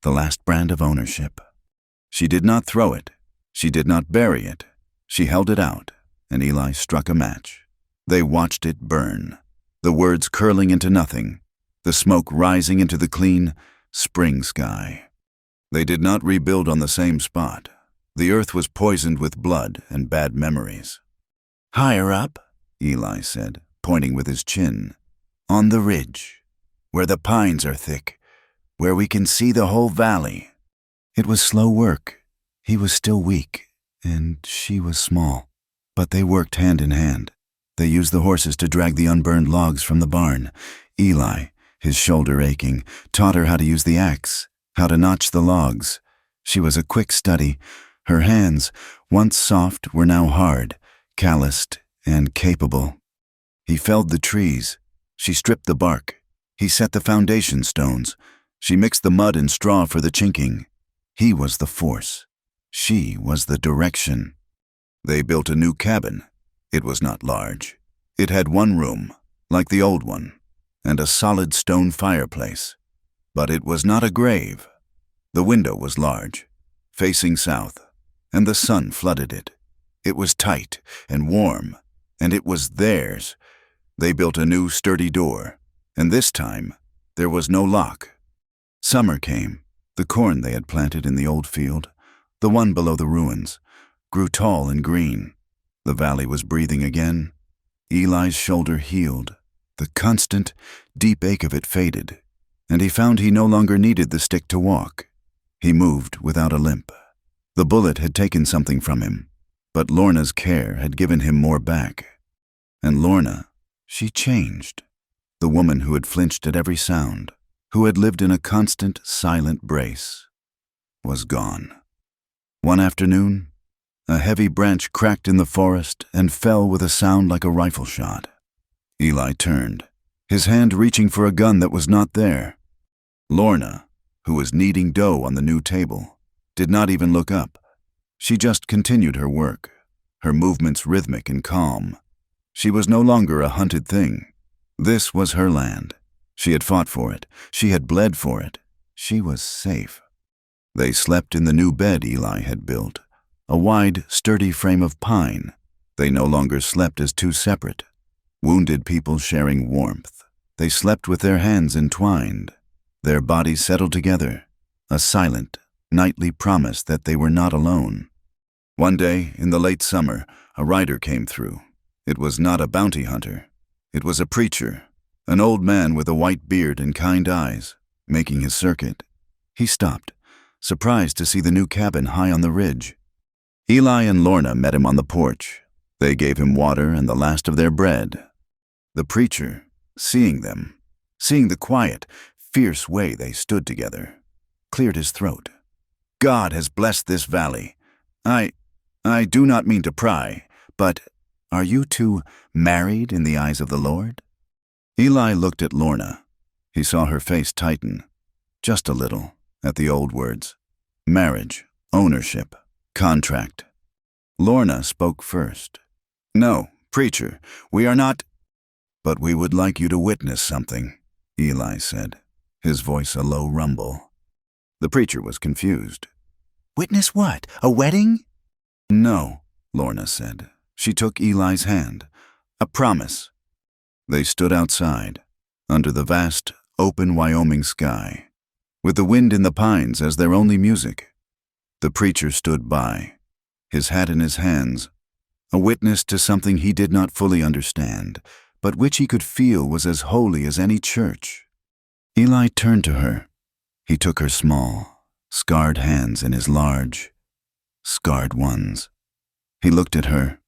the last brand of ownership. She did not throw it. She did not bury it. She held it out, and Eli struck a match. They watched it burn, the words curling into nothing, the smoke rising into the clean, spring sky. They did not rebuild on the same spot. The earth was poisoned with blood and bad memories. "Higher up," Eli said, pointing with his chin. "On the ridge, where the pines are thick, where we can see the whole valley." It was slow work. He was still weak, and she was small. But they worked hand in hand. They used the horses to drag the unburned logs from the barn. Eli, his shoulder aching, taught her how to use the axe, how to notch the logs. She was a quick study. Her hands, once soft, were now hard, calloused, and capable. He felled the trees. She stripped the bark. He set the foundation stones. She mixed the mud and straw for the chinking. He was the force. She was the direction. They built a new cabin. It was not large. It had one room, like the old one, and a solid stone fireplace. But it was not a grave. The window was large, facing south, and the sun flooded it. It was tight and warm, and it was theirs. They built a new sturdy door, and this time there was no lock. Summer came. The corn they had planted in the old field, the one below the ruins, grew tall and green. The valley was breathing again. Eli's shoulder healed. The constant, deep ache of it faded, and he found he no longer needed the stick to walk. He moved without a limp. The bullet had taken something from him, but Lorna's care had given him more back. And Lorna, she changed. The woman who had flinched at every sound, who had lived in a constant, silent brace, was gone. One afternoon, a heavy branch cracked in the forest and fell with a sound like a rifle shot. Eli turned, his hand reaching for a gun that was not there. Lorna, who was kneading dough on the new table, did not even look up. She just continued her work, her movements rhythmic and calm. She was no longer a hunted thing. This was her land. She had fought for it. She had bled for it. She was safe. They slept in the new bed Eli had built, a wide, sturdy frame of pine. They no longer slept as two separate, wounded people sharing warmth. They slept with their hands entwined, their bodies settled together, a silent, nightly promise that they were not alone. One day, in the late summer, a rider came through. It was not a bounty hunter. It was a preacher, an old man with a white beard and kind eyes, making his circuit. He stopped, surprised to see the new cabin high on the ridge. Eli and Lorna met him on the porch. They gave him water and the last of their bread. The preacher, seeing them, seeing the quiet, fierce way they stood together, cleared his throat. "God has blessed this valley. I do not mean to pry, but are you two married in the eyes of the Lord?" Eli looked at Lorna. He saw her face tighten, just a little, at the old words. Marriage, ownership, contract. Lorna spoke first. "No, preacher, we are not—" "But we would like you to witness something," Eli said, his voice a low rumble. The preacher was confused. "Witness what? A wedding?" "No," Lorna said. She took Eli's hand. "A promise." They stood outside, under the vast, open Wyoming sky, with the wind in the pines as their only music. The preacher stood by, his hat in his hands, a witness to something he did not fully understand, but which he could feel was as holy as any church. Eli turned to her. He took her small, scarred hands in his large, scarred ones. He looked at her,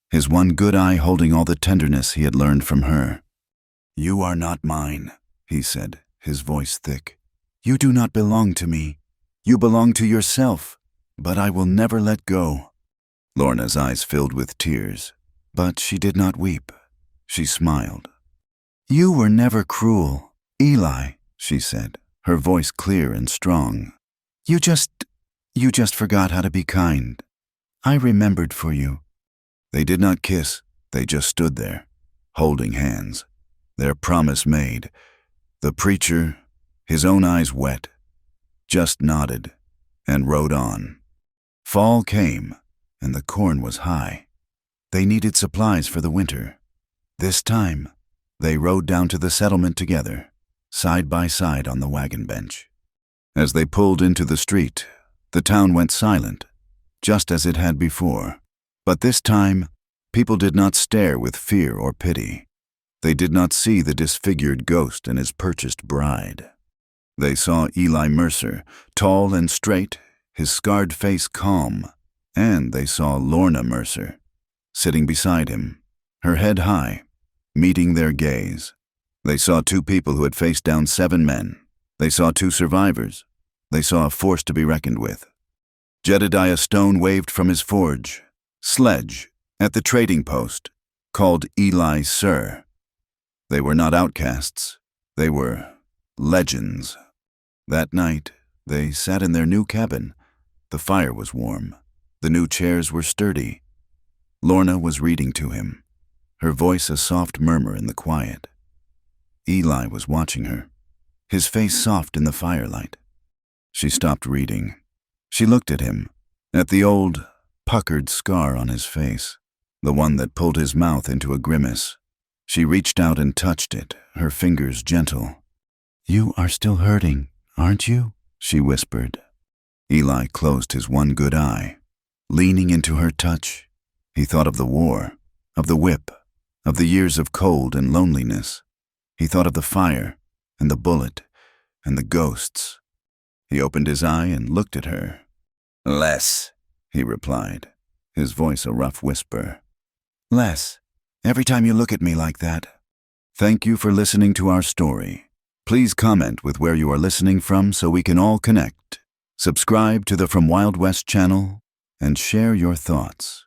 his one good eye holding all the tenderness he had learned from her. "You are not mine," he said, his voice thick. "You do not belong to me. You belong to yourself. but I will never let go. Lorna's eyes filled with tears, but she did not weep. She smiled. You were never cruel, Eli, she said, her voice clear and strong. You just forgot how to be kind. I remembered for you. They did not kiss, they just stood there, holding hands, their promise made. The preacher, his own eyes wet, just nodded and rode on. Fall came, and the corn was high. They needed supplies for the winter. This time, they rode down to the settlement together, side by side on the wagon bench. As they pulled into the street, the town went silent, just as it had before. But this time, people did not stare with fear or pity. They did not see the disfigured ghost and his purchased bride. They saw Eli Mercer, tall and straight, his scarred face calm, and they saw Lorna Mercer, sitting beside him, her head high, meeting their gaze. They saw two people who had faced down 7 men. They saw 2 survivors. They saw a force to be reckoned with. Jedediah Stone waved from his forge, sledge, at the trading post, called Eli Sir. They were not outcasts. They were legends. That night, they sat in their new cabin. The fire was warm. The new chairs were sturdy. Lorna was reading to him, her voice a soft murmur in the quiet. Eli was watching her, his face soft in the firelight. She stopped reading. She looked at him, at the old, puckered scar on his face, the one that pulled his mouth into a grimace. She reached out and touched it, her fingers gentle. You are still hurting, aren't you? She whispered. Eli closed his one good eye. Leaning into her touch, he thought of the war, of the whip, of the years of cold and loneliness. He thought of the fire, and the bullet, and the ghosts. He opened his eye and looked at her. "Les," he replied, his voice a rough whisper. Les, every time you look at me like that. Thank you for listening to our story. Please comment with where you are listening from so we can all connect. Subscribe to the From Wild West channel and share your thoughts.